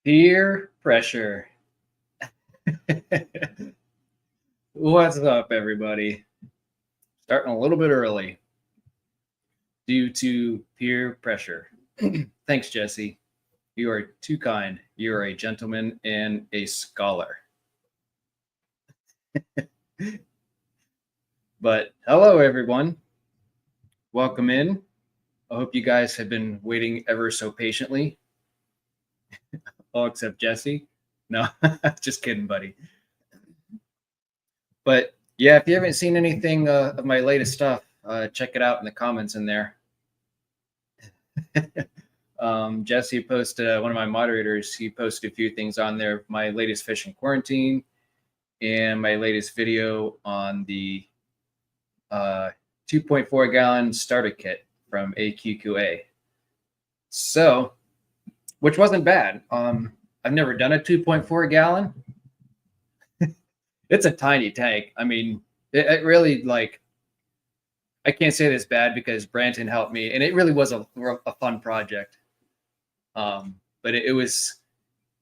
Peer pressure. What's up, everybody? Starting a little bit early due to peer pressure. Thanks, Jesse. You are too kind. You are a gentleman and a scholar. But hello, everyone. Welcome in. I hope you guys have been waiting ever so patiently. All except Jesse. No, just kidding, buddy. But yeah, if you haven't seen anything of my latest stuff, check it out in the comments in there. Jesse posted, one of my moderators, he posted a few things on there. My latest fish in quarantine and my latest video on the 2.4 gallon starter kit from AQQA. So, which wasn't bad. I've never done a 2.4 gallon. It's a tiny tank. I mean, it really I can't say this bad because Branton helped me, and it really was a fun project. But it was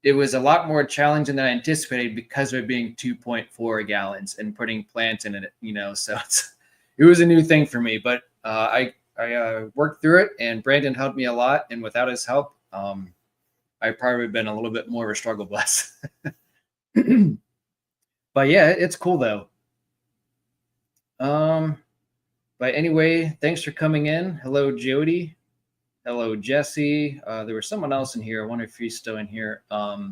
a lot more challenging than I anticipated because of it being 2.4 gallons and putting plants in it. So it was a new thing for me. But I worked through it, and Brandon helped me a lot. And without his help, I probably been a little bit more of a struggle bus. But yeah, it's cool though. But anyway, thanks for coming in. Hello, Jody. Hello, Jesse. There was someone else in here. I wonder if he's still in here. What?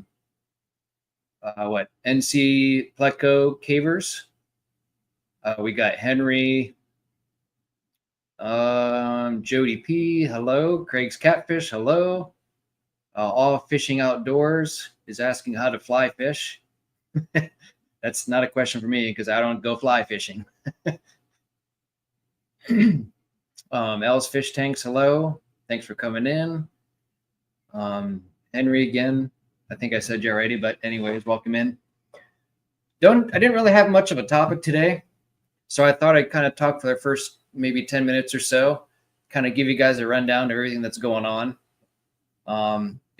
NC Pleco Cavers. We got Henry. Jody P. Hello. Craig's Catfish. Hello. All Fishing Outdoors is asking how to fly fish. That's not a question for me because I don't go fly fishing. L's Fish Tanks, hello. Thanks for coming in. Henry again. I think I said you already, but anyways, welcome in. I didn't really have much of a topic today, so I thought I'd kind of talk for the first maybe 10 minutes or so, kind of give you guys a rundown of everything that's going on.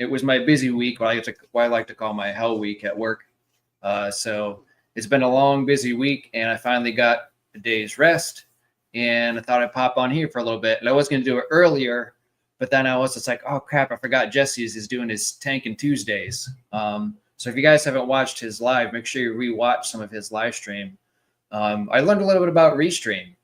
It was my busy week, what I like to call my hell week at work. So it's been a long, busy week, and I finally got a day's rest. And I thought I'd pop on here for a little bit. And I was going to do it earlier, but then I was just like, oh, crap, I forgot Jesse's is doing his Tanking Tuesdays. So if you guys haven't watched his live, make sure you rewatch some of his live stream. I learned a little bit about Restream.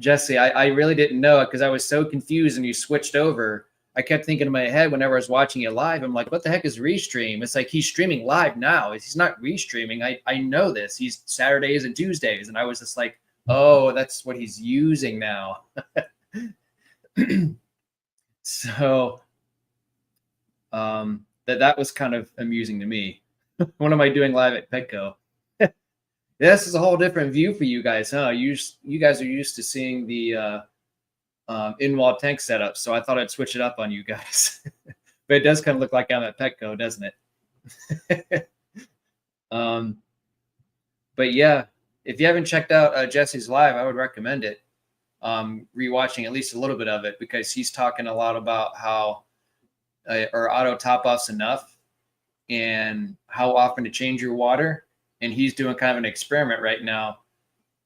Jesse, I really didn't know it because I was so confused and you switched over. I kept thinking in my head whenever I was watching it live, I'm like, what the heck is Restream? It's like he's streaming live now. He's not restreaming. I know this. He's Saturdays and Tuesdays. And I was just like, oh, that's what he's using now. So that was kind of amusing to me. What am I doing live at Petco? This is a whole different view for you guys, huh? You guys are used to seeing the in-wall tank setup, so I thought I'd switch it up on you guys. But it does kind of look like I'm at Petco, doesn't it? But yeah, if you haven't checked out Jesse's live, I would recommend it. Rewatching at least a little bit of it because he's talking a lot about how are auto top-offs enough and how often to change your water. And he's doing kind of an experiment right now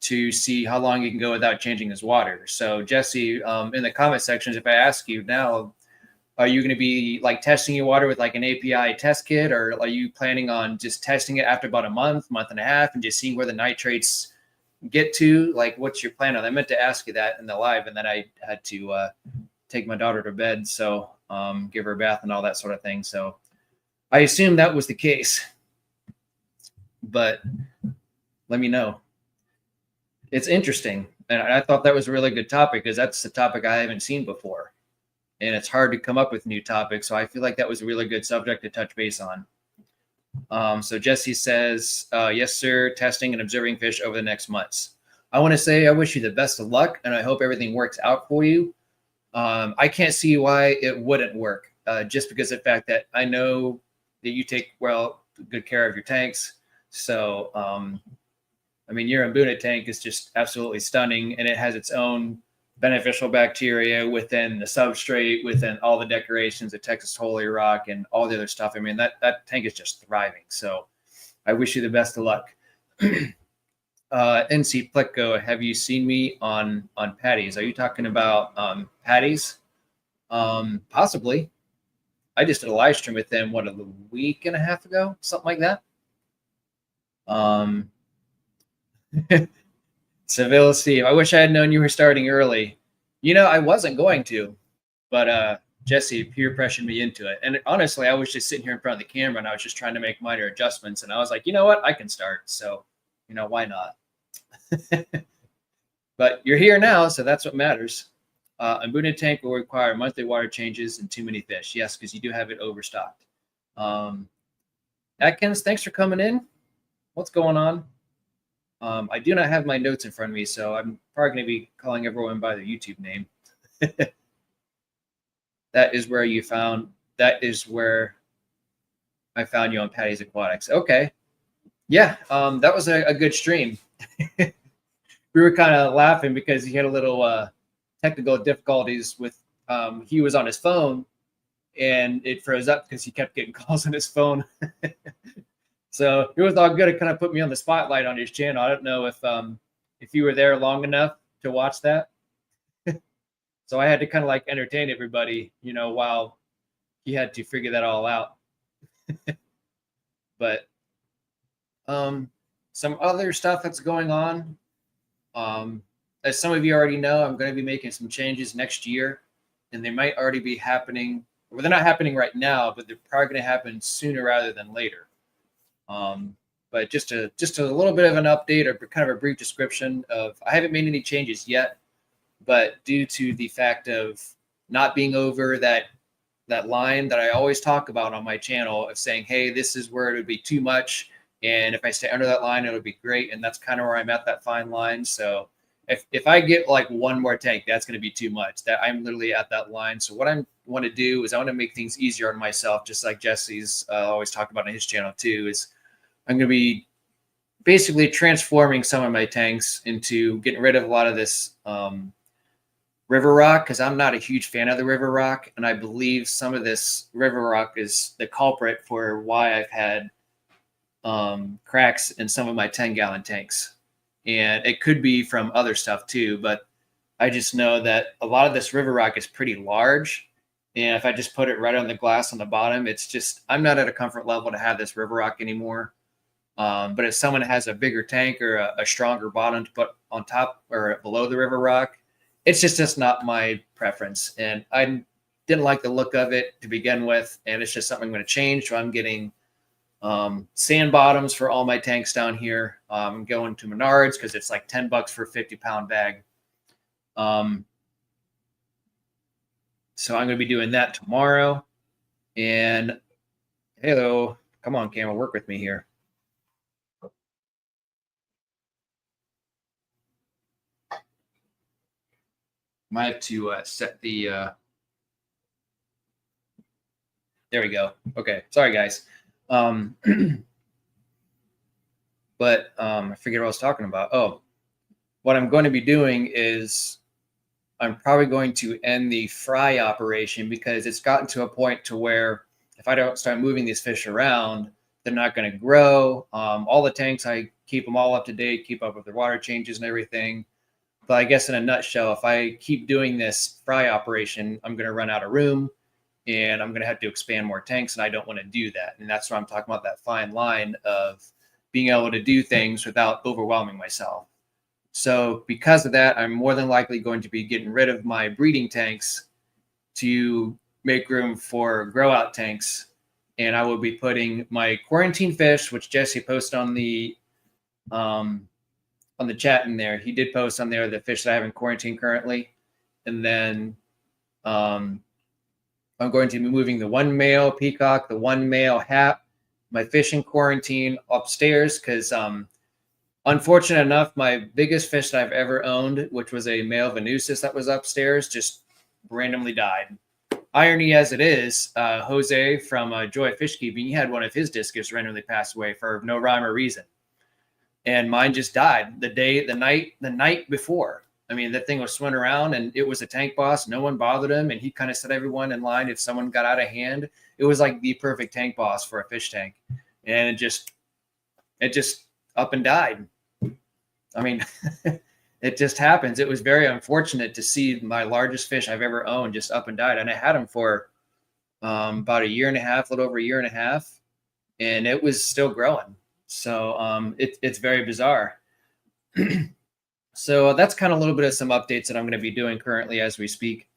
to see how long he can go without changing his water. So Jesse, in the comment sections, if I ask you now, are you going to be like testing your water with like an API test kit, or are you planning on just testing it after about a month and a half and just seeing where the nitrates get to? Like, what's your plan on that? I meant to ask you that in the live, and then I had to take my daughter to bed, so give her a bath and all that sort of thing. So I assume that was the case, but let me know. It's interesting, and I thought that was a really good topic because that's the topic I haven't seen before, and it's hard to come up with new topics. So I feel like that was a really good subject to touch base on. So Jesse says, yes, sir, testing and observing fish over the next months. I want to say I wish you the best of luck, and I hope everything works out for you. I can't see why it wouldn't work, just because of the fact that I know that you take, good care of your tanks. So, I mean, your Mbuna tank is just absolutely stunning, and it has its own beneficial bacteria within the substrate, within all the decorations, the Texas Holy Rock, and all the other stuff. I mean, that tank is just thriving. So I wish you the best of luck. NC Plecko, have you seen me on patties? Are you talking about patties? Possibly. I just did a live stream with them, what, a week and a half ago, something like that. Seville Steve, I wish I had known you were starting early. You know, I wasn't going to, but Jesse peer pressured me into it. And honestly, I was just sitting here in front of the camera and I was just trying to make minor adjustments. And I was like, you know what? I can start. So, you know, why not? But you're here now, so that's what matters. A Buddha tank will require monthly water changes and too many fish. Yes, because you do have it overstocked. Atkins, thanks for coming in. What's going on? I do not have my notes in front of me, so I'm probably going to be calling everyone by their YouTube name. That is where I found you on Patty's Aquatics. Okay. Yeah, that was a good stream. We were kind of laughing because he had a little technical difficulties with he was on his phone and it froze up because he kept getting calls on his phone. So it was all good. It kind of put me on the spotlight on his channel. I don't know if you were there long enough to watch that. So I had to kind of like entertain everybody, you know, while he had to figure that all out. But some other stuff that's going on. As some of you already know, I'm going to be making some changes next year, and they might already be happening. Well, they're not happening right now, but they're probably going to happen sooner rather than later. But just a little bit of an update or kind of a brief description of, I haven't made any changes yet, but due to the fact of not being over that line that I always talk about on my channel of saying, hey, this is where it would be too much. And if I stay under that line, it would be great. And that's kind of where I'm at, that fine line. So if I get like one more tank, that's going to be too much. That I'm literally at that line. So what I want to do is I want to make things easier on myself, just like Jesse's always talked about on his channel too, is I'm going to be basically transforming some of my tanks into getting rid of a lot of this river rock, because I'm not a huge fan of the river rock. And I believe some of this river rock is the culprit for why I've had cracks in some of my 10-gallon tanks. And it could be from other stuff too, but I just know that a lot of this river rock is pretty large. And if I just put it right on the glass on the bottom, it's just, I'm not at a comfort level to have this river rock anymore. But if someone has a bigger tank or a stronger bottom to put on top or below the river rock, it's just not my preference. And I didn't like the look of it to begin with. And it's just something I'm going to change. So I'm getting sand bottoms for all my tanks down here. I'm going to Menards because it's like $10 for a 50-pound bag. So I'm going to be doing that tomorrow. And hello, come on, camera, work with me here. Might have to set the there we go. Okay, sorry guys. But I forget what I was talking about. Oh, what I'm going to be doing is I'm probably going to end the fry operation because it's gotten to a point to where if I don't start moving these fish around, they're not going to grow. All the tanks, I keep them all up to date, keep up with their water changes and everything. But I guess in a nutshell, if I keep doing this fry operation, I'm going to run out of room and I'm going to have to expand more tanks. And I don't want to do that. And that's why I'm talking about that fine line of being able to do things without overwhelming myself. So because of that, I'm more than likely going to be getting rid of my breeding tanks to make room for grow out tanks. And I will be putting my quarantine fish, which Jesse posted on the chat in there. He did post on there the fish that I have in quarantine currently. And then I'm going to be moving the one male peacock, the one male hat, my fish in quarantine upstairs because unfortunate enough, my biggest fish that I've ever owned, which was a male Venusis that was upstairs, just randomly died. Irony as it is, Jose from Joy Fish Keeping, he had one of his discus randomly pass away for no rhyme or reason. And mine just died the night before. I mean, that thing was swimming around, and it was a tank boss. No one bothered him, and he kind of set everyone in line. If someone got out of hand, it was like the perfect tank boss for a fish tank, and it just up and died. I mean, it just happens. It was very unfortunate to see my largest fish I've ever owned just up and died, and I had him for about a year and a half, a little over a year and a half, and it was still growing. So it's very bizarre. So that's kind of a little bit of some updates that I'm going to be doing currently as we speak.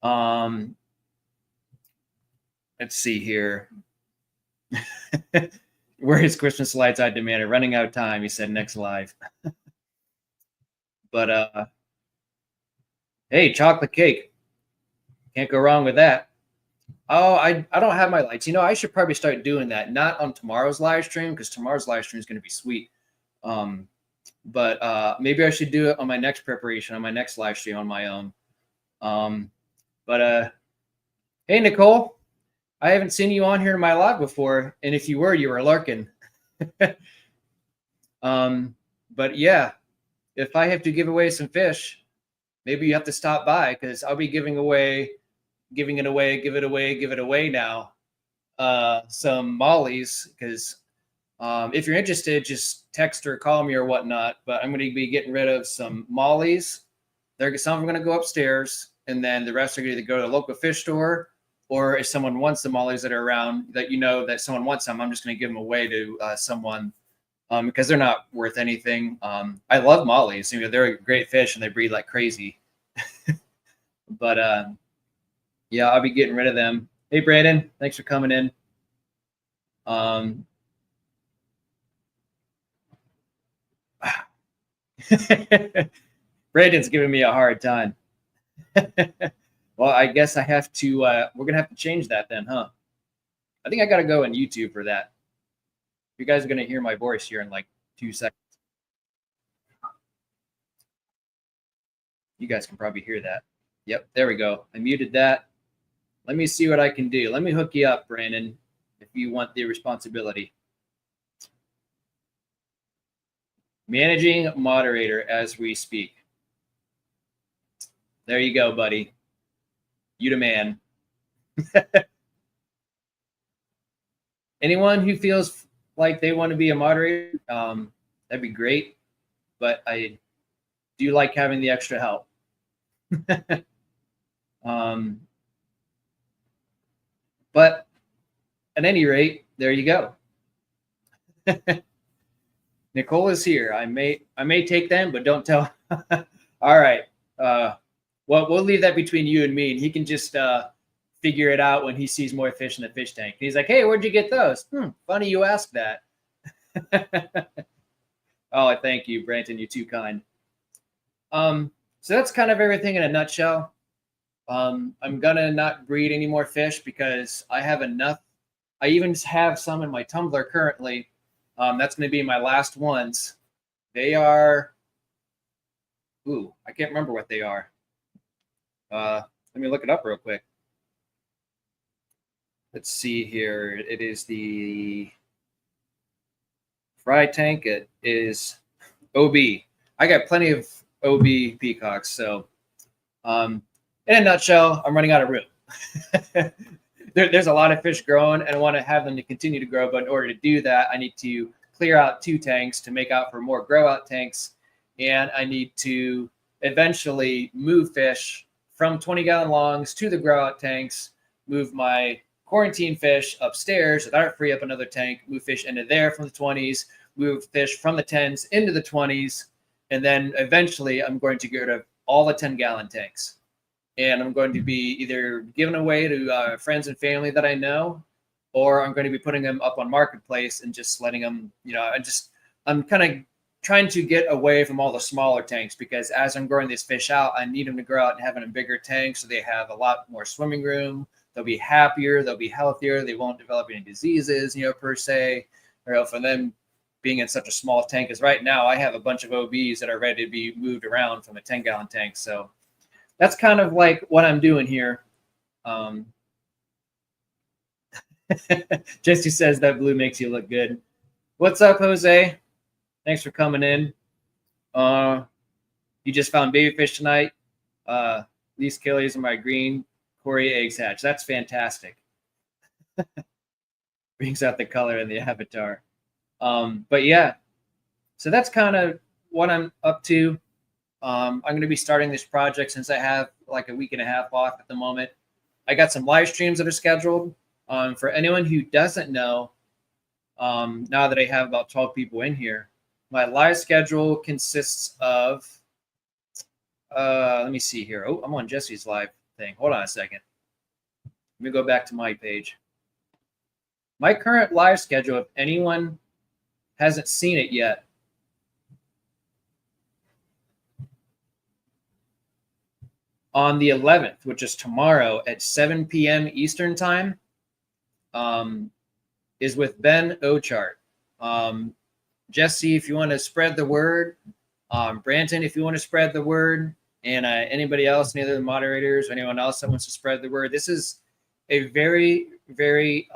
Let's see here. Where his Christmas lights I demanded, running out of time. He said next live. But hey, chocolate cake. Can't go wrong with that. Oh, I don't have my lights. I should probably start doing that. Not on tomorrow's live stream, because tomorrow's live stream is going to be sweet. But maybe I should do it on my next preparation, on my next live stream on my own. Hey, Nicole, I haven't seen you on here in my live before. And if you were lurking. But yeah, if I have to give away some fish, maybe you have to stop by, because I'll be giving it away now. Some mollies, because if you're interested, just text or call me or whatnot. But I'm going to be getting rid of some mollies. Some of them are going to go upstairs, and then the rest are going to either go to the local fish store, or if someone wants the mollies that are around, that someone wants them, I'm just going to give them away to someone, because they're not worth anything. I love mollies. They're a great fish, and they breed like crazy. But yeah, I'll be getting rid of them. Hey, Brandon, thanks for coming in. Brandon's giving me a hard time. Well, I guess I have to, we're going to have to change that then, huh? I think I got to go on YouTube for that. You guys are going to hear my voice here in like 2 seconds. You guys can probably hear that. Yep, there we go. I muted that. Let me see what I can do. Let me hook you up, Brandon, if you want the responsibility. Managing moderator as we speak. There you go, buddy. You the man. Anyone who feels like they want to be a moderator, that'd be great. But I do like having the extra help. But at any rate, there you go. Nicole is here. I may take them, but don't tell. All right. Well, we'll leave that between you and me, and he can just figure it out when he sees more fish in the fish tank. He's like, "Hey, where'd you get those?" Funny you ask that. Oh, thank you, Branton. You're too kind. So that's kind of everything in a nutshell. I'm gonna not breed any more fish because I have enough. I even have some in my tumbler currently. That's going to be my last ones. They are, I can't remember what they are. Let me look it up real quick. Let's see here. It is the fry tank. It is OB. I got plenty of OB peacocks. So in a nutshell, I'm running out of room. There's a lot of fish growing, and I want to have them to continue to grow. But in order to do that, I need to clear out 2 tanks to make out for more grow out tanks. And I need to eventually move fish from 20-gallon longs to the grow out tanks, move my quarantine fish upstairs, that free up another tank, move fish into there from the 20s, move fish from the 10s into the 20s. And then eventually I'm going to get rid of all the 10-gallon tanks. And I'm going to be either giving away to friends and family that I know, or I'm going to be putting them up on Marketplace and just letting them, I'm kind of trying to get away from all the smaller tanks, because as I'm growing these fish out, I need them to grow out and have in a bigger tank so they have a lot more swimming room. They'll be happier. They'll be healthier. They won't develop any diseases, per se, or for them being in such a small tank. Because right now I have a bunch of OBs that are ready to be moved around from a 10-gallon tank. So that's kind of like what I'm doing here. Jesse says that blue makes you look good. What's up, Jose? Thanks for coming in. You just found baby fish tonight. These killies are my green Cory eggs hatch. That's fantastic. Brings out the color in the avatar. But yeah, so that's kind of what I'm up to. I'm going to be starting this project since I have like a week and a half off at the moment. I got some live streams that are scheduled. For anyone who doesn't know, now that I have about 12 people in here, my live schedule consists of, let me see here. Oh, I'm on Jesse's live thing. Hold on a second. Let me go back to my page. My current live schedule, if anyone hasn't seen it yet, on the 11th, which is tomorrow at 7 p.m. Eastern time, is with Ben Ochart. Jesse, if you want to spread the word, Branton, if you want to spread the word, and anybody else, any other moderators, or anyone else that wants to spread the word, this is a very, very,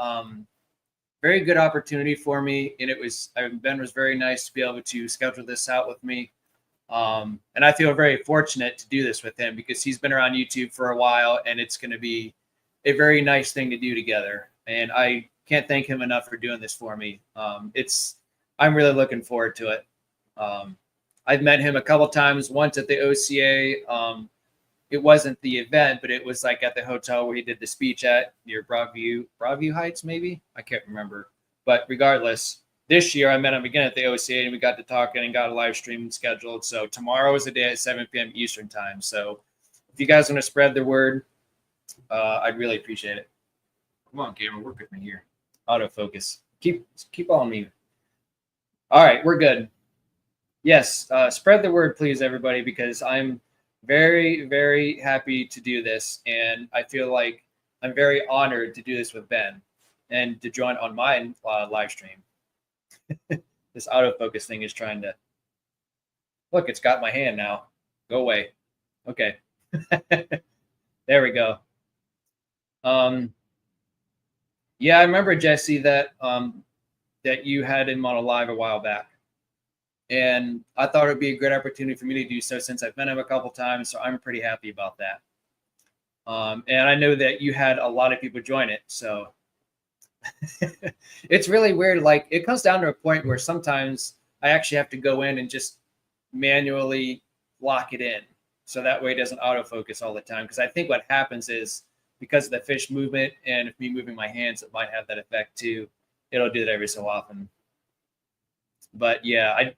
very good opportunity for me. And Ben was very nice to be able to schedule this out with me. And I feel very fortunate to do this with him because he's been around YouTube for a while, and it's going to be a very nice thing to do together. And I can't thank him enough for doing this for me. I'm really looking forward to it. I've met him a couple times, once at the OCA. It wasn't the event, but it was like at the hotel where he did the speech at near Broadview Heights, maybe. I can't remember. But regardless, this year I met him again at the OCA, and we got to talking and got a live stream scheduled. So tomorrow is the day at 7 p.m. Eastern time. So if you guys want to spread the word, I'd really appreciate it. Come on, camera, work with me here. Autofocus. Keep on me. All right, we're good. Yes, spread the word, please, everybody, because I'm very, very happy to do this. And I feel like I'm very honored to do this with Ben and to join on my live stream. This autofocus thing is trying to look. It's got my hand now. Go away. Okay. There we go. Yeah, I remember, Jesse, that you had him on a live a while back, and I thought it would be a great opportunity for me to do so since I've met him a couple times. So I'm pretty happy about that. And I know that you had a lot of people join it, so it's really weird. Like, it comes down to a point where sometimes I actually have to go in and just manually lock it in, so that way it doesn't autofocus all the time. Because I think what happens is, because of the fish movement and me moving my hands, it might have that effect too. It'll do that every so often. But yeah,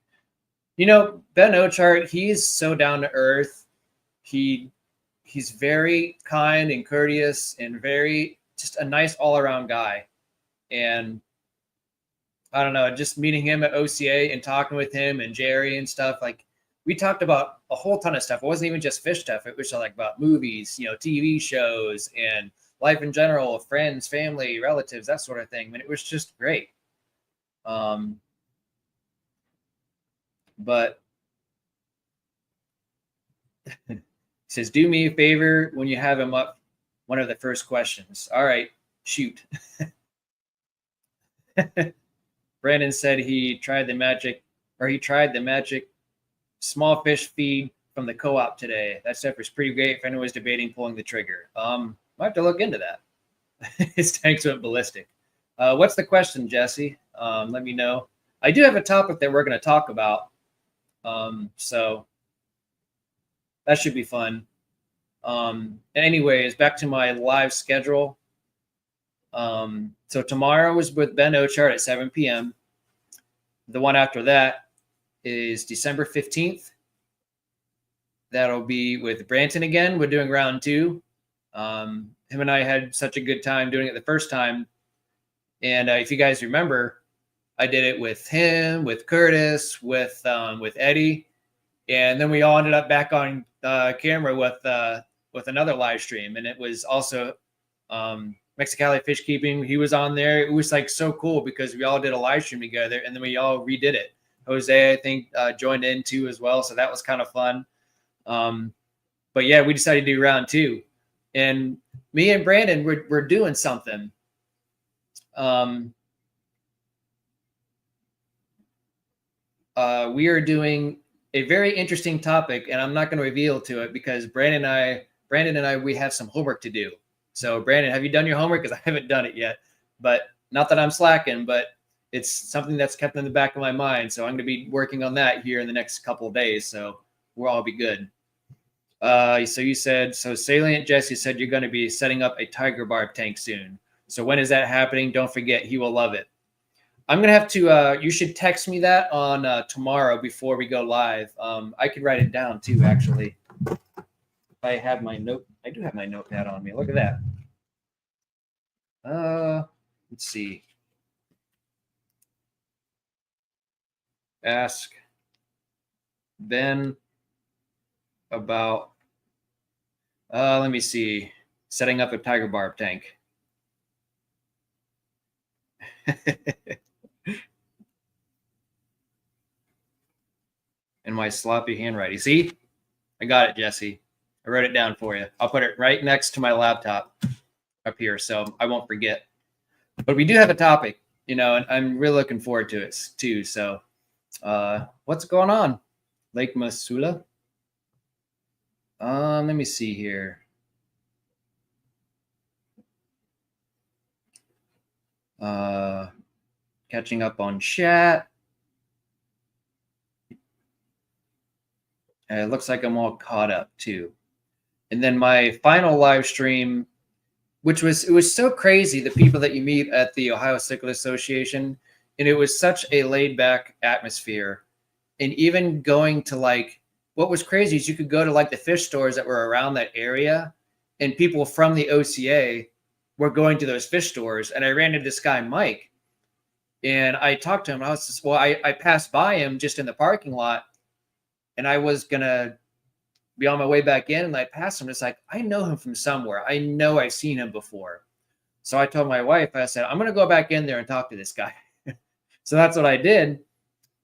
Ben Ochart, he's so down to earth. He's very kind and courteous and very just a nice all around guy. And I don't know, just meeting him at OCA and talking with him and Jerry and stuff, like, we talked about a whole ton of stuff. It wasn't even just fish stuff. It was like about movies, TV shows and life in general, friends, family, relatives, that sort of thing. I mean, it was just great. But he says, do me a favor when you have him up, one of the first questions. All right, shoot. Brandon said he tried the magic small fish feed from the co-op today. That stuff was pretty great if anyone was debating pulling the trigger. Might have to look into that. His tanks went ballistic. What's the question, Jesse? Let me know. I do have a topic that we're going to talk about. So that should be fun. Anyways, back to my live schedule. So tomorrow is with Ben Ochart at 7 p.m. The one after that is December 15th. That'll be with Branton again. We're doing round 2. Him and I had such a good time doing it the first time. And if you guys remember, I did it with him, with Curtis, with Eddie. And then we all ended up back on camera with another live stream. And it was also Mexicali Fish Keeping. He was on there. It was like so cool because we all did a live stream together and then we all redid it. Jose, I think, joined in too as well. So that was kind of fun. But yeah, we decided to do round 2. And me and Brandon, we're doing something. We are doing a very interesting topic, and I'm not going to reveal to it because Brandon and I, we have some homework to do. So, Brandon, have you done your homework? Because I haven't done it yet. But not that I'm slacking, but it's something that's kept in the back of my mind. So I'm going to be working on that here in the next couple of days. So we'll all be good. So you said, so Salient Jesse said you're going to be setting up a Tiger Barb tank soon. So when is that happening? Don't forget, he will love it. I'm going to have to, you should text me that on tomorrow before we go live. I could write it down too, actually. I have my note. I do have my notepad on me. Look at that. Let's see. Ask Ben about, let me see, setting up a Tiger Barb tank. In my sloppy handwriting. See, I got it, Jesse. I wrote it down for you. I'll put it right next to my laptop up here so I won't forget. But we do have a topic, and I'm really looking forward to it too. So what's going on? Lake Masula? Let me see here. Catching up on chat. It looks like I'm all caught up too. And then my final live stream, it was so crazy, the people that you meet at the Ohio Cyclist Association, and it was such a laid back atmosphere. And even going to what was crazy is you could go to the fish stores that were around that area, and people from the OCA were going to those fish stores. And I ran into this guy, Mike, and I talked to him. I was just, I passed by him just in the parking lot, and I was going to be on my way back in, and I passed him. It's like, I know him from somewhere. I know I've seen him before. So I told my wife, I said, I'm going to go back in there and talk to this guy. So that's what I did.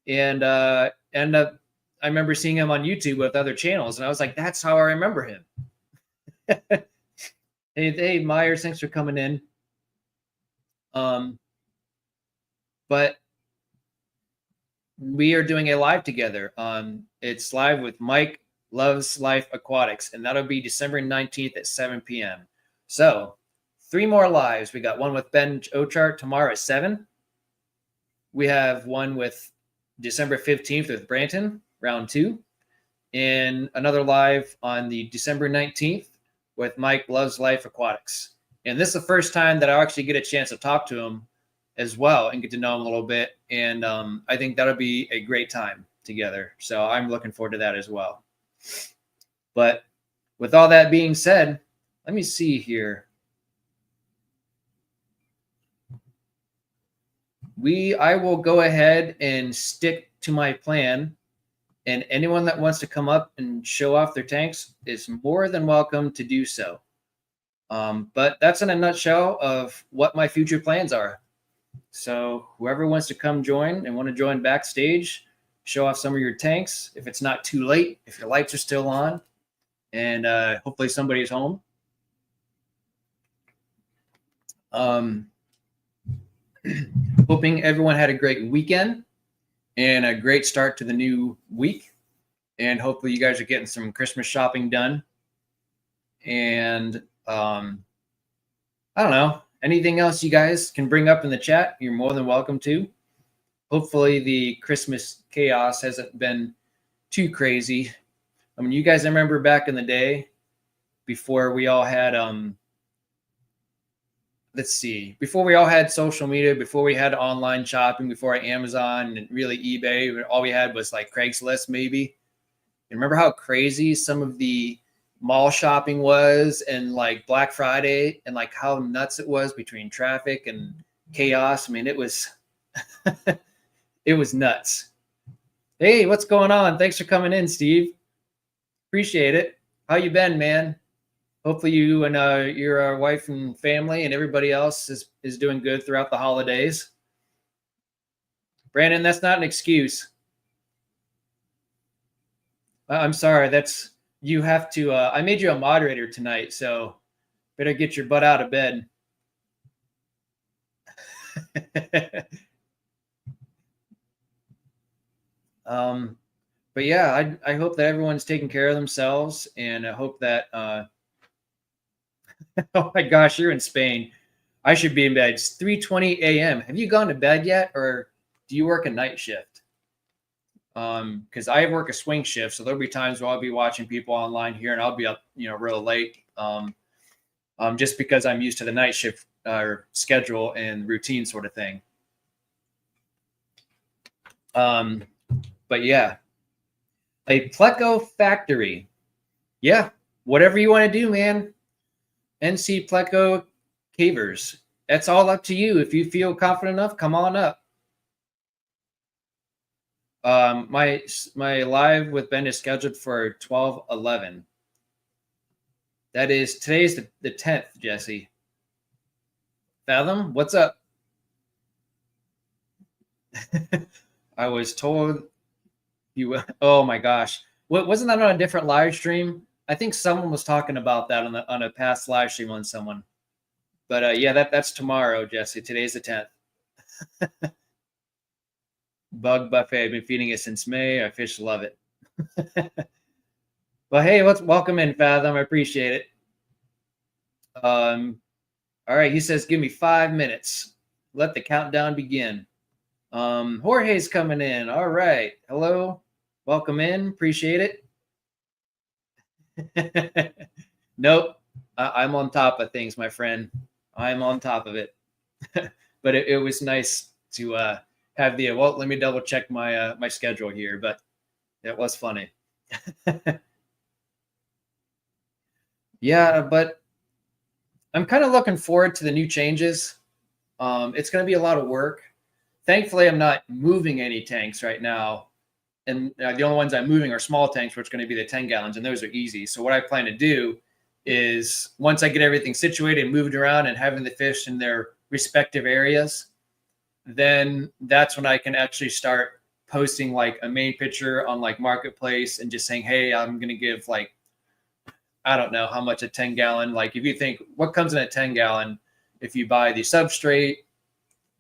And I remember seeing him on YouTube with other channels, and I was like, that's how I remember him. Hey, Myers, thanks for coming in. But we are doing a live together. It's live with Mike Loves Life Aquatics, and that'll be December 19th at 7 p.m. So 3 more lives. We got one with Ben Ochart tomorrow at 7. We have one with December 15th with Branton, round 2, and another live on the December 19th with Mike Loves Life Aquatics. And this is the first time that I'll actually get a chance to talk to him as well and get to know him a little bit. And I think that'll be a great time together. So I'm looking forward to that as well. But with all that being said, let me see here. I will go ahead and stick to my plan, and anyone that wants to come up and show off their tanks is more than welcome to do so. But that's in a nutshell of what my future plans are. So whoever wants to come join and want to join backstage, show off some of your tanks, if it's not too late, if your lights are still on, and hopefully somebody's home. Hoping everyone had a great weekend and a great start to the new week. And hopefully you guys are getting some Christmas shopping done. And I don't know, anything else you guys can bring up in the chat, you're more than welcome to. Hopefully the Christmas chaos hasn't been too crazy. I mean, you guys remember back in the day before we all had, before we all had social media, before we had online shopping, before Amazon and really eBay, all we had was Craigslist maybe. And remember how crazy some of the mall shopping was, and Black Friday, and how nuts it was between traffic and chaos. I mean, it was it was nuts. Hey, what's going on? Thanks for coming in, Steve. Appreciate it. How you been, man? Hopefully you and your wife and family and everybody else is doing good throughout the holidays. Brandon, that's not an excuse. I'm sorry. You have to, I made you a moderator tonight, so better get your butt out of bed. but yeah, I hope that everyone's taking care of themselves, and I hope that oh my gosh, you're in Spain. I should be in bed. It's 3:20 a.m. Have you gone to bed yet, or do you work a night shift? Because I work a swing shift, so there'll be times where I'll be watching people online here, and I'll be up, real late. Just because I'm used to the night shift schedule and routine sort of thing. But yeah, a Pleco factory. Yeah, whatever you want to do, man. NC Pleco Cavers. That's all up to you. If you feel confident enough, come on up. My live with Ben is scheduled for 12/11. That is today's the 10th, Jesse. Fathom, what's up? I was told you. Oh my gosh, what wasn't that on a different live stream? I think someone was talking about that on a past live stream on someone. But yeah, that's tomorrow, Jesse. Today's the 10th. Bug buffet. I've been feeding it since May. I fish love it. Well, hey, welcome in, Fathom. I appreciate it. All right, he says, give me 5 minutes. Let the countdown begin. Jorge's coming in. All right. Hello. Welcome in. Appreciate it. Nope. I'm on top of things, my friend. I'm on top of it. But it was nice to have the well, let me double check my my schedule here, but it was funny. Yeah, but I'm kind of looking forward to the new changes. It's going to be a lot of work. Thankfully, I'm not moving any tanks right now. And the only ones I'm moving are small tanks, which are going to be the 10 gallons, and those are easy. So what I plan to do is once I get everything situated and moved around and having the fish in their respective areas, then that's when I can actually start posting like a main picture on like Marketplace and just saying, hey, I'm going to give like, I don't know how much a 10 gallon, like if you think what comes in a 10 gallon, if you buy the substrate,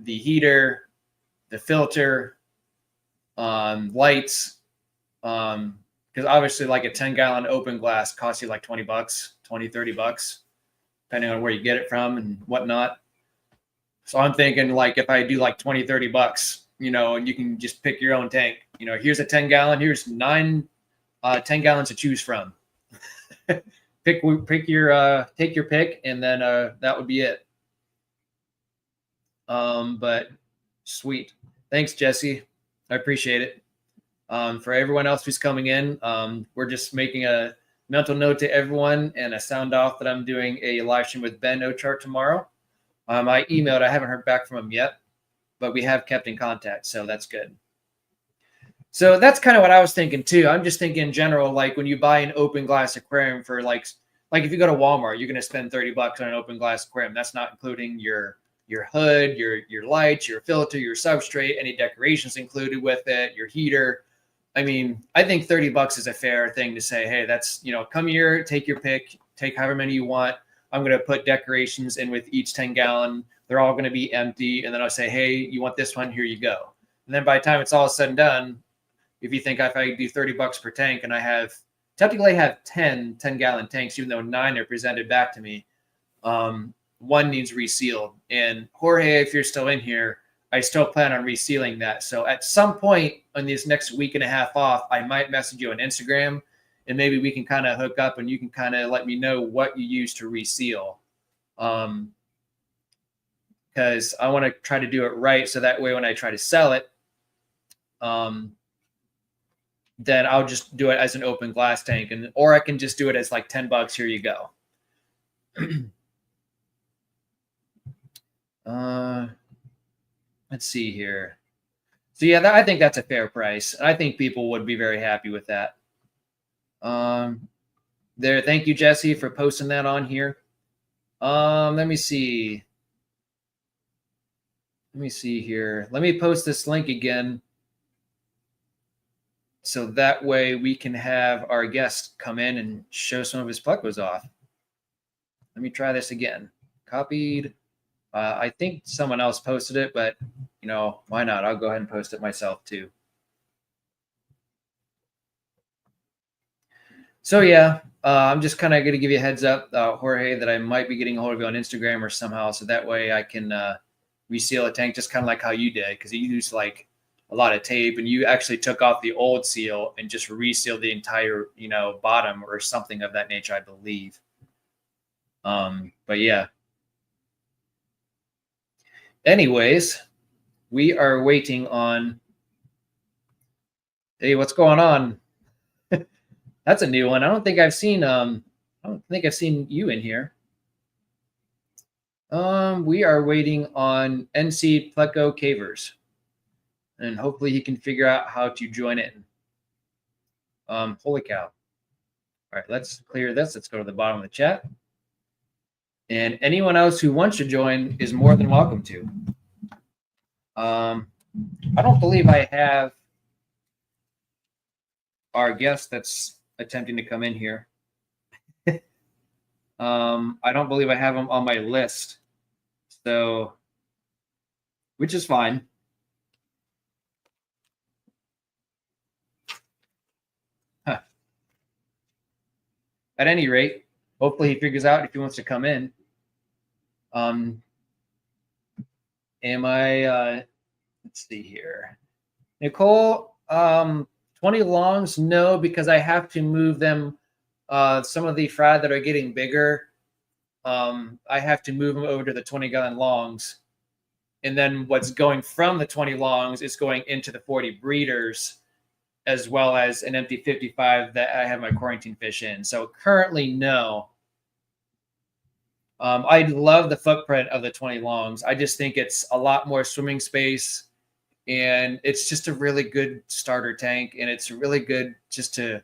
the heater, the filter, lights, because obviously like a 10 gallon open glass costs you like $20, 20, $30, depending on where you get it from and whatnot. So I'm thinking like if I do like 20, $30, and you can just pick your own tank, here's a 10 gallon, here's 10 gallons to choose from. pick your, take your pick. And then, that would be it. But sweet. Thanks, Jesse. I appreciate it. For everyone else who's coming in, we're just making a mental note to everyone and a sound off that I'm doing a live stream with Ben Ochart tomorrow. I emailed, I haven't heard back from him yet, but we have kept in contact, so that's good. So that's kind of what I was thinking too. I'm just thinking in general, like when you buy an open glass aquarium for like if you go to Walmart, you're going to spend $30 on an open glass aquarium. That's not including your hood, your lights, your filter, your substrate, any decorations included with it, your heater. I mean, I think $30 is a fair thing to say, hey, that's, come here, take your pick, take however many you want. I'm going to put decorations in with each 10 gallon. They're all going to be empty. And then I'll say, hey, you want this one? Here you go. And then by the time it's all said and done, if you think if I do $30 per tank and I technically have 10 gallon tanks, even though 9 are presented back to me, one needs resealed. And Jorge, if you're still in here, I still plan on resealing that. So at some point on this next week and a half off, I might message you on Instagram and maybe we can kind of hook up and you can kind of let me know what you use to reseal. Because I want to try to do it right. So that way, when I try to sell it, then I'll just do it as an open glass tank, or I can just do it as like $10. Here you go. Let's see here. So yeah, I think that's a fair price. I think people would be very happy with that. Thank you, Jesse, for posting that on here. Let me see. Let me see here. Let me post this link again. So that way we can have our guest come in and show some of his plecos off. Let me try this again. Copied. I think someone else posted it, but why not? I'll go ahead and post it myself too. So yeah, I'm just kind of going to give you a heads up, Jorge, that I might be getting a hold of you on Instagram or somehow, so that way I can reseal a tank, just kind of like how you did, because you used like a lot of tape, and you actually took off the old seal and just resealed the entire, bottom or something of that nature, I believe. But yeah. Anyways, we are waiting on. Hey, what's going on? That's a new one. I don't think I've seen. I don't think I've seen you in here. We are waiting on NC Pleco Cavers, and hopefully he can figure out how to join it. Holy cow! All right, let's clear this. Let's go to the bottom of the chat, and anyone else who wants to join is more than welcome to. I don't believe I have our guest that's attempting to come in here. I don't believe I have him on my list, so which is fine. Huh. At any rate, hopefully he figures out if he wants to come in. Am I? Let's see here, Nicole. 20 longs, no, because I have to move them. Some of the frad that are getting bigger, I have to move them over to the 20-gallon longs. And then what's going from the 20 longs is going into the 40 breeders, as well as an empty 55 that I have my quarantine fish in. So currently, no. I love the footprint of the 20 longs. I just think it's a lot more swimming space, and it's just a really good starter tank, and it's really good just to.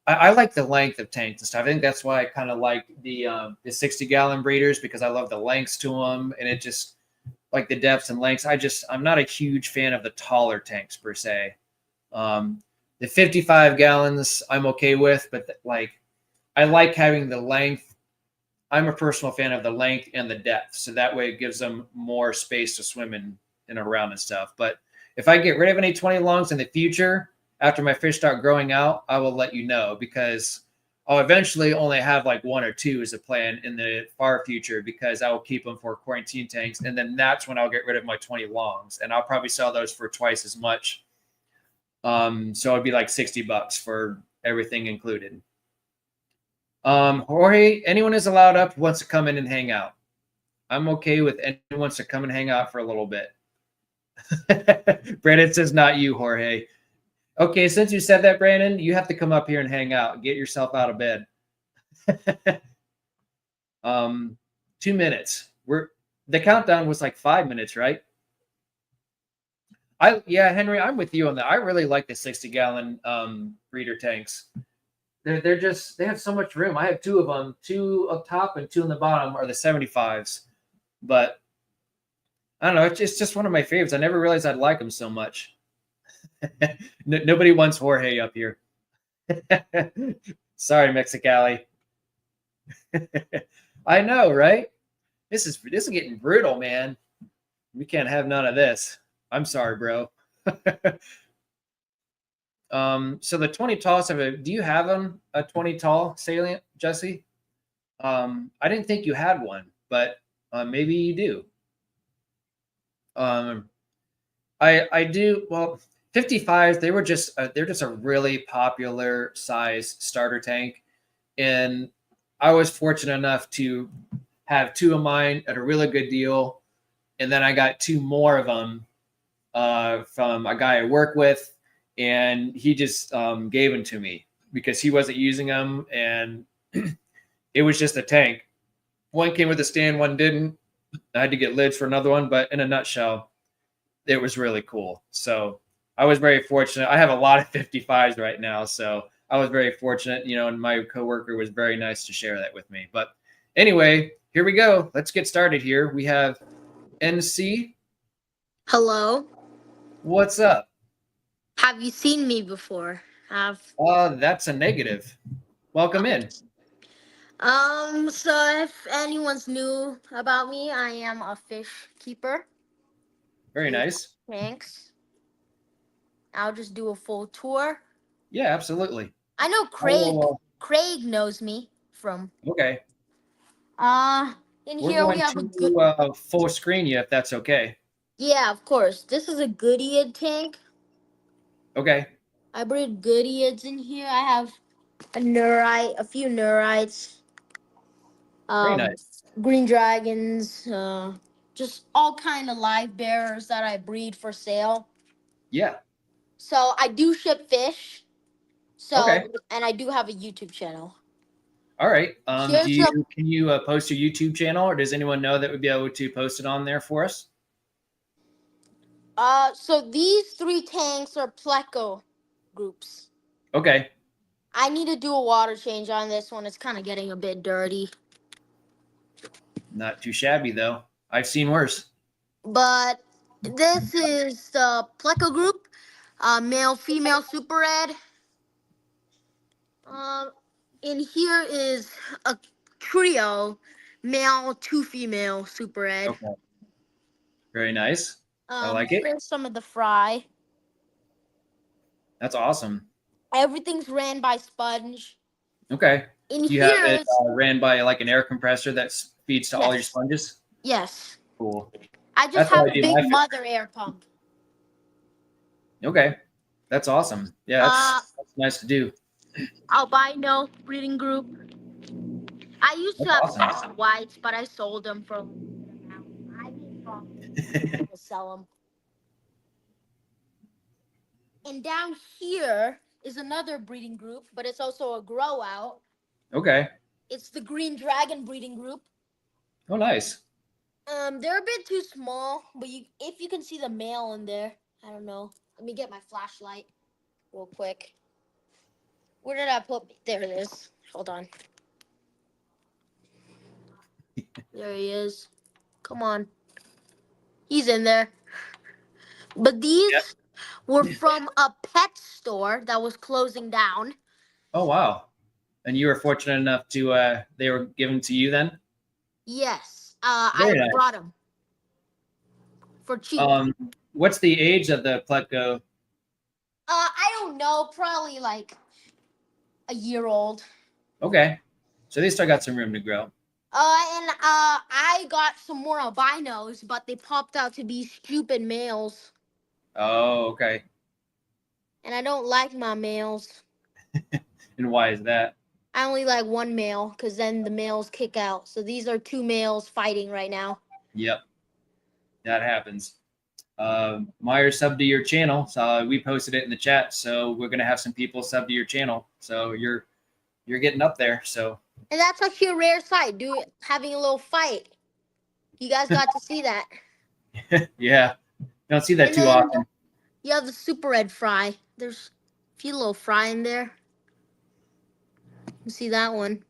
I like the length of tanks and stuff. I think that's why I kind of like the 60-gallon breeders, because I love the lengths to them, and it just like the depths and lengths. I'm not a huge fan of the taller tanks per se. The 55 gallons I'm okay with, but I like having the length. I'm a personal fan of the length and the depth, so that way it gives them more space to swim in and around and stuff. But if I get rid of any 20 longs in the future, after my fish start growing out, I will let you know, because I'll eventually only have like one or two as a plan in the far future, because I will keep them for quarantine tanks. And then that's when I'll get rid of my 20 longs, and I'll probably sell those for twice as much. So it'd be like $60 for everything included. Jorge, anyone is allowed up who wants to come in and hang out. I'm okay with anyone who wants to come and hang out for a little bit. Brandon says, not you, Jorge. Okay, since you said that, Brandon, you have to come up here and hang out. Get yourself out of bed. 2 minutes. The countdown was like 5 minutes, right? Henry, I'm with you on that. I really like the 60-gallon breeder tanks. They have so much room. I have two of them, two up top and two on the bottom are the 75s. But I don't know. It's just one of my favorites. I never realized I'd like them so much. Nobody wants Jorge up here. Sorry, Mexicali. I know, right? This is getting brutal, man. We can't have none of this. I'm sorry, bro. So the 20 tall do you have a 20 tall salient, Jesse? I didn't think you had one, but maybe you do. I do. Well, 55s, they're just a really popular size starter tank, and I was fortunate enough to have two of mine at a really good deal, and then I got two more of them from a guy I work with, and he just gave them to me because he wasn't using them, and it was just a tank. One came with a stand, one didn't. I had to get lids for another one, but in a nutshell, it was really cool. So I was very fortunate. I have a lot of 55s right now, so I was very fortunate, and my coworker was very nice to share that with me. But anyway, here we go. Let's get started here. We have NC. Hello. What's up? Have you seen me before? That's a negative. Welcome in. So if anyone's new about me, I am a fish keeper. Very nice. Thanks. I'll just do a full tour. Yeah, absolutely. I know I will, Craig Craig knows me from. Okay. In We're here we going have a good. to full screen you if that's okay. Yeah, of course. This is a Goodyear tank. Okay. I breed Goodyears in here. I have a few Neurites, Very um, nice. green dragons, just all kind of live bearers that I breed for sale. Yeah. So I do ship fish. Okay. And I do have a YouTube channel. All right. Here's the Can you post your YouTube channel, or does anyone know that would be able to post it on there for us? so these 3 tanks are Pleco groups. Okay. I need to do a water change on this one. It's kind of getting a bit dirty. Not too shabby though. I've seen worse. But this is the Pleco group, male, female, super red. In here is a trio, male, 2 female, super red. Okay. Very nice. I like it. Here's some of the fry. That's awesome. Everything's ran by Sponge. Okay. In Do you have here it is ran by like an air compressor that feeds to all your Yes. sponges? yes. Cool. I just That's have what I a do big my fish. mother air pump. Okay. That's awesome. Yeah, that's nice to do. Albino breeding group. I used to That's have awesome. whites, but I sold them from. I didn't sell them. And down here is another breeding group, but it's also a grow out. Okay. It's the Green Dragon breeding group. Oh, nice. They're a bit too small, but if you can see the male in there, I don't know. Let me get my flashlight real quick. Where did I put? There it is. Hold on. There he is. Come on. He's in there. But these Yep. were from a pet store that was closing down. Oh, wow. And you were fortunate enough to they were given to you then? Yes. Very I nice. brought them for cheap. What's the age of the Pleco? I don't know. Probably like a year old. Okay. So they still got some room to grow. I got some more albinos, but they popped out to be stupid males. Oh, okay. And I don't like my males. And why is that? I only like one male because then the males kick out. So these are 2 males fighting right now. Yep. That happens. Meyer subbed to your channel. So we posted it in the chat. So we're gonna have some people sub to your channel. So you're getting up there. So And that's actually a rare sight, having a little fight. You guys got to see that. yeah. Don't see that And too then often. you have the super red fry. There's a few little fry in there. You see that one.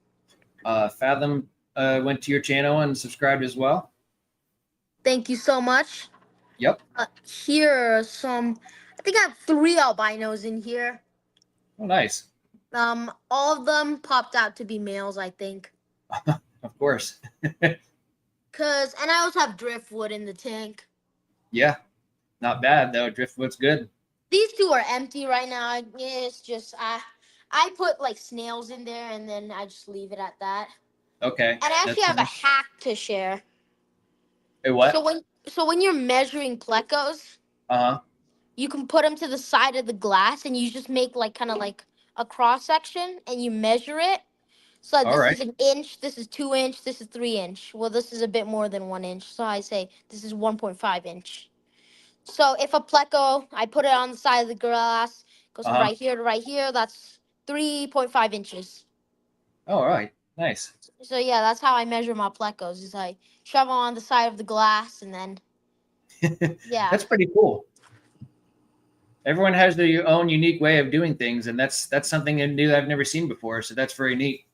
Fathom went to your channel and subscribed as well. Thank you so much. Yep. Here are some. I think I have 3 albinos in here. Oh, nice. All of them popped out to be males, I think. Of course. And I also have driftwood in the tank. Yeah. Not bad though. Driftwood's good. These 2 are empty right now. It's just I put like snails in there and then I just leave it at that. Okay. And I actually That's have a nice. hack to share. Hey, what? So when you're measuring plecos, Uh-huh. you can put them to the side of the glass and you just make like kind of like a cross section and you measure it. So All this right. is an inch, this is 2 inch, this is 3 inch. Well, this is a bit more than 1 inch. So I say this is 1.5 inch. So if a pleco, I put it on the side of the glass, goes from Uh-huh. right here to right here, that's 3.5 inches. All right. Nice. So yeah, that's how I measure my plecos. Is I shove them on the side of the glass and then yeah. That's pretty cool. Everyone has their own unique way of doing things, and that's something new I've never seen before. So that's very neat.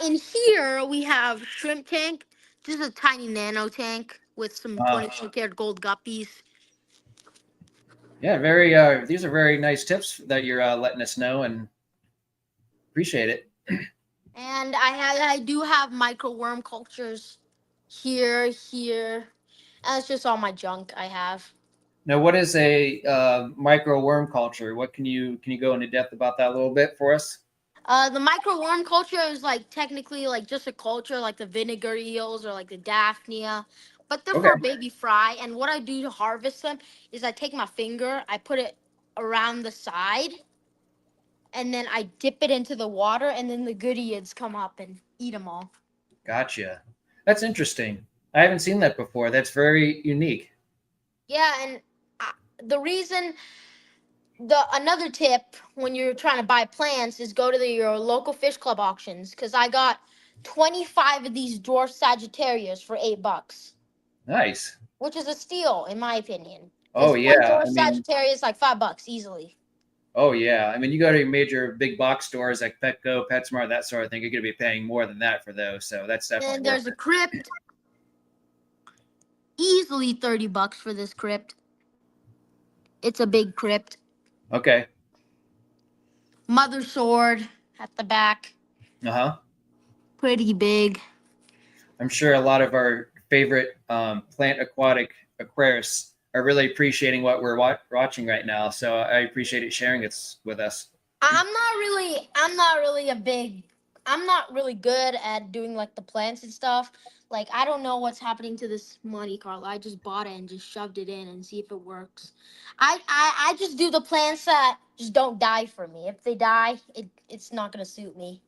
In here we have shrimp tank. This is a tiny nano tank with some 22 karat gold guppies. Yeah, very. These are very nice tips that you're letting us know, and appreciate it. And I do have micro worm cultures here. And it's just all my junk I have. Now, what is a micro worm culture? What can you go into depth about that a little bit for us? The micro worm culture is like technically like just a culture like the vinegar eels or like the Daphnia, but they're Okay. for baby fry. And what I do to harvest them is I take my finger, I put it around the side, and then I dip it into the water, and then the goodeids come up and eat them all. Gotcha. That's interesting. I haven't seen that before. That's very unique. Yeah, and uh, the reason the another tip when you're trying to buy plants is go to your local fish club auctions because I got 25 of these dwarf Sagittarius for $8, Nice. which is a steal in my opinion. Oh Because one yeah. dwarf I mean, Sagittarius like $5 easily. oh yeah. I mean, you go to major big box stores like Petco, PetSmart, that sort of thing. You're going to be paying more than that for those. So that's definitely Then worth there's a it. crypt, easily $30 for this crypt. It's a big crypt. Okay. Mother sword at the back, Uh huh. pretty big. I'm sure a lot of our favorite plant aquatic aquarists are really appreciating what we're watching right now. So I appreciate it sharing it with us. I'm not really good at doing like the plants and stuff. Like I don't know what's happening to this Monte Carlo. I just bought it and just shoved it in and see if it works. I just do the plants that just don't die for me. If they die, it's not gonna suit me.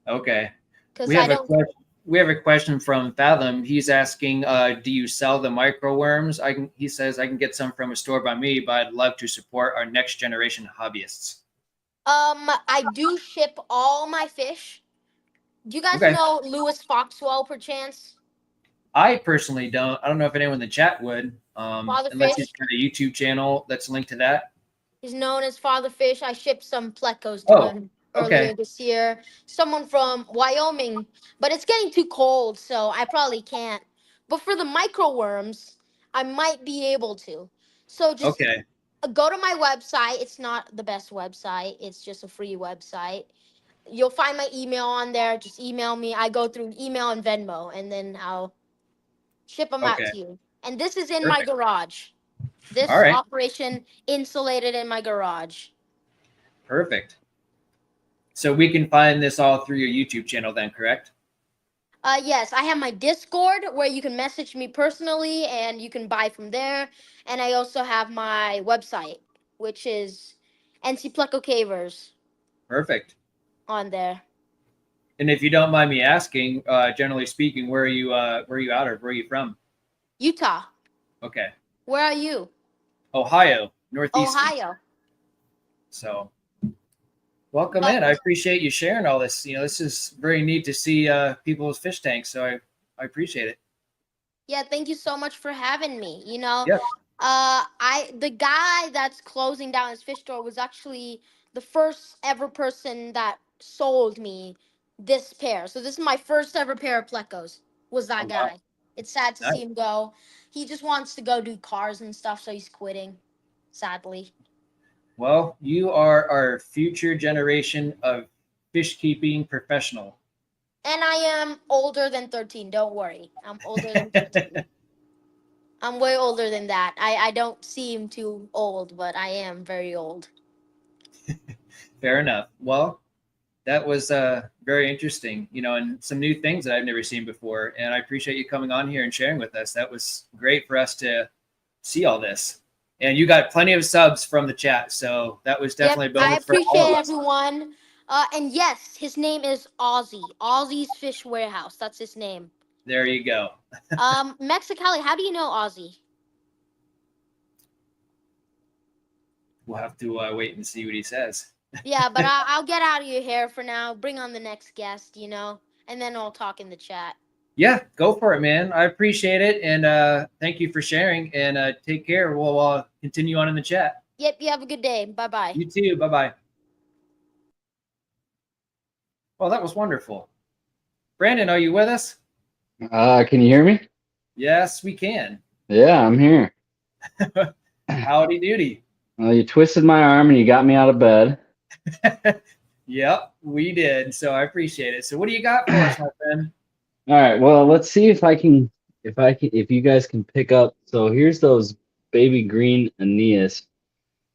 Okay. Cause We I have a don't question. We have a question from Fathom. He's asking, "Do you sell the micro worms?" He says I can get some from a store by me, but I'd love to support our next generation hobbyists. I do ship all my fish. Do you guys Okay. know Louis Foxwell perchance? I personally don't. I don't know if anyone in the chat would, Father unless he's Fish. got a YouTube channel that's linked to that. He's known as Father Fish. I shipped some plecos to Oh, him okay. earlier this year. Someone from Wyoming, but it's getting too cold, so I probably can't. But for the micro worms, I might be able to. So just Okay. go to my website. It's not the best website, it's just a free website. You'll find my email on there. Just email me. I go through email and Venmo, and then I'll ship them out Okay. to you. And this is in my Perfect. garage. All This right. operation insulated in my garage. Perfect. So we can find this all through your YouTube channel then, correct? Yes, I have my Discord where you can message me personally and you can buy from there. And I also have my website, which is NC Pleco Cavers Perfect. on there. And if you don't mind me asking, generally speaking, where are you out of? Where are you from? Utah. Okay. Where are you? Ohio, northeastern. Ohio. So welcome Uh, in. I appreciate you sharing all this. This is very neat to see people's fish tanks. So I appreciate it. yeah, thank you so much for having me. Yeah. The guy that's closing down his fish store was actually the first ever person that sold me this pair. So this is my first ever pair of plecos. Was Oh, that wow. guy? It's sad to Nice. see him go. He just wants to go do cars and stuff, so he's quitting. Sadly. Well, you are our future generation of fish keeping professional. And I am older than 13. Don't worry. I'm older than 13. I'm way older than that. I don't seem too old, but I am very old. Fair enough. Well, that was very interesting, and some new things that I've never seen before. And I appreciate you coming on here and sharing with us. That was great for us to see all this. And you got plenty of subs from the chat, so that was Yep, definitely a I bonus for all appreciate of us. everyone. And yes, his name is Ozzy. Ozzy's Fish Warehouse. That's his name. There you go. Mexicali, how do you know Ozzy? We'll have to wait and see what he says. Yeah, but I'll get out of your hair for now. Bring on the next guest, and then I'll talk in the chat. Yeah, go for it, man. I appreciate it, and thank you for sharing. And take care. We'll continue on in the chat. Yep, you have a good day. Bye bye. You too. Bye bye. Well, that was wonderful. Brandon, are you with us? Can you hear me? Yes, we can. Yeah, I'm here. Howdy doody. Well, you twisted my arm and you got me out of bed. Yep, we did. So I appreciate it. So what do you got for us, my friend? All right. Well, let's see if you guys can pick up. So here's those baby green Aeneas.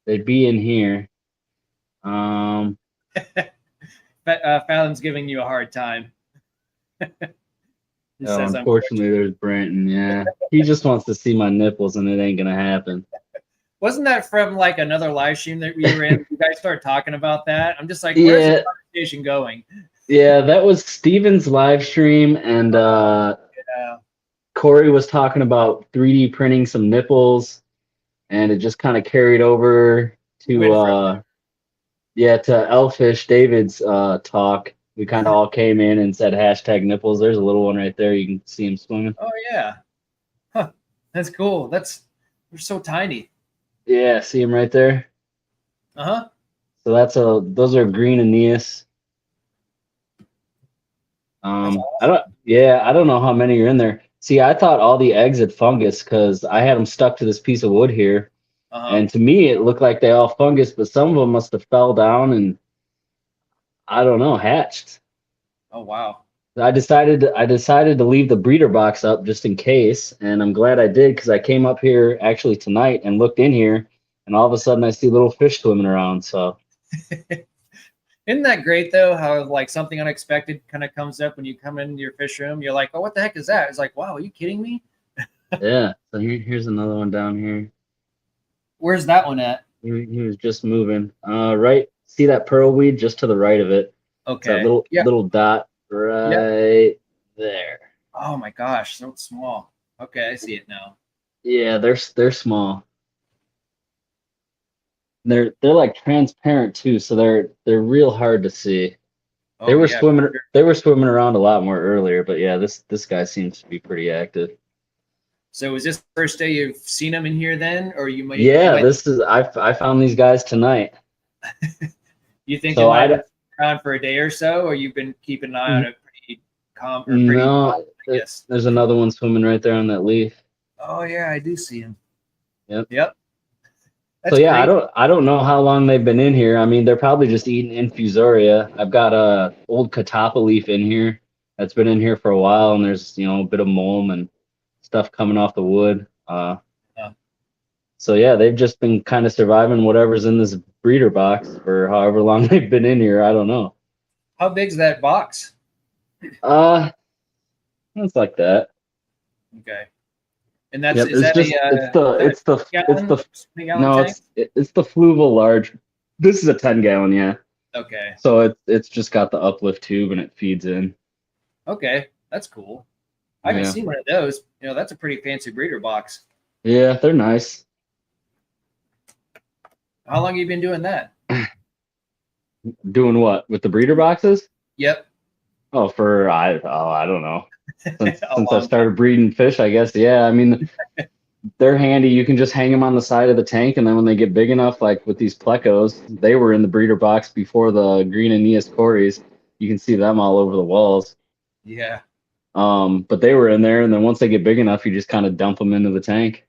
They'd be in here. Fathom's giving you a hard time. He Oh, says, unfortunately, there's Branton. Yeah, he just wants to see my nipples, and it ain't gonna happen. wasn't that from like another live stream that we were in? You guys started talking about that. I'm just like, where's Yeah, the conversation going? yeah, that was Steven's live stream, and Yeah. Corey was talking about 3D printing some nipples, and it just kind of carried over to Went from to Elfish David's talk. We kind of all came in and said hashtag nipples. There's a little one right there. You can see him swimming. oh yeah, huh? That's cool. They're so tiny. Yeah, see him right there. Uh-huh. So those are green Aeneas. That's I don't know how many are in there. See, I thought all the eggs had fungus because I had them stuck to this piece of wood here, Uh-huh. and to me it looked like they all fungus, but some of them must have fell down and I don't know, hatched. Oh wow. I decided to leave the breeder box up just in case, and I'm glad I did because I came up here actually tonight and looked in here, and all of a sudden I see little fish swimming around. So Isn't that great though? How like something unexpected kind of comes up when you come into your fish room. You're like, oh, what the heck is that? It's like, wow, are you kidding me? yeah. So here's another one down here. Where's that one at? He was just moving. Right. See that pearl weed just to the right of it. It's that Okay. Yeah. little dot right there. Oh my gosh, so small. Okay, I see it now. Yeah, they're small. They're like transparent too, so they're real hard to see. Oh, They were yeah. swimming around a lot more earlier, but yeah, this guy seems to be pretty active. So is this the first day you've seen them in here then, or you might? Yeah, I found these guys tonight. You think So it might I have been around for a day or so, or you've been keeping an eye on it pretty calm or pretty? No, I guess. there's another one swimming right there on that leaf. Oh yeah, I do see him. Yep. That's So yeah, great. I don't know how long they've been in here. I mean, they're probably just eating infusoria. I've got a old catappa leaf in here that's been in here for a while, and there's a bit of mulm and stuff coming off the wood. Yeah. So yeah, they've just been kind of surviving whatever's in this breeder box for however long they've been in here. I don't know. How big's that box? It's like that. Okay. And that's Yep, is that it's the Fluval large. This is a 10-gallon, yeah. Okay. So it's just got the uplift tube and it feeds in. Okay, that's cool. I haven't Yeah. seen one of those. That's a pretty fancy breeder box. Yeah, they're nice. How long have you been doing that? Doing what with the breeder boxes? Yep. Oh, I don't know. Since A I long started breeding fish, I guess. Yeah, I mean, they're handy. You can just hang them on the side of the tank, and then when they get big enough, like with these plecos, they were in the breeder box before the green Aeneas cories. You can see them all over the walls. Yeah. But they were in there, and then once they get big enough, you just kind of dump them into the tank.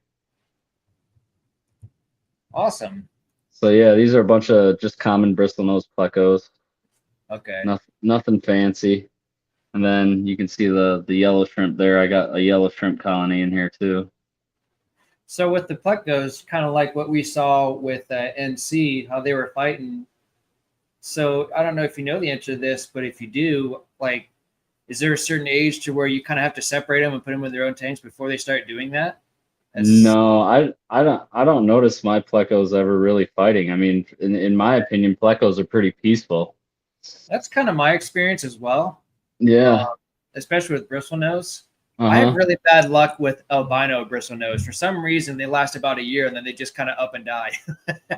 Awesome. So yeah, these are a bunch of just common bristlenose plecos. Okay. Nothing fancy. And then you can see the yellow shrimp there. I got a yellow shrimp colony in here too. So with the plecos, kind of like what we saw with NC, how they were fighting. So I don't know if you know the answer to this, but if you do, like, is there a certain age to where you kind of have to separate them and put them in their own tanks before they start doing that? No, I don't notice my plecos ever really fighting. I mean, in my opinion, plecos are pretty peaceful. That's kind of my experience as well. Yeah. Especially with bristlenose. Uh-huh. I have really bad luck with albino bristlenose. For some reason, they last about a year and then they just kind of up and die.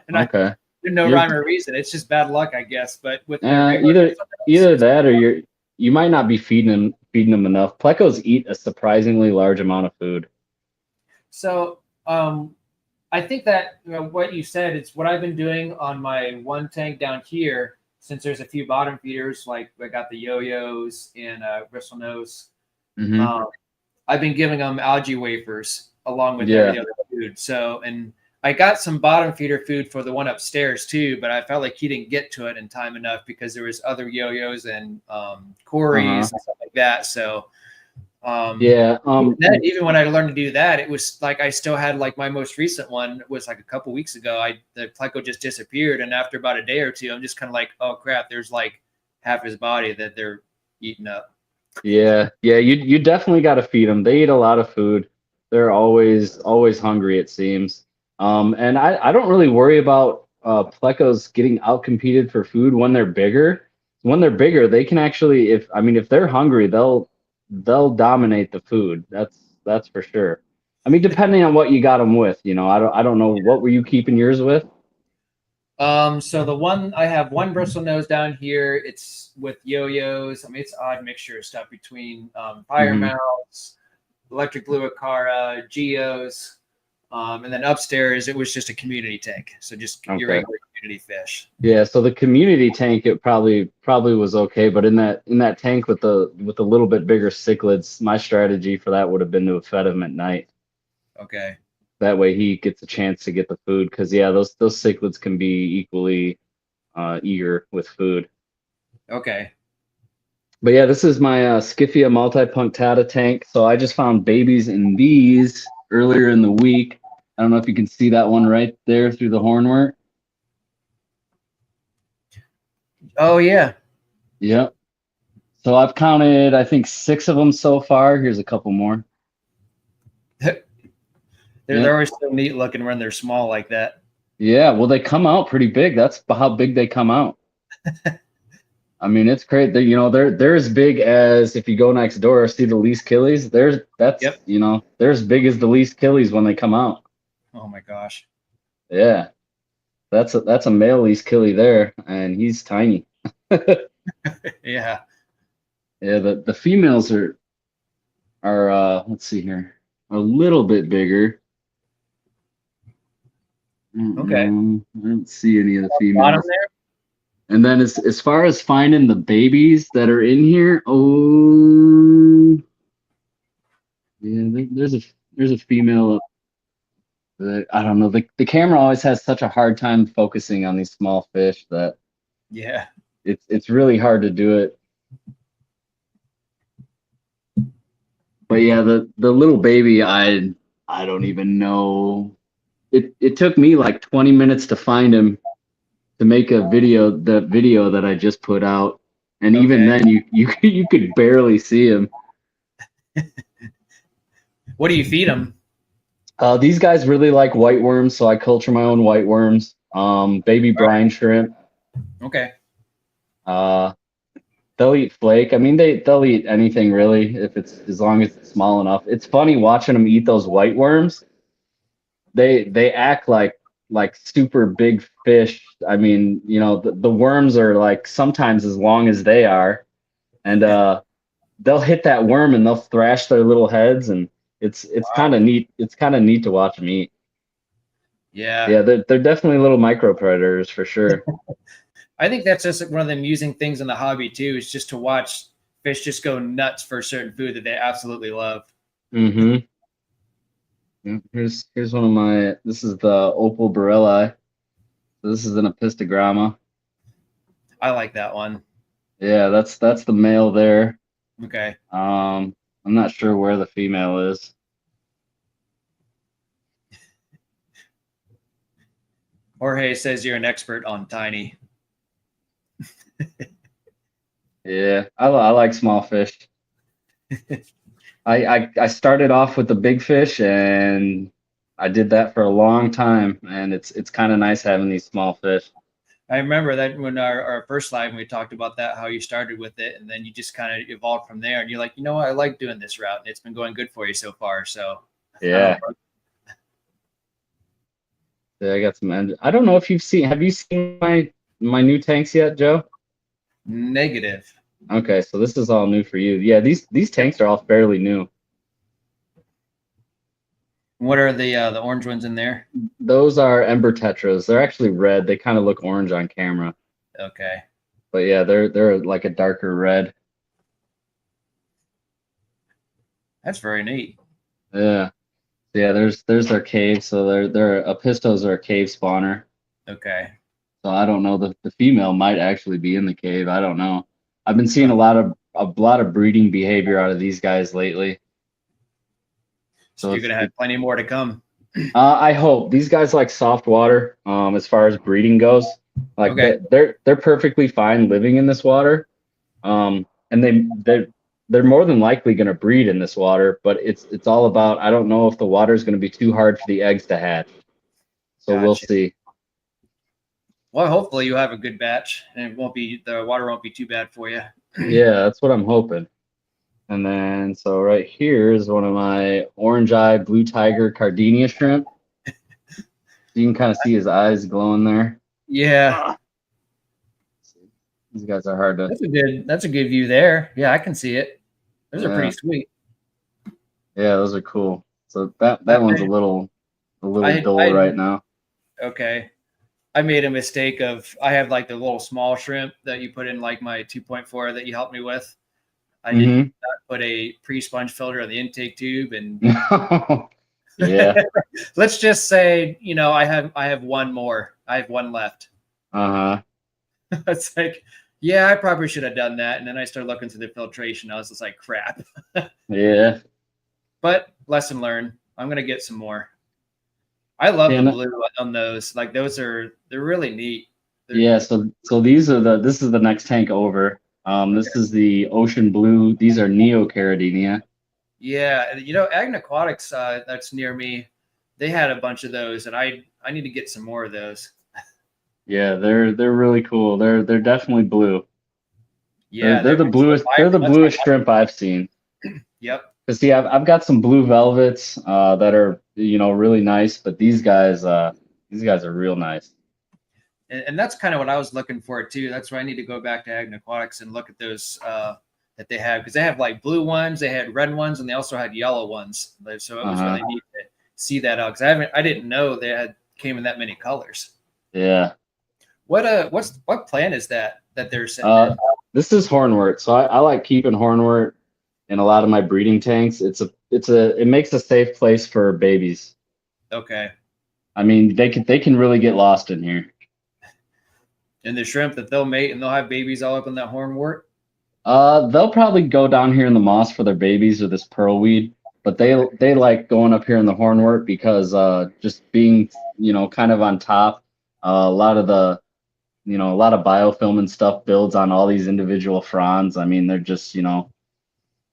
And Okay. There's no rhyme or reason. It's just bad luck, I guess. But with either that or you might not be feeding them enough. Plecos eat a surprisingly large amount of food. So I think that what you said, it's what I've been doing on my one tank down here. Since there's a few bottom feeders, like I got the yo-yos and bristlenose. Mm-hmm. I've been giving them algae wafers along with every other food. So, and I got some bottom feeder food for the one upstairs too, but I felt like he didn't get to it in time enough because there was other yo-yos and cories and stuff like that. So, even when I learned to do that, it was like I still had like my most recent one was like a couple weeks ago. The pleco just disappeared, and after about a day or two, I'm just kind of like, oh crap, there's like half his body that they're eating up. Yeah, yeah, you definitely got to feed them. They eat a lot of food. They're always hungry, it seems. And I don't really worry about plecos getting outcompeted for food when they're bigger. When they're bigger, they can actually, if they're hungry, they'll dominate the food. That's for sure. I mean, depending on what you got them with, I don't know, what were you keeping yours with? So the one I have one bristle nose down here. It's with yo-yos. I mean, it's odd mixture of stuff between fire mounts, electric blue Acara, geos, and then upstairs it was just a community tank. So just your Okay. regular community fish. Yeah, so the community tank, it probably was okay, but in that tank with the little bit bigger cichlids, my strategy for that would have been to have fed him at night. Okay. That way he gets a chance to get the food, because yeah, those cichlids can be equally eager with food. Okay. But yeah, this is my Skiffia multipunctata tank. So I just found babies in these earlier in the week. I don't know if you can see that one right there through the hornwort. Oh yeah. Yep. So I've counted, I think, 6 of them so far. Here's a couple more. They're always so neat looking when they're small like that. Yeah, well, they come out pretty big. That's how big they come out. I mean, it's great. They're as big as, if you go next door, see the least killies. Yep. They're as big as the least killies when they come out. Oh my gosh. Yeah, that's a male least killie there, and he's tiny. Yeah. Yeah, the females are let's see here, a little bit bigger. Okay. I don't see any of the Bottom females. there. And then as far as finding the babies that are in here, oh yeah, there's a female. I don't know. The camera always has such a hard time focusing on these small fish that Yeah. it's really hard to do it. But yeah, the little baby, I don't even know. It took me like 20 minutes to find him, to make the video that I just put out, and even Okay. then you could barely see him. What do you feed them? These guys really like white worms, so I culture my own white worms. Baby brine shrimp. Okay. They'll eat flake. I mean, they'll eat anything really, if it's, as long as it's small enough. It's funny watching them eat those white worms. They act like super big fish. I mean, the worms are like sometimes as long as they are, and they'll hit that worm and they'll thrash their little heads, and it's kind of neat. It's kind of neat to watch them eat. Yeah. Yeah, they're definitely little micro predators for sure. I think that's just one of the amusing things in the hobby too, is just to watch fish just go nuts for a certain food that they absolutely love. Mm-hmm. Yeah, here's one of my. This is the opal borelli. So this is an apistogramma. I like that one. Yeah, that's the male there. Okay. I'm not sure where the female is. Jorge says you're an expert on tiny. Yeah, I like small fish. I started off with the big fish, and I did that for a long time, and it's kind of nice having these small fish. I remember that when our first live, we talked about that, how you started with it, and then you just kind of evolved from there. And you're like, you know what, I like doing this route, and it's been going good for you so far. So Yeah. Yeah, I got some. I don't know if have you seen my new tanks yet, Joe? Negative. Okay, so this is all new for you. Yeah, these tanks are all fairly new. What are the orange ones in there? Those are ember tetras. They're actually red. They kind of look orange on camera. Okay. But yeah, they're like a darker red. That's very neat. Yeah. Yeah, there's their cave. So they're apistos are a cave spawner. Okay. So I don't know, the female might actually be in the cave. I don't know. I've been seeing a lot of breeding behavior out of these guys lately. So you're gonna have plenty more to come. I hope. These guys like soft water, as far as breeding goes. Like Okay. they're perfectly fine living in this water. And they're more than likely going to breed in this water, but it's all about, I don't know if the water is going to be too hard for the eggs to hatch. So we'll Gotcha. see. Well, hopefully you have a good batch and the water won't be too bad for you. Yeah, that's what I'm hoping. And then, so right here is one of my orange eye blue tiger Cardinia shrimp. You can kind of see his eyes glowing there. Yeah. Ah. These guys are hard to. That's a good view there. Yeah, I can see it. Those are pretty Yeah, sweet. yeah, those are cool. So that I one's a little dull I right now. okay. I made a mistake of I have like the little small shrimp that you put in like my 2.4 that you helped me with. I did Mm-hmm. not put a pre-sponge filter on the intake tube, and Yeah. let's just say, I have one more. I have one left. Uh-huh. It's like, yeah, I probably should have done that. And then I started looking through the filtration. I was just like, crap. Yeah. But lesson learned. I'm gonna get some more. I love the And blue on those. Like they're really neat. yeah, so this is the next tank over. Okay. This is the ocean blue. These are Neocaradinia. Yeah, Ag Aquatics that's near me. They had a bunch of those, and I need to get some more of those. Yeah, they're really cool. They're definitely blue. Yeah, They're the bluest. They're the that's bluest shrimp I've seen. yep. Cause see, I've got some blue velvets that are really nice, but these guys are real nice. And that's kind of what I was looking for too. That's why I need to go back to Ag Aquatics and look at those that they have, because they have like blue ones, they had red ones, and they also had yellow ones. So it was really neat to see that out, because I didn't know they came in that many colors. Yeah. What plant is that they're sitting in? This is hornwort. So I like keeping hornwort in a lot of my breeding tanks. It makes a safe place for babies. Okay. I mean, they can really get lost in here. And the shrimp that they'll mate and they'll have babies all up in that hornwort. They'll probably go down here in the moss for their babies or this pearlweed, but they like going up here in the hornwort because just being kind of on top, a lot of biofilm and stuff builds on all these individual fronds. I mean, they're just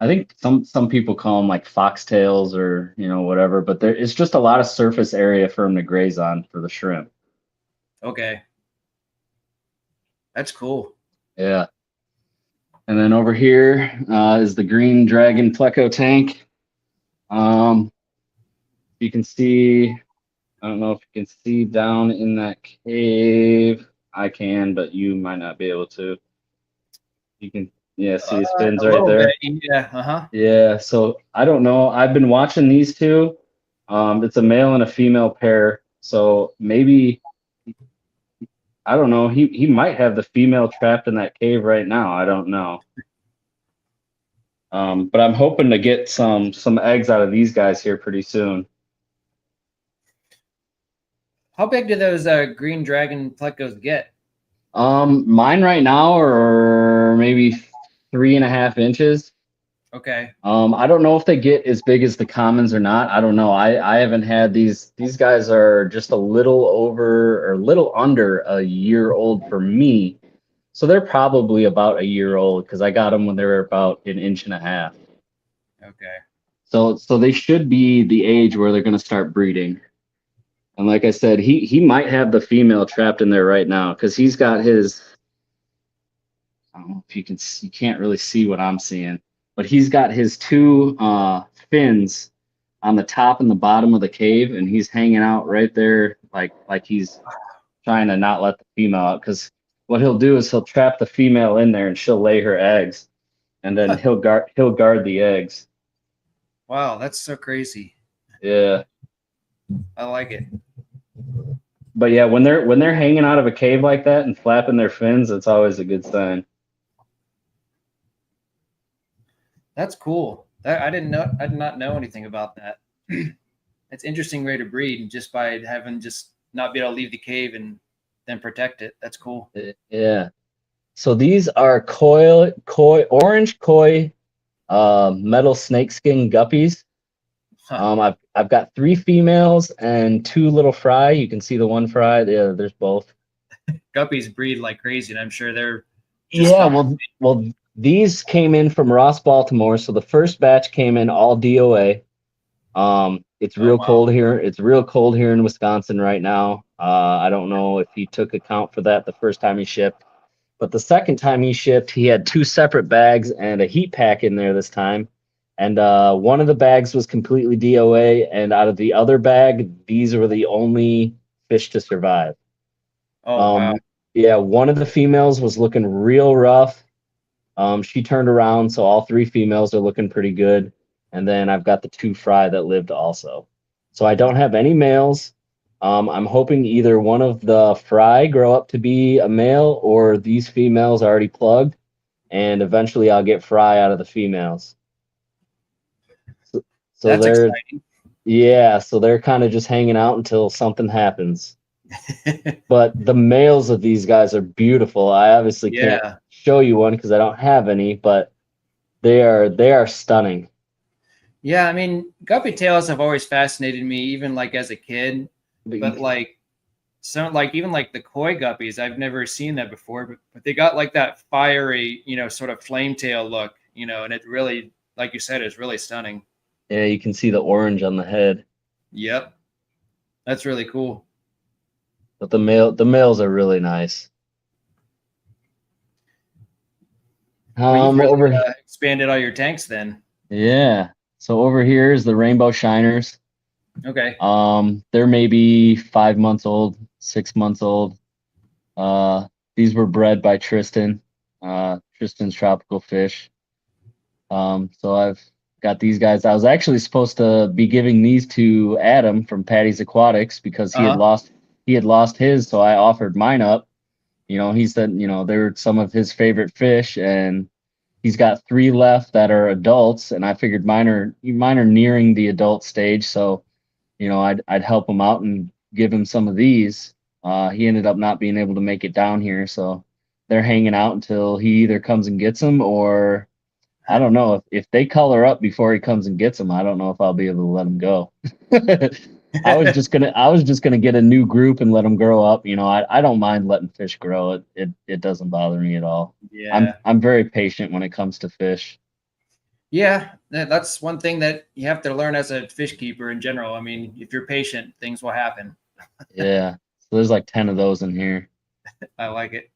I think some people call them like foxtails or whatever, but it's just a lot of surface area for them to graze on for the shrimp. Okay. That's cool. Yeah. And then over here is the green dragon pleco tank. You can see, I don't know if you can see down in that cave. I can, but you might not be able to. You can, yeah, see his fins right there. Bit, yeah. Uh-huh. Yeah. So I don't know. I've been watching these two. It's a male and a female pair. So maybe, I don't know. He might have the female trapped in that cave right now. I don't know. But I'm hoping to get some eggs out of these guys here pretty soon. How big do those green dragon plecos get? Mine right now are maybe 3.5 inches. Okay. I don't know if they get as big as the commons or not. I don't know. I haven't had these. These guys are just a little over or a little under a year old for me. So they're probably about a year old because I got them when they were about 1.5 inches. Okay. So they should be the age where they're going to start breeding. And like I said, he might have the female trapped in there right now because he's got his. I don't know if you can't really see what I'm seeing, but he's got his two fins on the top and the bottom of the cave, and he's hanging out right there like he's trying to not let the female out, because what he'll do is he'll trap the female in there and she'll lay her eggs, and then he'll guard the eggs. Wow, that's so crazy. Yeah. I like it. But yeah, when they're hanging out of a cave like that and flapping their fins, it's always a good sign. That's cool. I did not know anything about that. It's interesting way to breed just by having just not be able to leave the cave and then protect it. That's cool. Yeah. So these are orange koi metal snakeskin guppies. Huh. I've got 3 females and 2 little fry. You can see the one fry. Yeah, there's both. guppies breed like crazy, and I'm sure they're Yeah, fine. well, these came in from Ross, Baltimore. So the first batch came in all DOA. It's Oh real wow. cold here. It's real cold here in Wisconsin right now. I don't know if he took account for that the first time he shipped, but the second time he shipped, he had two separate bags and a heat pack in there this time. And one of the bags was completely DOA, and out of the other bag, these were the only fish to survive. Oh wow. Um, yeah, one of the females was looking real rough. She turned around, so all three females are looking pretty good. And then I've got the two fry that lived also. So I don't have any males. I'm hoping either one of the fry grow up to be a male or these females are already plugged, and eventually I'll get fry out of the females. So That's they're exciting. yeah, so they're kind of just hanging out until something happens. But the males of these guys are beautiful. I obviously can't Yeah. show you one because I don't have any, but they are stunning. Yeah, I mean, guppy tails have always fascinated me, even like as a kid. But like some like even like the koi guppies, I've never seen that before, but they got like that fiery, sort of flame tail look, and it really, like you said, is really stunning. Yeah, you can see the orange on the head. Yep. That's really cool. But the males are really nice. Well, you've really Over expanded all your tanks then. yeah. So over here is the rainbow shiners. Okay. They're maybe 5 months old, 6 months old. These were bred by Tristan, Tristan's Tropical Fish. So I've got these guys. I was actually supposed to be giving these to Adam from Patty's Aquatics because Uh-huh. he had lost his, so I offered mine up. He said, they're some of his favorite fish, and he's got three left that are adults, and I figured mine are nearing the adult stage, so I'd help him out and give him some of these. He ended up not being able to make it down here, so they're hanging out until he either comes and gets them, or I don't know if they color up before he comes and gets them. I don't know if I'll be able to let them go. I was just gonna get a new group and let them grow up. I don't mind letting fish grow. It doesn't bother me at all. Yeah. I'm very patient when it comes to fish. Yeah, that's one thing that you have to learn as a fish keeper in general. I mean, if you're patient, things will happen. Yeah. So there's like 10 of those in here. I like it.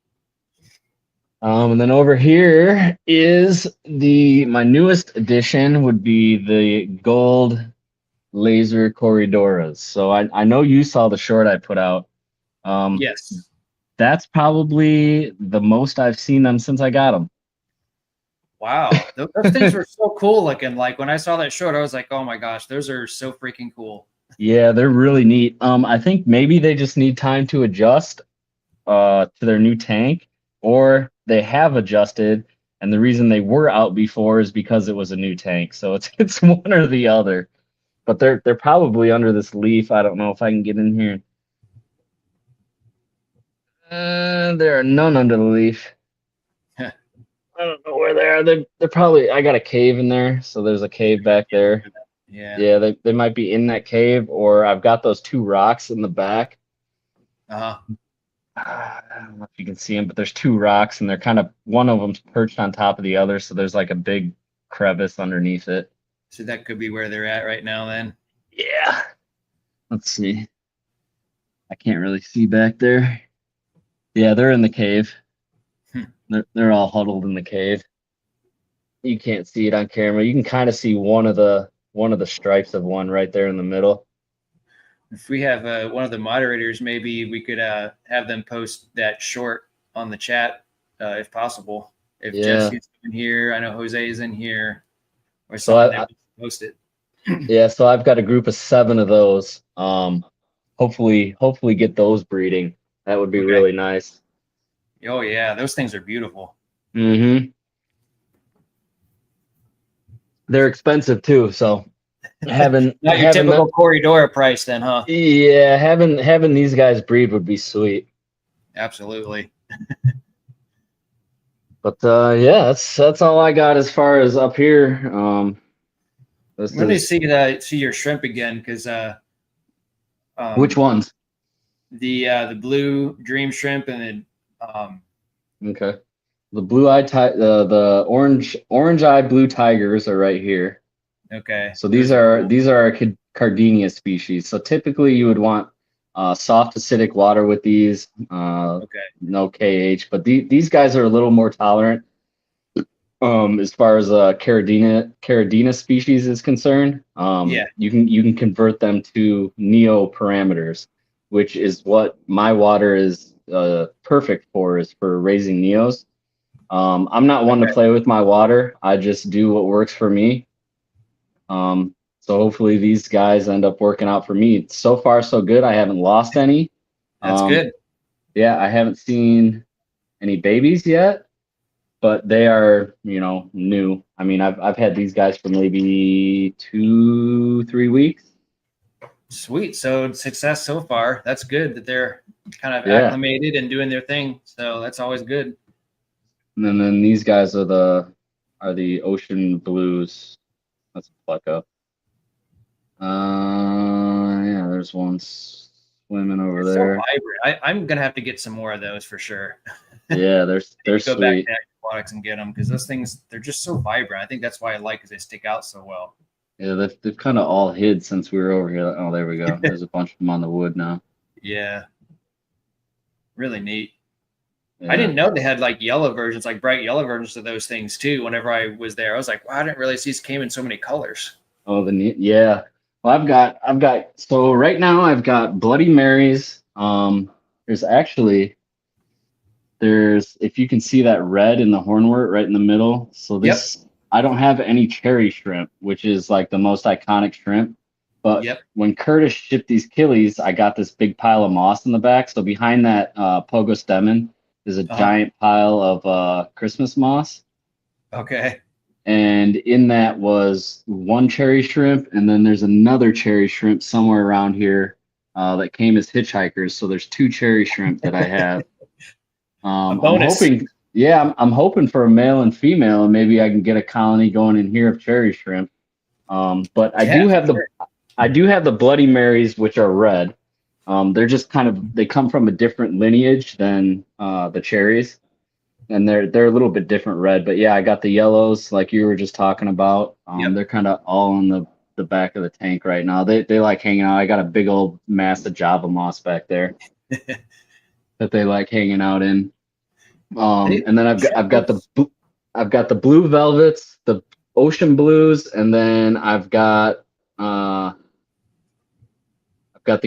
And then over here is my newest addition would be the gold laser corridoras. So I know you saw the short I put out. Yes. That's probably the most I've seen them since I got them. Wow. Those things were so cool looking. Like when I saw that short, I was like, oh my gosh, those are so freaking cool. Yeah, they're really neat. I think maybe they just need time to adjust to their new tank, or they have adjusted, and the reason they were out before is because it was a new tank. So it's one or the other. But they're probably under this leaf. I don't know if I can get in here. There are none under the leaf. I don't know where they are. They're probably. I got a cave in there, so there's a cave back there. Yeah. Yeah, they might be in that cave, or I've got those two rocks in the back. Uh-huh. I don't know if you can see them, but there's two rocks, and they're kind of one of them's perched on top of the other, so there's like a big crevice underneath it. So that could be where they're at right now then. Yeah. Let's see. I can't really see back there. Yeah, they're in the cave. They're all huddled in the cave. You can't see it on camera. You can kind of see one of the stripes of one right there in the middle. If we have one of the moderators, maybe we could have them post that short on the chat if possible. If Jesse's in here, I know Jose is in here, or someone that post it. Yeah, so I've got a group of 7 of those. Hopefully get those breeding. That would be really nice. Oh yeah, those things are beautiful. Mm-hmm. They're expensive too, so having not your typical Corridora price then, huh? Yeah, having these guys breed would be sweet. Absolutely. But yeah, that's all I got as far as up here. Let me see your shrimp again, because which ones? the blue dream shrimp, and then Okay. The the orange eye blue tigers are right here. okay, So those are cool. these are our Cardinia species. So typically you would want soft acidic water with these, Okay, no KH, but these guys are a little more tolerant as far as Caridina species is concerned. yeah, You can convert them to neo parameters, which is what my water is perfect for, is for raising neos. I'm not one to okay, play with my water. I just do what works for me. So hopefully these guys end up working out for me. So far, so good. I haven't lost any. that's good. Yeah, I haven't seen any babies yet, but they are, new. I mean, I've had these guys for maybe 2, 3 weeks. Sweet. So success so far. That's good that they're kind of Yeah. acclimated and doing their thing. So that's always good. And then these guys are the ocean blues. That's a pleco. Yeah, there's one swimming over They're so there. vibrant. I'm gonna have to get some more of those for sure. Yeah, they're Go back sweet. to aquatics and get them because those things they're just so vibrant. I think that's why I like because they stick out so well. Yeah, they've kind of all hid since we were over here. Oh, there we go. There's a bunch of them on the wood now. Yeah, really neat. Yeah. I didn't know they had like yellow versions, like bright yellow versions of those things too. Whenever I was there, I was like, wow, I didn't realize these came in so many colors. Oh, yeah. Well, I've got. So right now I've got Bloody Marys. There's actually if you can see that red in the hornwort right in the middle. So this I don't have any cherry shrimp, which is like the most iconic shrimp. But when Curtis shipped these killies, I got this big pile of moss in the back. So behind that Pogostemon is a giant pile of Christmas moss. Okay. And in that was one cherry shrimp, and then there's another cherry shrimp somewhere around here that came as hitchhikers. So there's 2 cherry shrimp that I have. I'm hoping, I'm hoping for a male and female, and maybe I can get a colony going in here of cherry shrimp. But I do have the Bloody Marys, which are red. They're just they come from a different lineage than the cherries, and they're a little bit different red. But yeah, I got the yellows like you were just talking about. They're kind of all in the back of the tank right now. They like hanging out. I got a big old mass of Java moss back there that they like hanging out in. And then I've got the blue velvets, the ocean blues, and then I've got the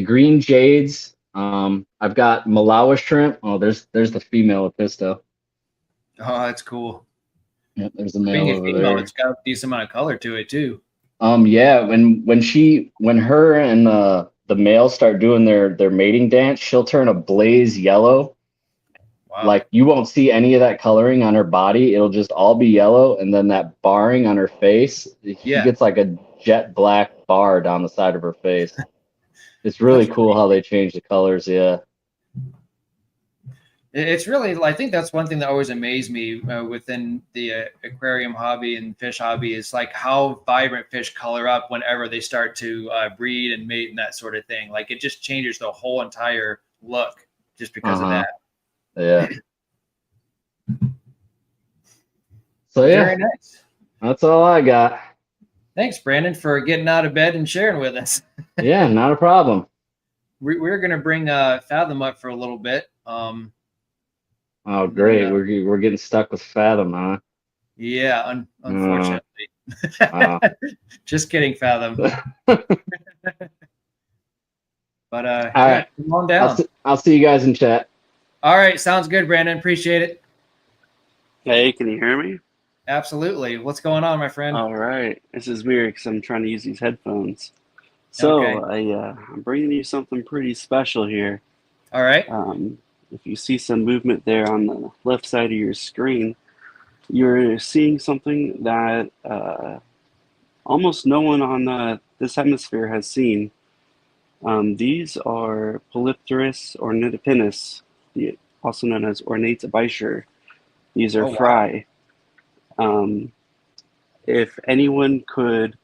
green jades. I've got Malawi shrimp. Oh, there's the female of Pisto. Oh, that's cool. Yep, there's a male over there. It's got a decent amount of color to it too. Yeah, when her and the males start doing their mating dance, she'll turn a blaze yellow. Wow. Like you won't see any of that coloring on her body. It'll just all be yellow, and then that barring on her face, she gets like a jet black bar down the side of her face. It's really cool how they change the colors. Yeah. It's really, I think that's one thing that always amazed me within the aquarium hobby and fish hobby is like how vibrant fish color up whenever they start to breed and mate and that sort of thing. Like it just changes the whole entire look just because of that. Yeah. So yeah, very nice. That's all I got. Thanks, Brandon, for getting out of bed and sharing with us. Yeah, not a problem. We're going to bring Fathom up for a little bit. Oh, great. We're getting stuck with Fathom, huh? Yeah, unfortunately. Just kidding, Fathom. But all right, come on down. I'll see you guys in chat. All right, sounds good, Brandon. Appreciate it. Hey, can you hear me? Absolutely. What's going on, my friend? All right, this is weird because I'm trying to use these headphones. So I'm bringing you something pretty special here. All right. If you see some movement there on the left side of your screen, you're seeing something that almost no one on this hemisphere has seen. These are Polypterus ornitopinus, also known as ornate abyssure. These are fry. If anyone could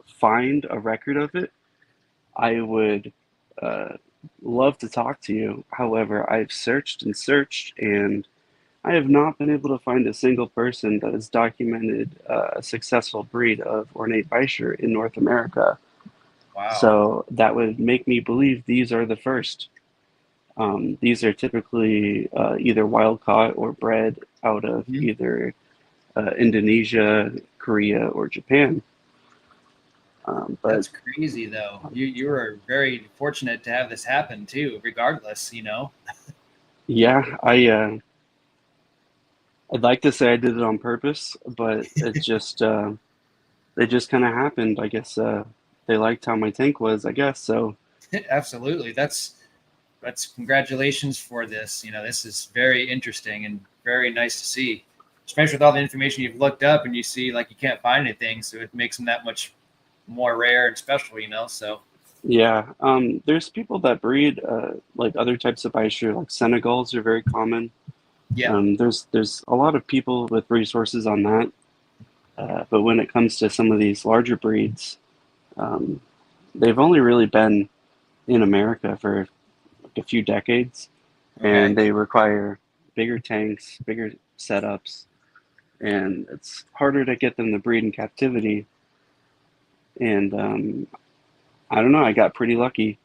find a record of it, I would love to talk to you. However, I've searched and searched, and I have not been able to find a single person that has documented a successful breed of ornate Bichir in North America. Wow. So that would make me believe these are the first. These are typically either wild caught or bred out of Mhm. either Indonesia, Korea, or Japan. But That's crazy though. You were very fortunate to have this happen too, regardless, you know. yeah, I'd like to say I did it on purpose, but it just kind of happened. I guess they liked how my tank was. I guess so. Absolutely. That's congratulations for this. You know, this is very interesting and very nice to see, especially with all the information you've looked up and you see like you can't find anything, so it makes them that much more rare and special. You know, so Yeah, there's people that breed like other types of Aishir, like Senegals are very common. yeah. There's a lot of people with resources on that, but when it comes to some of these larger breeds, um, they've only really been in America for like a few decades, and Okay. they require bigger tanks, bigger setups, and it's harder to get them to breed in captivity. And I don't know, I got pretty lucky.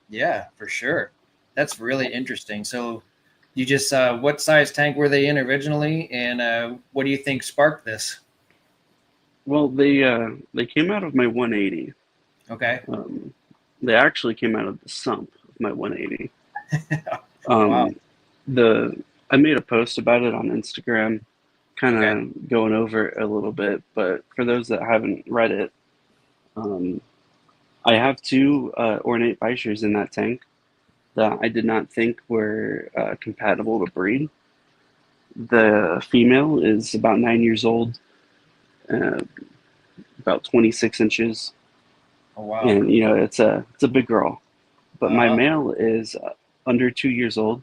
Yeah, for sure. That's really interesting. So, you just what size tank were they in originally, and what do you think sparked this? Well, they came out of my 180. Okay. Um, they actually came out of the sump of my 180. Wow. Um, the I made a post about it on Instagram, kind Okay. of going over it a little bit. But for those that haven't read it, um, I have two ornate Bichers in that tank that I did not think were compatible to breed. The female is about 9 years old, uh, about 26 inches, Oh wow. and you know it's a big girl. But my Uh huh. male is under 2 years old,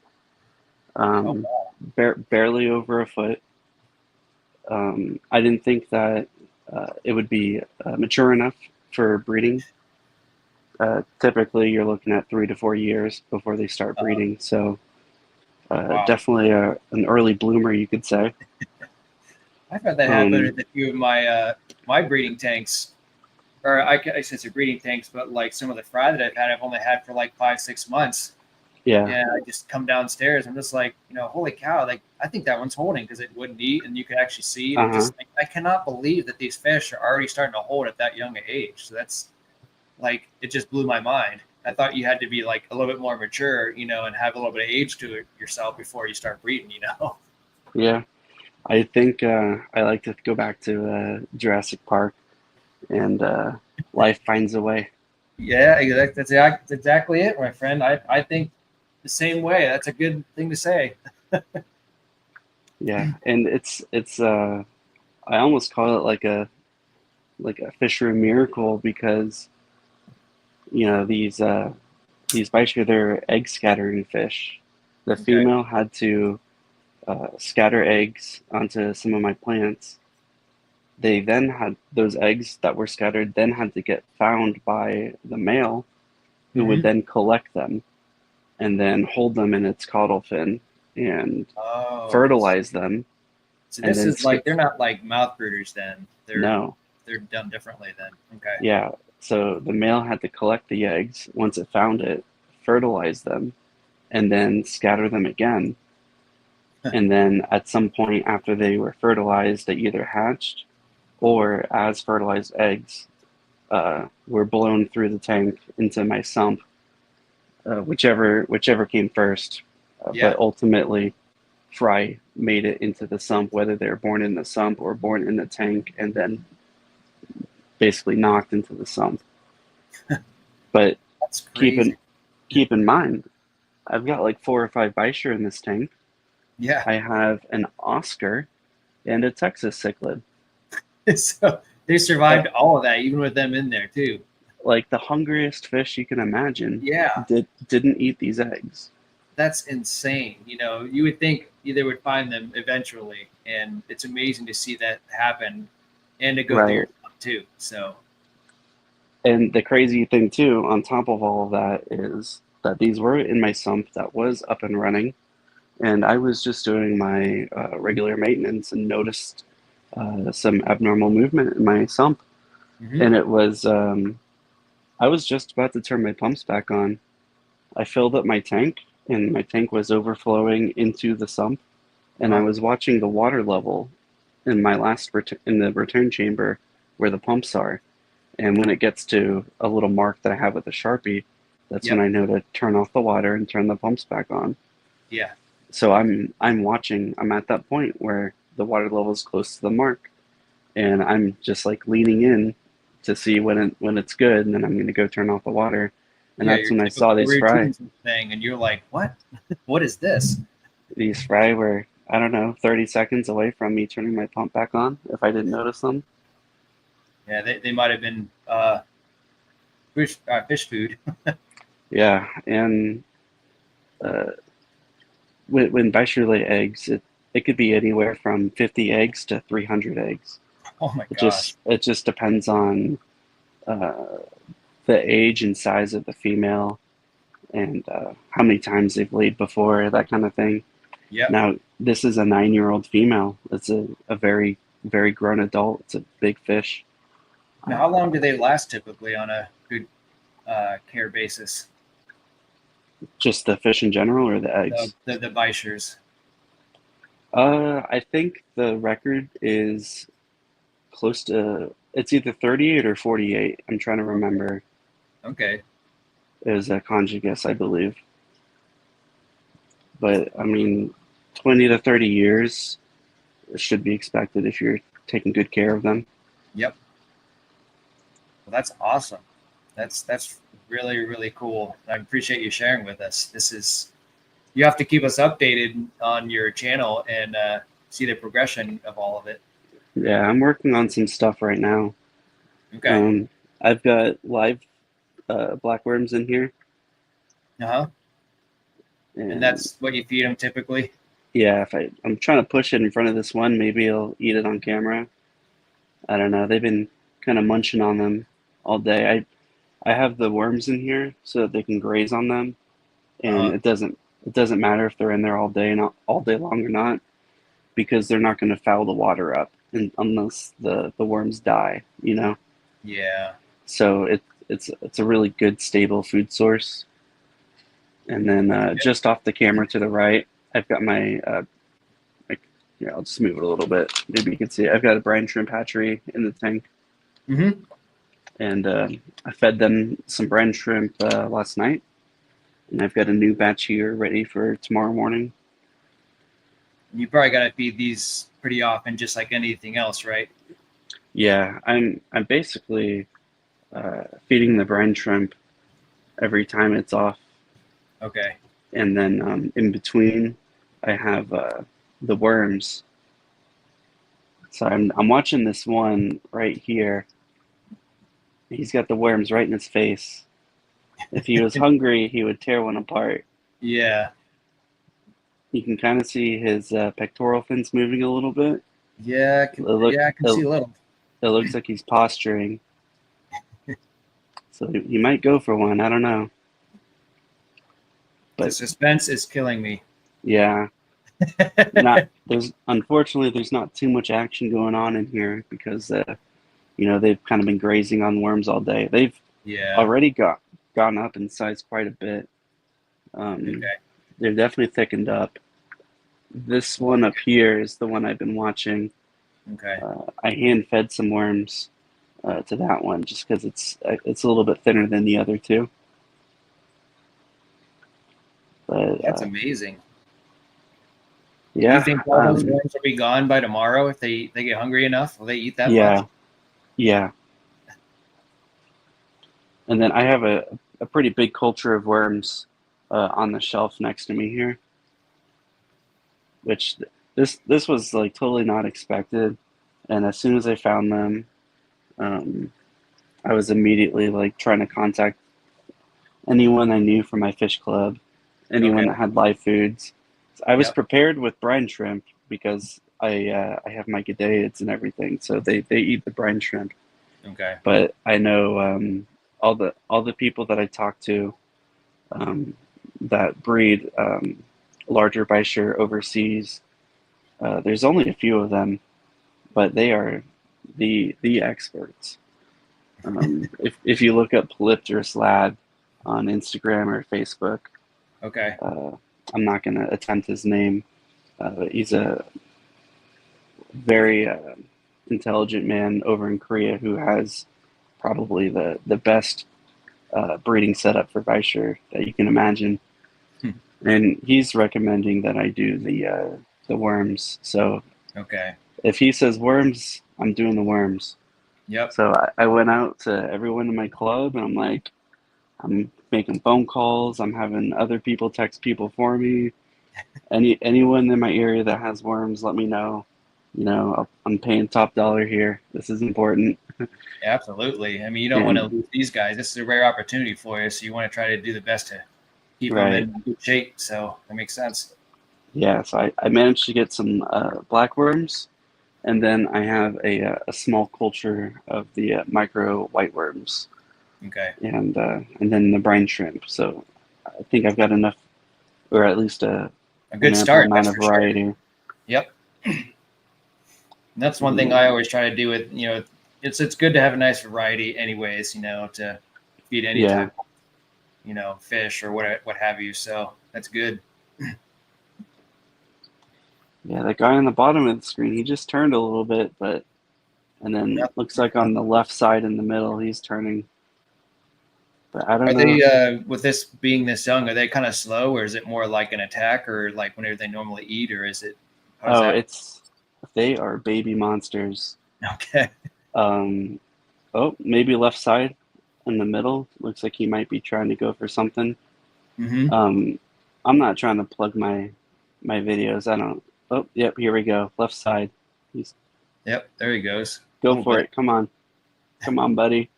Oh um, wow. barely over a foot. I didn't think that it would be mature enough for breeding. Typically, you're looking at 3 to 4 years before they start Uh-huh. breeding. So Wow. definitely an early bloomer, you could say. I've had that happen Um, with a few of my my breeding tanks, or I said it's breeding tanks, but like some of the fry that I've had, I've only had for like 5 6 months. yeah, And I just come downstairs. I'm just like, you know, holy cow! Like I think that one's holding because it wouldn't eat, and you could actually see. And it uh-huh. just, like, I cannot believe that these fish are already starting to hold at that young an age. So that's like, it just blew my mind. I thought you had to be like a little bit more mature, you know, and have a little bit of age to it yourself before you start breeding, you know. Yeah. I think I like to go back to Jurassic Park, and life finds a way. Yeah, that's exactly it, my friend. I think the same way. That's a good thing to say. Yeah, and it's I almost call it like a fishery miracle because you know these bichir, they're egg scattering fish. The Okay. female had to scatter eggs onto some of my plants. They then had those eggs that were scattered then had to get found by the male, who would Mm-hmm. then collect them and then hold them in its caudal fin and Oh, fertilize them so and this then is like they're not like mouth brooders then. no, They're done differently then. Okay. yeah. So the male had to collect the eggs once it found it, fertilize them, and then scatter them again. And then at some point after they were fertilized, they either hatched or as fertilized eggs were blown through the tank into my sump, whichever came first. Yeah. But ultimately, fry made it into the sump, whether they're born in the sump or born in the tank, and then basically knocked into the sump. But That's keep in crazy. keep in mind, I've got like 4 or 5 Bichir in this tank. Yeah. I have an Oscar and a Texas cichlid. So they Like survived all of that, even with them in there too. like the hungriest fish you can imagine Yeah. didn't eat these eggs. That's insane. You know, you would think they would find them eventually, and it's amazing to see that happen and to go through your Right. stuff too. So And the crazy thing too, on top of all of that, is that these were in my sump that was up and running, and I was just doing my regular maintenance and noticed some abnormal movement in my sump, Mhm. and it was I was just about to turn my pumps back on. I filled up my tank, and my tank was overflowing into the sump, and I Uh-huh. was watching the water level in my in the return chamber where the pumps are, and when it gets to a little mark that I have with a Sharpie, that's when Yep. I know to turn off the water and turn the pumps back on. Yeah. So I'm watching. I'm at that point where the water level is close to the mark, and I'm just like leaning in to see when it's good, and then I'm going to go turn off the water. And Yeah. that's Your when I saw typical routine thing, and you're like, "What? What is this?" these fry were, I don't know, 30 seconds away from me turning my pump back on if I didn't notice them. Yeah, they might have been fish food. Yeah, and when Beisher lay eggs, it could be anywhere from 50 eggs to 300 eggs. Oh my gosh. It just depends on uh, the age and size of the female and how many times they've laid before, that kind of thing. Yep. Now, this is a 9-year-old female. It's a very, very grown adult. It's a big fish. Now, how long do they last typically on a good care basis? Just the fish in general or the eggs? The Beischers. I think the record is close to, it's either 38 or 48. I'm trying to remember. Okay. It was a conjugus, I believe. But I mean, 20 to 30 years should be expected if you're taking good care of them. Yep. Well, that's awesome. That's really really cool. I appreciate you sharing with us. This is you have to keep us updated on your channel and see the progression of all of it. Yeah, I'm working on some stuff right now. Okay. I've got live blackworms in here, Uh-huh. and And that's what you feed them typically. yeah, if I'm trying to push it in front of this one, maybe he'll eat it on camera. I don't know. They've been kind of munching on them all day. I have the worms in here so that they can graze on them, and Uh-huh. it doesn't matter if they're in there all day, not all day long or not, because they're not going to foul the water up unless the worms die, you know. Yeah. So it's a really good stable food source. And then just off the camera to the right, I've got my yeah, I'll just move it a little bit. Maybe you can see it. I've got a brine shrimp hatchery in the tank, Mm-hmm. and I fed them some brine shrimp last night, and I've got a new batch here ready for tomorrow morning. You probably got to feed these pretty often, just like anything else, right? Yeah, I'm basically feeding the brine shrimp every time it's off, Okay. and then in between, I have the worms. So I'm watching this one right here. He's got the worms right in his face. If he was hungry, he would tear one apart. Yeah. You can kind of see his pectoral fins moving a little bit. Yeah. I can see a little. It looks like he's posturing. So he might go for one. I don't know. The But suspense is killing me. yeah, unfortunately there's not too much action going on in here because they've kind of been grazing on worms all day. They've Yeah. already gone up in size quite a bit. Okay. They've definitely thickened up. This one up here is the one I've been watching. Okay. I hand fed some worms to that one just because it's a little bit thinner than the other two. But That's amazing. yeah, Do you think all those worms will be gone by tomorrow if they get hungry enough? Will they eat that much? Yeah. And then I have a pretty big culture of worms on the shelf next to me here, which this was like totally not expected. And as soon as I found them, I was immediately like trying to contact anyone I knew from my fish club, anyone Okay. that had live foods. So I was Yep. prepared with brine shrimp because I have my gadaids and everything, so they eat the brine shrimp. Okay. But I know all the people that I talked to, that breed larger Bichir overseas. There's only a few of them, but they are the experts. If you look up Polypterus Lab on Instagram or Facebook, Okay. I'm not going to attempt his name, but he's a very intelligent man over in Korea who has probably the best breeding setup for Bichir that you can imagine. And he's recommending that I do the worms. So Okay. if he says worms, I'm doing the worms. Yep. So I went out to everyone in my club and I'm like, I'm making phone calls. I'm having other people text people for me. Anyone in my area that has worms, let me know. You know, I'm paying top dollar here. This is important. Absolutely. I mean, you don't want to And lose these guys. This is a rare opportunity for you, so you want to try to do the best to keep them right, in good shape. So that makes sense. yeah. So I managed to get some black worms, and then I have a small culture of the micro white worms, Okay. and then the brine shrimp. So I think I've got enough, or at least A an good ample start, amount that's of for sure. variety. Yep. And that's one thing I always try to do with, it's good to have a nice variety anyways, to feed any Yeah. type of, fish or what have you. So that's good. Yeah, that guy on the bottom of the screen, he just turned a little bit, and then Yep. looks like on the left side in the middle, he's turning. But I don't Are know. they, with this being this young, are they kind of slow, or is it more like an attack, or like whenever they normally eat, or is it, how does Oh, that? they are baby monsters. Okay. Oh, maybe left side in the middle. Looks like he might be trying to go for something. Mm-hmm. I'm not trying to plug my videos. I don't. Oh, yep, here we go. Left side. He's Yep. There he goes. A go little for bit. it. Come on, buddy.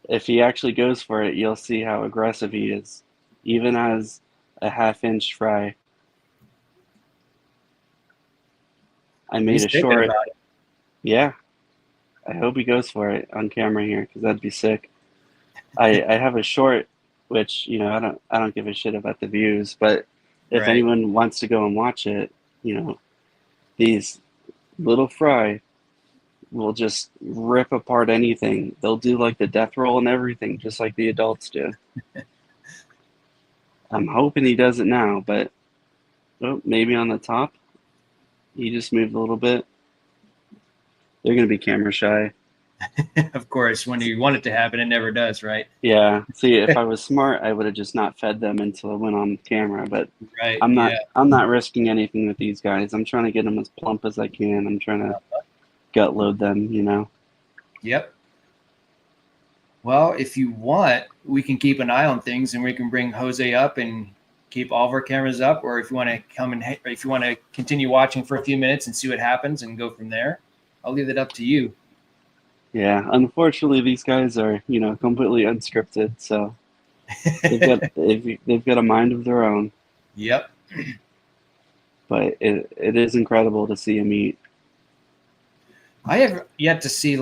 If he actually goes for it, you'll see how aggressive he is, even as a half-inch fry. I made He's a thinking short. about it. Yeah, I hope he goes for it on camera here because that'd be sick. I have a short, which I don't give a shit about the views, but if Right. anyone wants to go and watch it, these little fry will just rip apart anything. They'll do like the death roll and everything, just like the adults do. I'm hoping he does it now, but maybe on the top. He just moved a little bit. They're gonna be camera shy. Of course, when you want it to happen, it never does, right? Yeah. See, if I was smart, I would have just not fed them until I went on camera. But Right. I'm not. Yeah. I'm not risking anything with these guys. I'm trying to get them as plump as I can. I'm trying to gut load them. Yep. Well, if you want, we can keep an eye on things, and we can bring Jose up and keep all of our cameras up. Or if you want to if you want to continue watching for a few minutes and see what happens and go from there, I'll leave it up to you. Yeah. Unfortunately, these guys are completely unscripted, so they've got a mind of their own. Yep. But it is incredible to see them eat. I have yet to see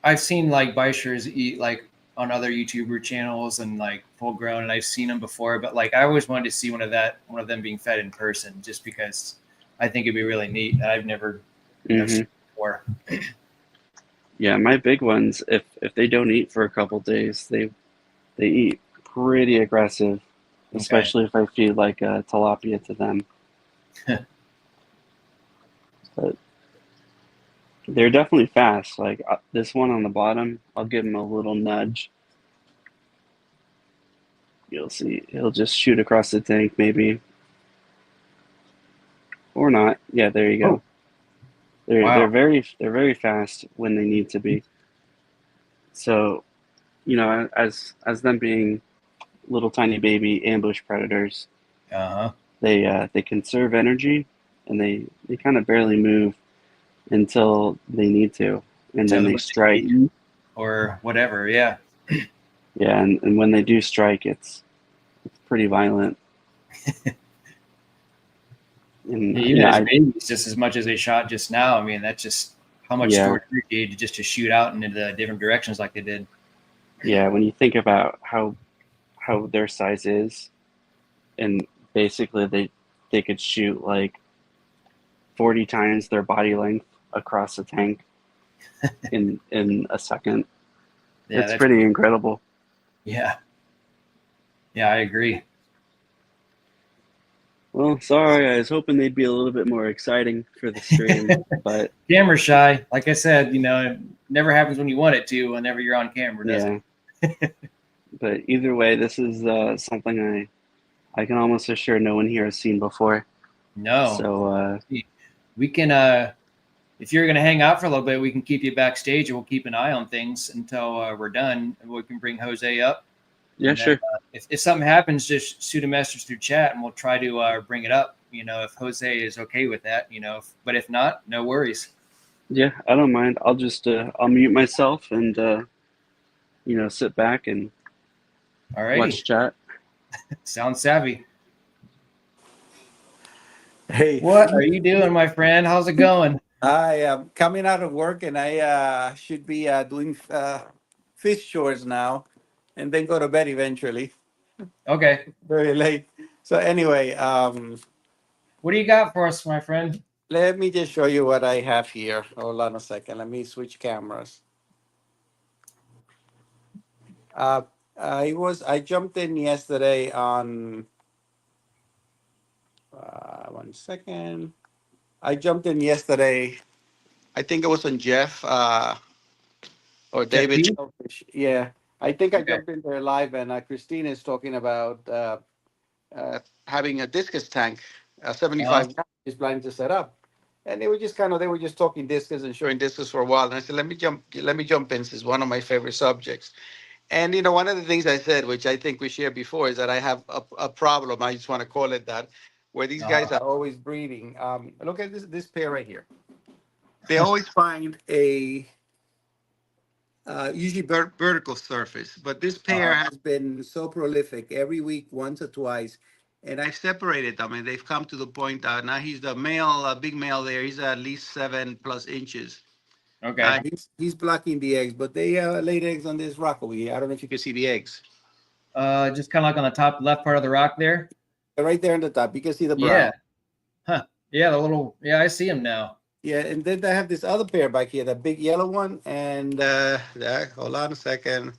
I've seen Bichers eat on other YouTuber channels and full grown, and I've seen them before. But I always wanted to see one of them being fed in person, just because I think it'd be really neat. I've never seen it before. Yeah, my big ones, if they don't eat for a couple days, they eat pretty aggressive, especially if I feed tilapia to them. But they're definitely fast. This one on the bottom, I'll give him a little nudge. You'll see, he'll just shoot across the tank maybe. Or not. Yeah, there you go. Oh. They're Wow. they're very fast when they need to be. So, as them being little tiny baby ambush predators, Uh-huh. they conserve energy, and they kind of barely move until they need to, and then they strike. Or whatever. Yeah. Yeah, and when they do strike, it's pretty violent. And Even as babies, just as much as they shot just now. I mean, that's just how much storage energy just to shoot out into the different directions like they did. Yeah, when you think about how how their size is, and basically they could shoot like 40 times their body length across the tank in a second. Yeah, It's pretty incredible. Yeah. Yeah, I agree. Well, sorry, I was hoping they'd be a little bit more exciting for the stream, but Camera shy. Like I said, it never happens when you want it to whenever you're on camera, does yeah. it? But either way, this is something I can almost assure no one here has seen before. No. So We can if you're going to hang out for a little bit, we can keep you backstage and we'll keep an eye on things until we're done, and we can bring Jose up. yeah, And then, sure. If something happens, just shoot a message through chat and we'll try to bring it up, if Jose is okay with that, but if not, no worries. Yeah, I don't mind. I'll just I'll mute myself and sit back and All right. watch chat. Sounds savvy. Hey, What are you doing, my friend? How's it going? I am coming out of work and I should be doing fish chores now and then go to bed eventually. Okay. Very late. So anyway, What do you got for us, my friend? let me just show you what I have here. Hold on a second. Let me switch cameras. I jumped in yesterday on 1 second. I jumped in yesterday. I think it was on Jeff or David. P? Shellfish. Yeah, I think I Okay. jumped in there live, and Christine is talking about having a discus tank, a 75 gallon she's planning to set up. And they were just talking discus and showing discus for a while. And I said, let me jump in. This is one of my favorite subjects. And one of the things I said, which I think we shared before, is that I have a problem. I just want to call it that, where these guys are always breeding. Look at this pair right here. They always find a usually vertical surface, but this pair has been so prolific every week, once or twice, and I've separated them, and they've come to the point that now he's the male, big male there. He's at least 7+ inches. Okay. He's blocking the eggs, but they laid eggs on this rock over here. I don't know if you can see the eggs. Just kind of like on the top left part of the rock there. They're right there on the top. You can see the brown. Yeah. Huh. Yeah, I see him now. Yeah, and then I have this other pair back here, the big yellow one, and hold on a second.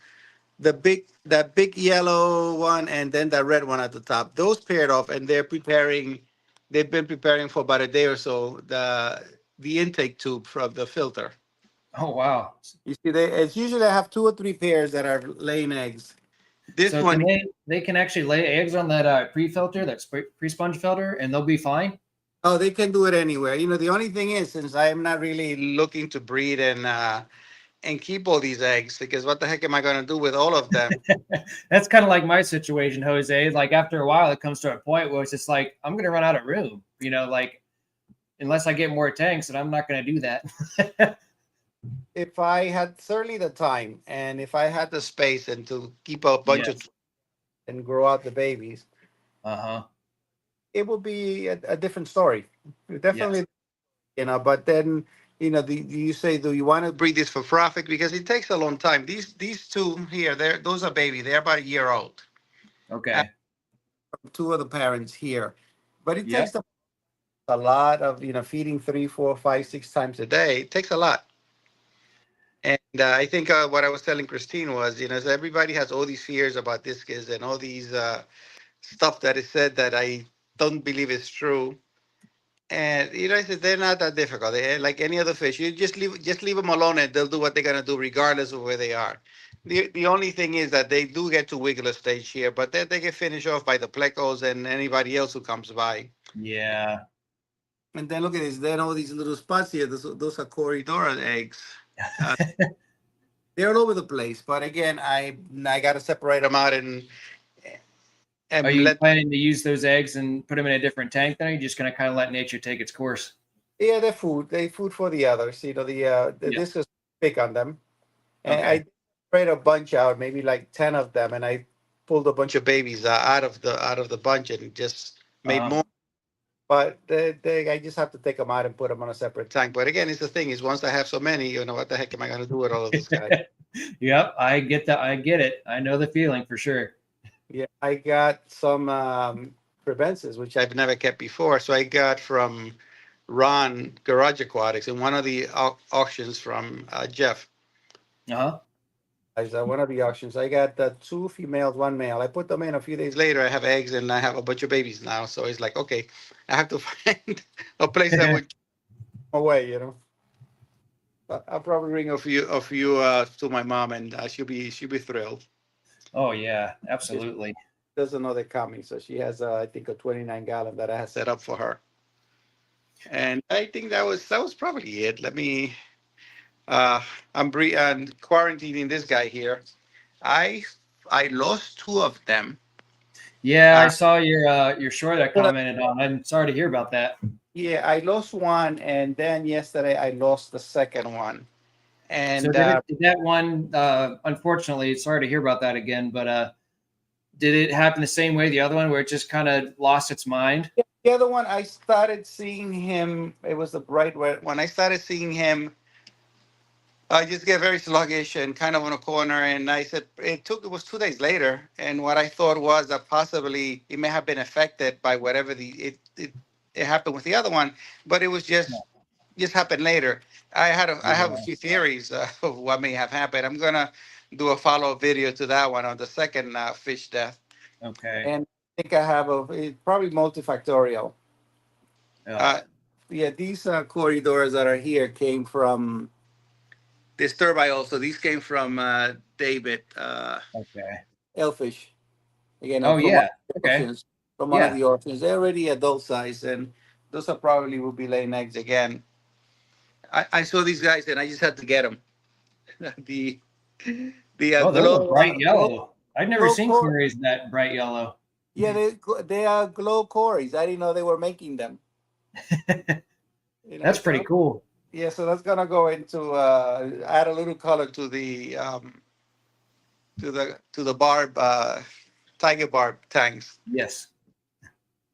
That big yellow one, and then the red one at the top. Those paired off, and they've been preparing for about a day or so the intake tube from the filter. Oh, wow. You see, it's usually I have 2 or 3 pairs that are laying eggs. This So one, they can actually lay eggs on that pre-filter, that pre-sponge filter, and they'll be fine. oh, they can do it anywhere. The only thing is, since I am not really looking to breed and keep all these eggs, because what the heck am I going to do with all of them? That's kind of like my situation, Jose. Like after a while, it comes to a point where it's just like, I'm going to run out of room, like unless I get more tanks, and I'm not going to do that. If I had certainly the time and if I had the space and to keep a bunch of and grow out the babies, it would be a different story. Definitely, but then, you say, do you want to breed this for profit? Because it takes a long time. These two here, those are baby. They're about a year old. Okay. 2 of the parents here. But it takes a lot of, feeding 3, 4, 5, 6 times a day. It takes a lot. And I think what I was telling Christine was, so everybody has all these fears about discus and all these stuff that is said that I don't believe is true. And I said they're not that difficult. They're like any other fish. You just leave them alone, and they'll do what they're gonna do regardless of where they are. The only thing is that they do get to wiggle a stage here, but then they get finished off by the plecos and anybody else who comes by. Yeah. And then look at this. Then all these little spots here. Those are Corydora eggs. They're all over the place. But again, I got to separate them out and are you planning to use those eggs and put them in a different tank? Then, or are you just going to kind of let nature take its course? Yeah, they're food. They're food for the others. This is pick on them. And I sprayed a bunch out, maybe like 10 of them, and I pulled a bunch of babies out of the bunch and just made more. But I just have to take them out and put them on a separate tank. But again, it's the thing is, once I have so many, what the heck am I going to do with all of these guys? Yep, I get that. I get it. I know the feeling for sure. Yeah, I got some crevences, which I've never kept before. So I got from Ron Garage Aquatics in one of the auctions from Jeff. Uh-huh. One of the auctions. I got two females, one male. I put them in a few days later. I have eggs and I have a bunch of babies now. So it's like, okay, I have to find a place that would keep them away, you know. But I'll probably ring a few to my mom, and she'll be thrilled. Oh yeah, She absolutely. doesn't know they're coming, so she has I think a 29-gallon that I have set up for her. And I think that was probably it. Let me. I'm quarantining this guy here. I I lost two of them. Yeah, I Uh, saw your short that commented on. I'm sorry to hear about that. yeah, I lost one, and then yesterday I lost the second one. So And did that one unfortunately, sorry to hear about that again, but did it happen the same way the other one where it just kind of lost its mind? the other one, I started seeing him. It was the bright red one. I started seeing him. I just get very sluggish and kind of on a corner. And I said it was 2 days later. And what I thought was that possibly it may have been affected by whatever it happened with the other one, but it was just happened later. I have a Yeah. few theories of what may have happened. I'm gonna do a follow-up video to that one on the second fish death. Okay. And I think I have it's probably multifactorial. Yeah. Uh, yeah, these corridors that are here came from this turbine also. These came from David Okay. Elfish. Again, Oh from one yeah. of the Okay. orphans. From one of Yeah. the orphans. They're already adult size, and those are probably will be laying eggs again. I saw these guys, and I just had to get them. the the Oh, those are bright glow yellow. I've never glow seen core. Corys that bright yellow. Yeah, they are glow cories. I didn't know they were making them. You know, That's pretty so cool. yeah, so that's gonna go into add a little color to the to the barb tiger barb tanks. Yes.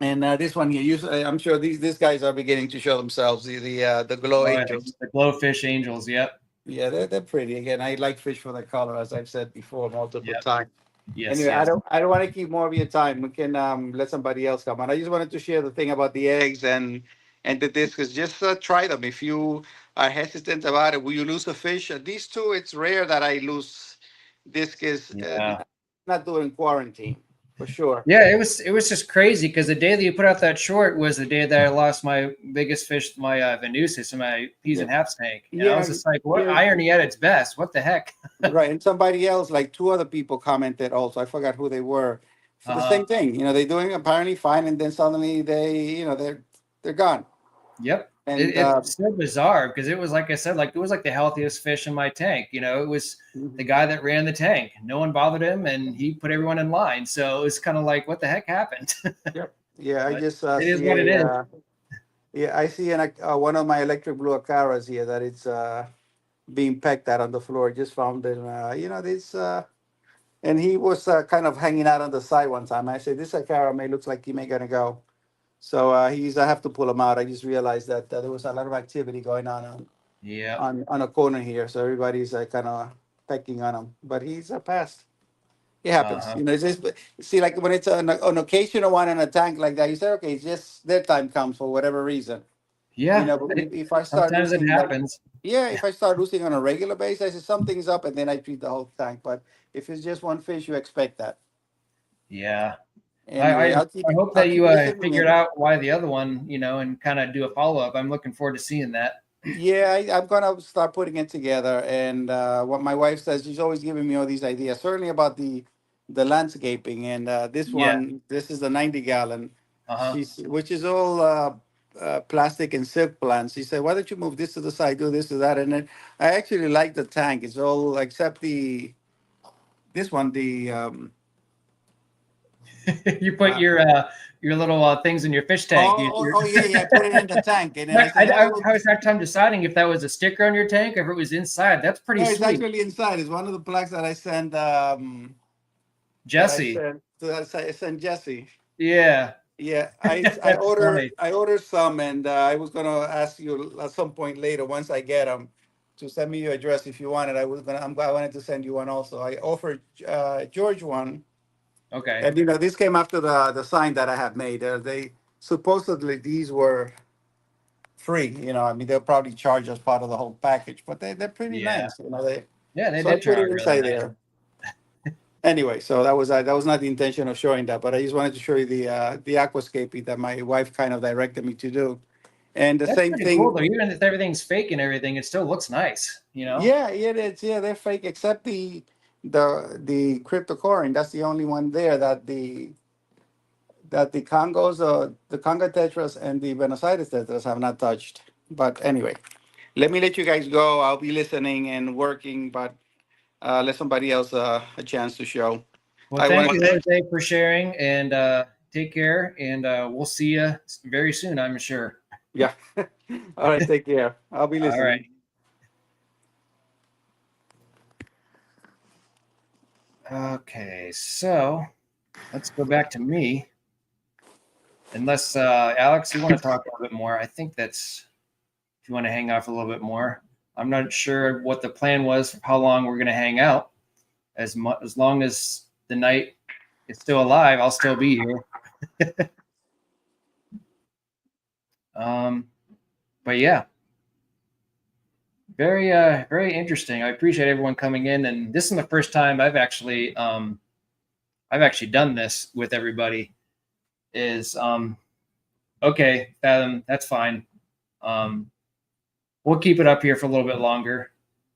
And this one here, I'm sure these guys are beginning to show themselves. The glow Oh, yeah. angels. The glowfish angels. Yep. Yeah, they're pretty. Again, I like fish for the color, as I've said before multiple Yep. times. Yes. Anyway, I Yes. don't want to keep more of your time. We can let somebody else come on. I just wanted to share the thing about the eggs and the discus. Just try them. If you are hesitant about it, will you lose a fish? These two, it's rare that I lose discus. Yeah. Not during quarantine, for sure. Yeah, it was just crazy because the day that you put out that short was the day that I lost my biggest fish, my Venusis, in my peas Yeah, and halves tank. And I yeah, was just like, what yeah. irony at its best? What the heck? Right. And somebody else, like two other people commented also. I forgot who they were. For the Uh-huh. same thing. They're doing apparently fine, and then suddenly they're gone. Yep. And It's so bizarre because it was like I said, like it was like the healthiest fish in my tank. It was the guy that ran the tank. No one bothered him, and he put everyone in line. So it was kind of like, what the heck happened? yep. Yeah, I But just it is see what it is. yeah, I see one of my electric blue Acaras here that it's being pecked at on the floor. Just found it. This and he was kind of hanging out on the side one time. I said, this Acara looks like he may gonna go. So I have to pull him out. I just realized that there was a lot of activity going on Yeah. on a corner here, so everybody's kind of pecking on him. But he's passed. It happens, Uh-huh. It's just see, like when it's an occasional one in a tank like that, you say, okay, it's just their time comes for whatever reason, Yeah. But if I start Sometimes it losing, happens. if I start losing on a regular basis, I say something's up, and then I treat the whole tank. But if it's just one fish, you expect that. Yeah. I Anyway, I hope I'll that keep you listening figured in. out why the other one, and kind of do a follow up. I'm looking forward to seeing that. Yeah, I'm gonna start putting it together. And what my wife says, she's always giving me all these ideas, certainly about the landscaping. And Yeah. this is the 90-gallon, Uh-huh. which is all plastic and silk plants. She said, why don't you move this to the side, do this to that, and then I actually like the tank. It's all except this one, You put uh, your little things in your fish tank. yeah, I put it in the tank, and then I said, I was hard time deciding if that was a sticker on your tank or if it was inside. That's pretty no, it's sweet. actually inside. It's one of the plaques that I sent. Jesse. I sent Jesse. Yeah. Yeah, That's funny. I ordered some, and I was gonna ask you at some point later once I get them to send me your address if you wanted. I wanted to send you one also. I offered George one, Okay. And this came after the sign that I had made. They supposedly these were free. I mean, they'll probably charge us part of the whole package, but they're pretty Yeah. nice. They Yeah, they so I did put turn it out really inside nice. there. Anyway, so that was not the intention of showing that, but I just wanted to show you the aquascaping that my wife kind of directed me to do, and the That's same pretty cool thing. though. Even if everything's fake and everything, it still looks nice, you know? Yeah, it is. Yeah, they're fake, except the cryptocorin. That's the only one there that the Congos, the Congo tetras and the Venositis tetras have not touched. But anyway, let me let you guys go. I'll be listening and working, but let somebody else a chance to show. Well, I thank wanted you, to, Jose, for sharing, and take care. And we'll see you very soon, I'm sure. yeah. All right, take care. I'll be All listening. right. Okay, so let's go back to me. Unless Alex, you want to talk a little bit more? I think that's if you want to hang out for a little bit more. I'm not sure what the plan was for how long we're going to hang out. As long as the night is still alive, I'll still be here. But yeah, very interesting. I appreciate everyone coming in, and this is the first time I've actually done this with everybody. Is okay, that's fine. We'll keep it up here for a little bit longer.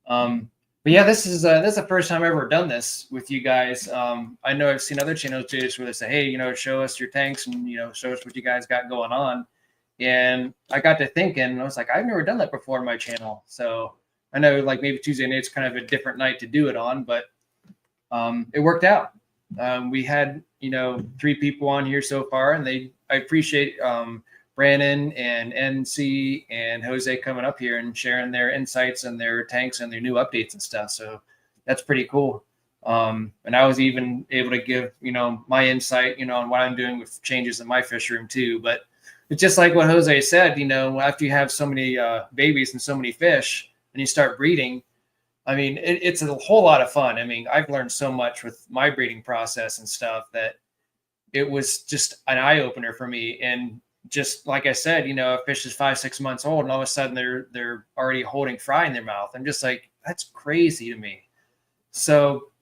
But yeah, this is the first time I've ever done this with you guys. I know I've seen other channels do this where they say, hey, show us your tanks and show us what you guys got going on. And I got to thinking, and I was like, I've never done that before on my channel. So I know like maybe Tuesday night's kind of a different night to do it on, but it worked out. We had 3 people on here so far, and I appreciate Brandon and NC and Jose coming up here and sharing their insights and their tanks and their new updates and stuff. So that's pretty cool. And I was even able to give, my insight, on what I'm doing with changes in my fish room too. But it's just like what Jose said, after you have so many babies and so many fish and you start breeding, I mean, it's a whole lot of fun. I mean, I've learned so much with my breeding process and stuff that it was just an eye opener for me. And just like I said, a fish is 5-6 months old and all of a sudden they're already holding fry in their mouth. I'm just like, that's crazy to me. So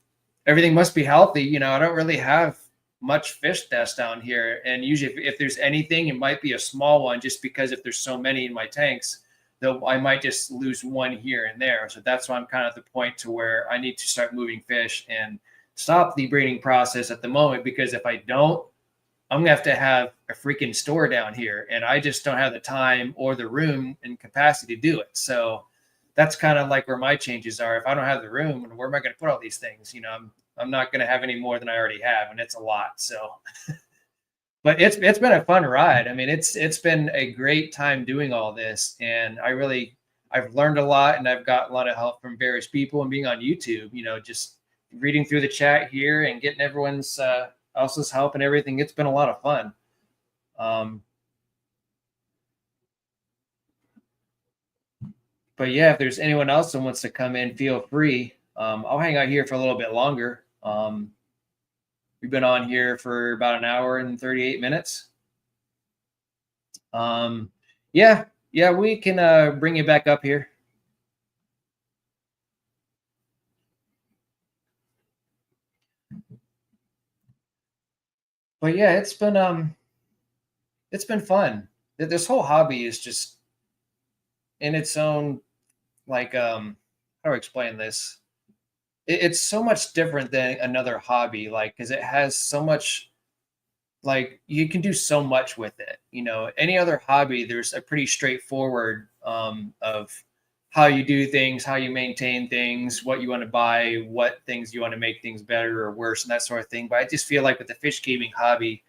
everything must be healthy. I don't really have much fish deaths down here. And usually if there's anything, it might be a small one just because if there's so many in my tanks, though I might just lose one here and there. So that's why I'm kind of at the point to where I need to start moving fish and stop the breeding process at the moment, because if I don't, I'm gonna have to have a freaking store down here, and I just don't have the time or the room and capacity to do it. So that's kind of like where my changes are. If I don't have the room, where am I going to put all these things? I'm not going to have any more than I already have, and it's a lot. So, but it's been a fun ride. I mean, it's been a great time doing all this, and I've learned a lot, and I've got a lot of help from various people, and being on YouTube, just reading through the chat here and getting everyone's else's help and everything. It's been a lot of fun. But yeah, if there's anyone else that wants to come in, feel free. I'll hang out here for a little bit longer. We've been on here for about an hour and 38 minutes. Yeah, we can bring you back up here. But yeah, it's been fun. This whole hobby is just in its own, like, how do I explain this? It's so much different than another hobby, like, because it has so much, like, you can do so much with it. Any other hobby, there's a pretty straightforward of how you do things, how you maintain things, what you want to buy, what things you want to make things better or worse, and that sort of thing. But I just feel like with the fish keeping hobby,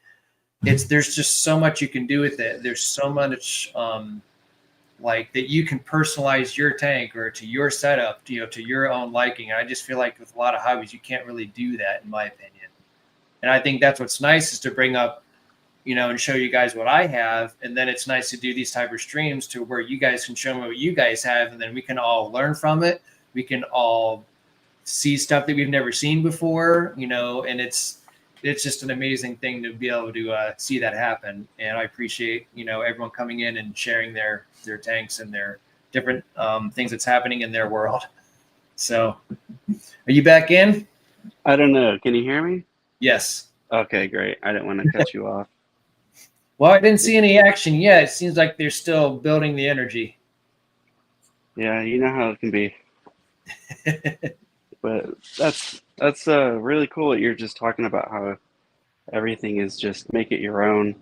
there's just so much you can do with it. There's so much like that you can personalize your tank or to your setup, to your own liking. And I just feel like with a lot of hobbies, you can't really do that, in my opinion. And I think that's what's nice, is to bring up, and show you guys what I have. And then it's nice to do these type of streams to where you guys can show me what you guys have. And then we can all learn from it. We can all see stuff that we've never seen before, and it's it's just an amazing thing to be able to see that happen. And I appreciate, everyone coming in and sharing their tanks and their different things that's happening in their world. So, are you back in? I don't know. Can you hear me? Yes. Okay, great. I didn't want to cut you off. Well, I didn't see any action yet. It seems like they're still building the energy. Yeah, you know how it can be. But that's really cool that you're just talking about how everything is just make it your own.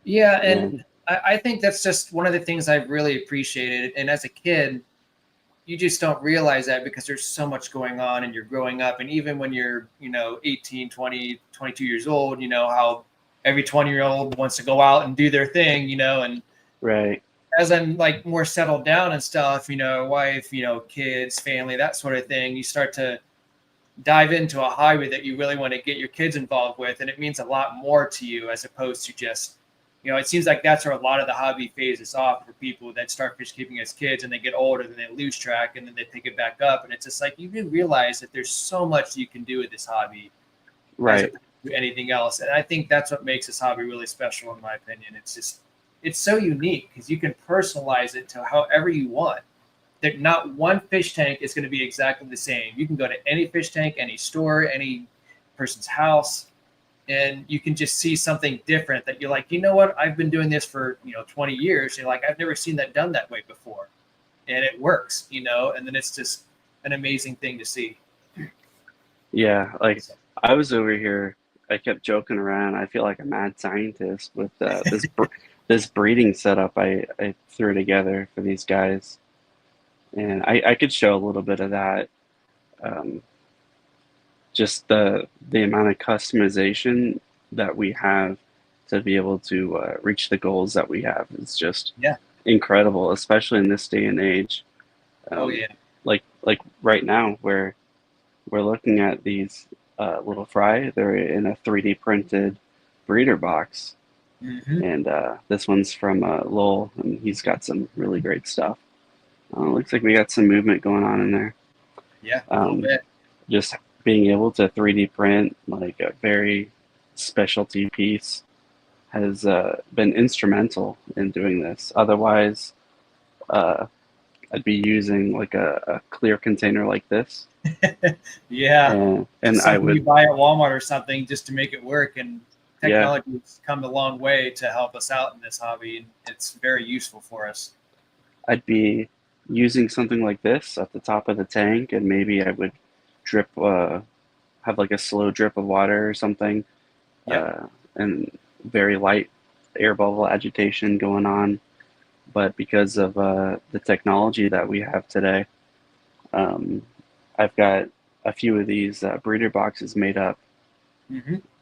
Yeah, and I think that's just one of the things I've really appreciated. And as a kid, you just don't realize that because there's so much going on and you're growing up. And even when you're, 18, 20, 22 years old, how every 20-year-old wants to go out and do their thing, and Right. as I'm like more settled down and stuff, wife, kids, family, that sort of thing, you start to dive into a hobby that you really want to get your kids involved with. And it means a lot more to you as opposed to just, it seems like that's where a lot of the hobby phases off for people that start fish keeping as kids and they get older, then they lose track and then they pick it back up. And it's just like, you didn't realize that there's so much you can do with this hobby. Right. As opposed to anything else. And I think that's what makes this hobby really special, in my opinion. It's so unique because you can personalize it to however you want. That not one fish tank is going to be exactly the same. You can go to any fish tank, any store, any person's house, and you can just see something different that you're like, you know what? I've been doing this for 20 years. You're like, I've never seen that done that way before, and it works. And then it's just an amazing thing to see. Yeah, like I was over here. I kept joking around. I feel like a mad scientist with this breeding setup I threw together for these guys, and I could show a little bit of that. Just the amount of customization that we have to be able to reach the goals that we have is just incredible, especially in this day and age. Oh yeah. Like right now, where we're looking at these little fry. They're in a 3D printed breeder box, and this one's from Lowell, and he's got some really great stuff. Looks like we got some movement going on in there. Yeah, a little bit. Just being able to 3D print like a very specialty piece has been instrumental in doing this. Otherwise, I'd be using like a clear container like this. Yeah. And I would you buy at Walmart or something just to make it work. And technology has come a long way to help us out in this hobby. And it's very useful for us. I'd be using something like this at the top of the tank, and maybe I would drip, have like a slow drip of water or something, and very light air bubble agitation going on. But because of the technology that we have today, I've got a few of these breeder boxes made up,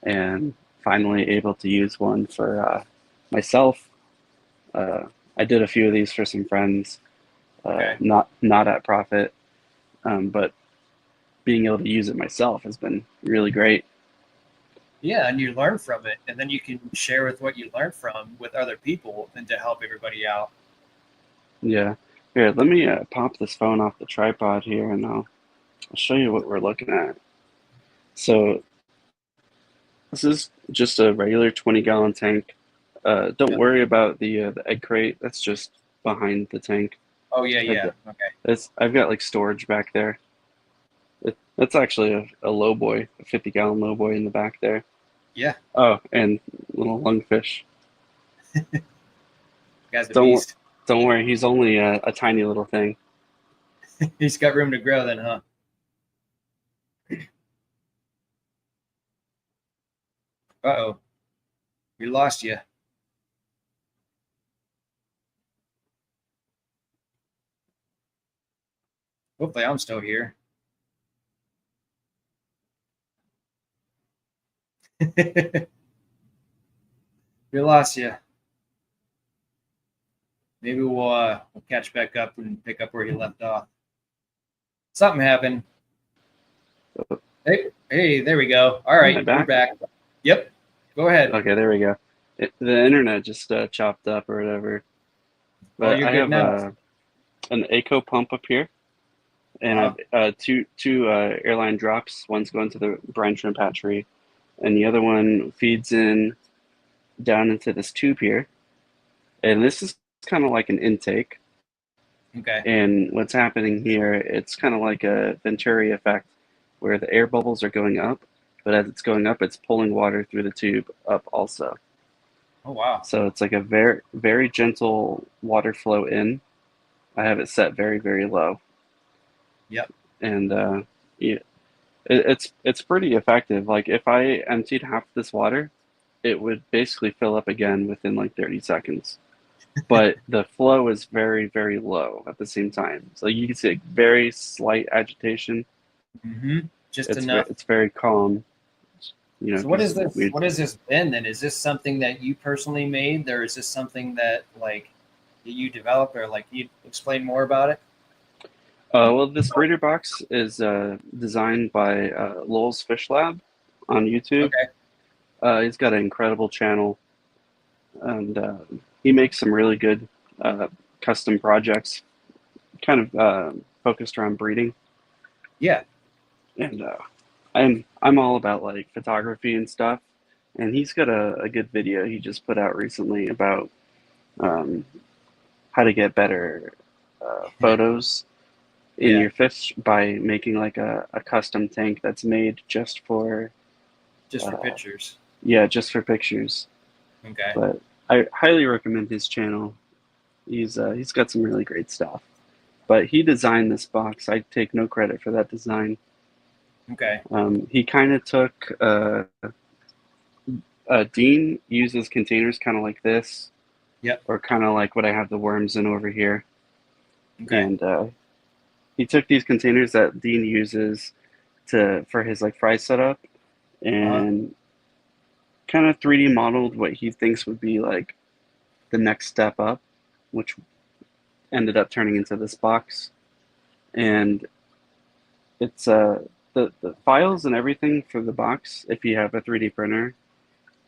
and finally able to use one for myself. I did a few of these for some friends, not at profit, but being able to use it myself has been really great. Yeah, and you learn from it, and then you can share with what you learned from with other people and to help everybody out. Yeah. Here, let me pop this phone off the tripod here, and I'll show you what we're looking at. So this is just a regular 20-gallon tank. Don't worry about the egg crate. That's just behind the tank. Oh yeah. Okay. I've got like storage back there. That's actually a low boy, a 50-gallon low boy in the back there. Yeah. Oh, and little lungfish. Guy's a beast. Don't worry, he's only a tiny little thing. He's got room to grow then, huh? Uh-oh. We lost you. Hopefully I'm still here. We lost you. Maybe we'll catch back up and pick up where he left off. Something happened. Hey, there we go. All right, we're back. Yep. Go ahead. Okay, there we go. The internet just chopped up or whatever. But you're I good have now. an ACO pump up here, and I have two airline drops. One's going to the brine shrimp hatchery, and the other one feeds in down into this tube here. And this is kind of like an intake. Okay. And what's happening here, it's kind of like a Venturi effect where the air bubbles are going up, but as it's going up, it's pulling water through the tube up also. Oh, wow. So it's like a very, very gentle water flow in. I have it set very, very low. Yep. And yeah, it's pretty effective. Like if I emptied half this water, it would basically fill up again within like 30 seconds. But the flow is very, very low at the same time. So you can see a very slight agitation. Mm-hmm. Just It's enough. it's very calm. You know. So what is 'cause this? What has this been then? Is this something that you personally made, or is this something that like that you developed, or like you explain more about it? Well, this breeder box is designed by Lowell's Fish Lab on YouTube. Okay. He's got an incredible channel, and he makes some really good custom projects, kind of focused around breeding. Yeah. And I'm all about like photography and stuff. And he's got a good video he just put out recently about how to get better photos in Yeah. your fish by making like a custom tank that's made just for Just for pictures. just for pictures. Okay. But I highly recommend his channel. He's got some really great stuff. But he designed this box. I take no credit for that design. Okay. He kind of took Dean uses containers kind of like this. Yep. Or kind of like what I have the worms in over here. Okay. And he took these containers that Dean uses for his like fry setup and kind of 3D modeled what he thinks would be like the next step up, which ended up turning into this box. And it's the files and everything for the box, if you have a 3D printer,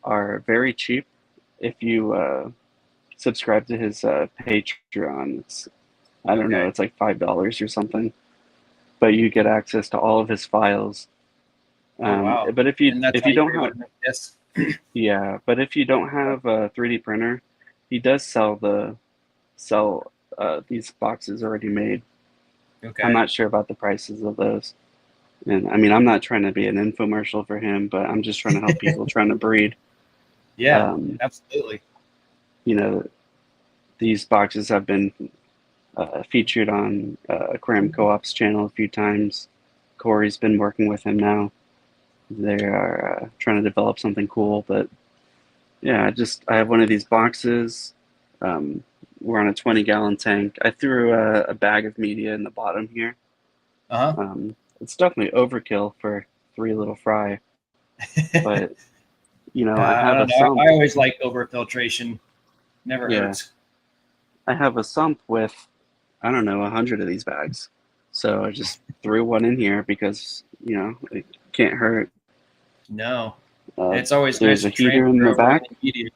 are very cheap. If you subscribe to his Patreon, it's I don't know, it's like $5 or something, but you get access to all of his files. Oh, wow. But if And that's how you you don't were able have to make this. yeah, but if you don't have a 3D printer, he does sell these boxes already made. Okay. I'm not sure about the prices of those. And I mean, I'm not trying to be an infomercial for him, but I'm just trying to help people trying to breed. Yeah. Absolutely. You know, these boxes have been featured on Aquarium Co-op's channel a few times. Corey's been working with him now. They are trying to develop something cool, but yeah, I have one of these boxes. We're on a 20-gallon tank. I threw a bag of media in the bottom here. It's definitely overkill for 3 little fry, but you know, I have don't a know. sump. I always like overfiltration. Never hurts. I have a sump with, I don't know, 100 of these bags. So I just threw one in here because, you know, it can't hurt. No. It's always there's nice a to heater in the transfer back. media.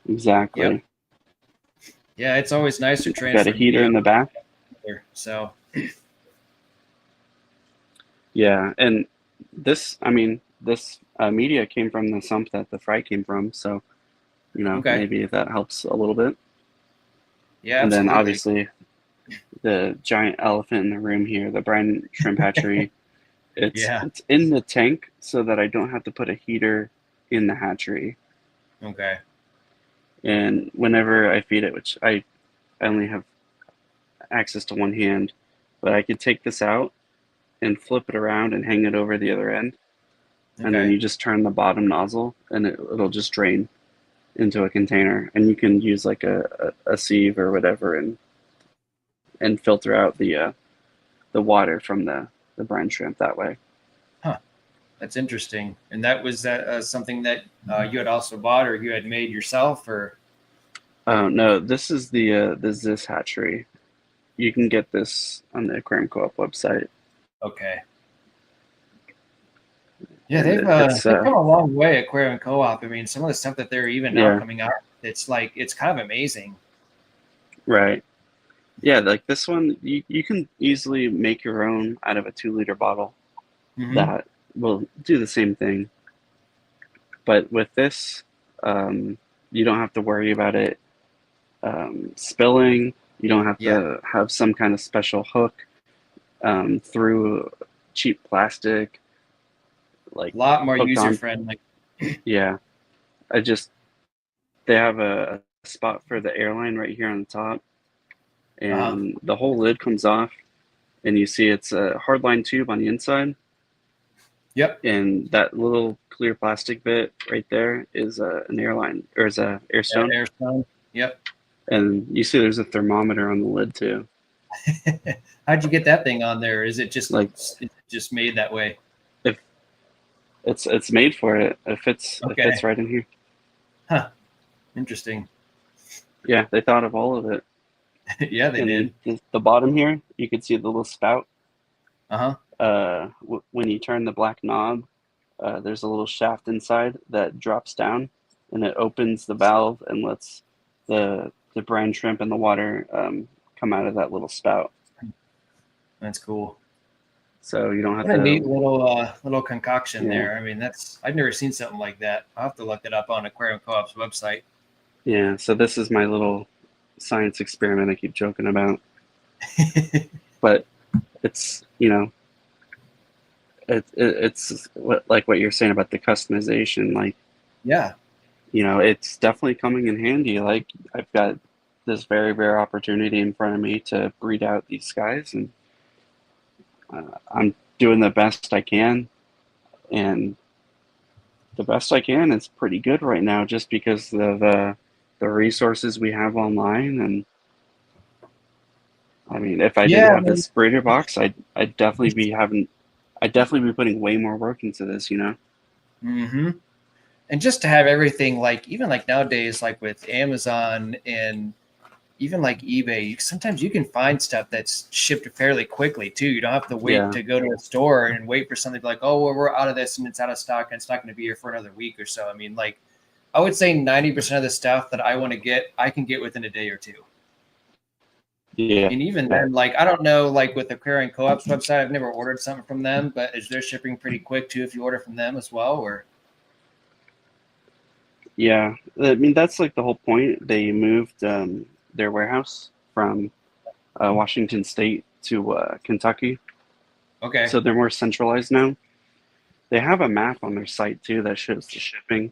Exactly. Yep. Yeah, it's always nice to transfer. Got a heater in the back. So. Yeah, and this media came from the sump that the fry came from. So, you know, maybe that helps a little bit. Yeah, and absolutely. then obviously the giant elephant in the room here, the brine shrimp hatchery. It's in the tank so that I don't have to put a heater in the hatchery. Okay. And whenever I feed it, which I only have access to one hand, but I could take this out and flip it around and hang it over the other end. And then you just turn the bottom nozzle and it'll just drain into a container. And you can use like a sieve or whatever and filter out the water from the brine shrimp that way. Huh. That's interesting. And that was something that you had also bought or you had made yourself, or? No, this is the Ziz hatchery. You can get this on the Aquarium Co-op website. Okay. Yeah, they've come a long way, Aquarium Co-op. I mean, some of the stuff that they're even now coming out, it's kind of amazing. Right. Yeah, like this one, you can easily make your own out of a 2-liter bottle. Mm-hmm. That will do the same thing. But with this, you don't have to worry about it spilling. You don't have Yeah, to have some kind of special hook through cheap plastic, like a lot more hooked user on. friendly. Yeah, I just they have a spot for the airline right here on the top, Uh-huh. and the whole lid comes off, and you see it's a hardline tube on the inside, Yep. and that little clear plastic bit right there is an airline or is a airstone, Air stone. Yep. and you see there's a thermometer on the lid too. How'd you get that thing on there? Like Is it just made that way? if it's made for it, it Okay. fits right in here. Huh. Interesting. Yeah, they thought of all of it. Yeah, they And did. the bottom here, you can see the little spout. Uh-huh. When you turn the black knob, there's a little shaft inside that drops down, and it opens the valve and lets the brine shrimp and the water come out of that little spout. That's cool. So you don't have What a neat to. little concoction Yeah, there. I mean, I've never seen something like that. I'll have to look it up on Aquarium Co-op's website. yeah. So this is my little science experiment I keep joking about, but it's it's what you're saying about the customization, like. Yeah. It's definitely coming in handy. Like I've got this very rare opportunity in front of me to breed out these guys, and I'm doing the best I can. And the best I can is pretty good right now, just because of the resources we have online. And I mean, if I didn't Yeah. have this breeder box, I'd definitely be putting way more work into this. Mm-hmm. And just to have everything like even like nowadays, like with Amazon and even like eBay, sometimes you can find stuff that's shipped fairly quickly too. You don't have to wait Yeah, to go to a store and wait for something like, oh, well, we're out of this and it's out of stock and it's not going to be here for another week or so. I mean, like I would say 90% of the stuff that I want to get, I can get within a day or two. yeah. And even then, like I don't know, like with the Aquarium Co-op's website, I've never ordered something from them, but is their shipping pretty quick too if you order from them as well? Or Yeah, I mean that's like the whole point. They moved their warehouse from Washington State to Kentucky, okay, so they're more centralized now. They have a map on their site too that shows the shipping.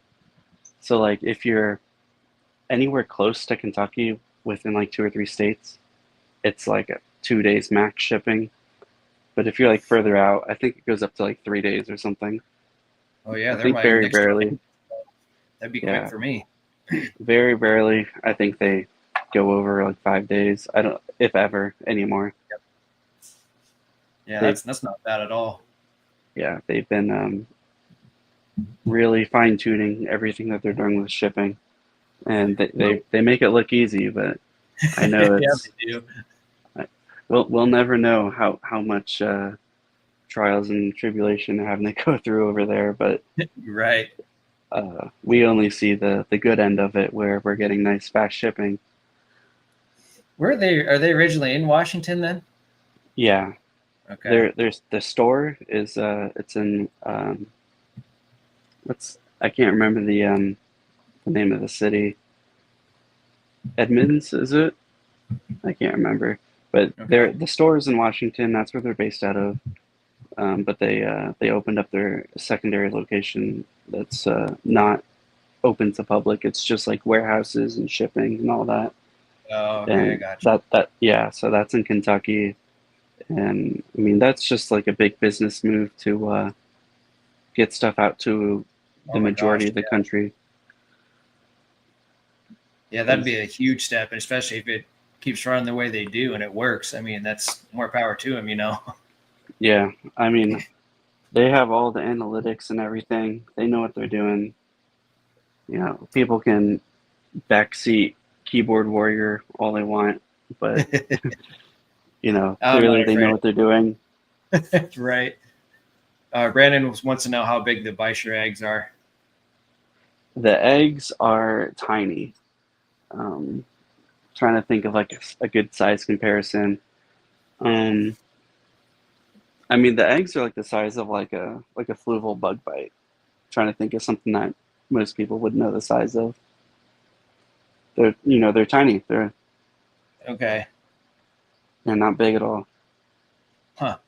So like if you're anywhere close to Kentucky within like 2 or 3 states, it's like 2 days max shipping. But if you're like further out, I think it goes up to like 3 days or something. oh yeah, I they're think my very next door. rarely, That'd be quick yeah, for me. very rarely. I think they go over like 5 days. I don't, if ever, anymore. Yeah, They've that's not bad at all. Yeah, they've been really fine tuning everything that they're doing with shipping, and they make it look easy, but I know Yeah, it's they do. we'll never know how much trials and tribulation they're having to go through over there, but Right. we only see the good end of it, where we're getting nice fast shipping. Where are they originally in Washington then? Yeah, Okay. there's the store is it's in what's I can't remember the name of the city. Edmonds, is it? I can't remember, but Okay. the store is in Washington. That's where they're based out of. But they opened up their secondary location that's not open to public. It's just like warehouses and shipping and all that. Oh, okay, I And got you. yeah, so that's in Kentucky. And I mean that's just like a big business move to get stuff out to Oh the my majority gosh. of the country. Yeah, that'd 'Cause, be a huge step, and especially if it keeps running the way they do and it works. I mean, that's more power to them, you know. yeah, I mean they have all the analytics and everything. They know what they're doing. People can backseat keyboard warrior all they want, but I'm clearly not they know afraid. what they're doing. Right. Brandon wants to know how big the Beischer eggs are. The eggs are tiny. Um, Trying to think of like a good size comparison. Um, I mean, the eggs are like the size of like a fluval bug bite. Trying to think of something that most people would know the size of. They're tiny. Okay. They're not big at all. Huh.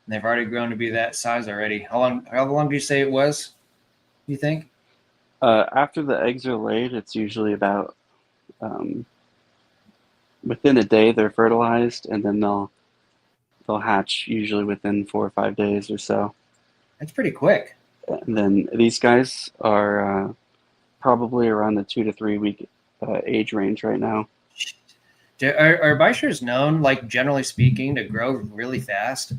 They've already grown to be that size already. How long do you say it was? You think? After the eggs are laid, it's usually about within a day they're fertilized, and then they'll hatch usually within 4 or 5 days or so. That's pretty quick. And then these guys are probably around the 2 to 3 week age range right now. Are Bichurs known, like generally speaking, to grow really fast?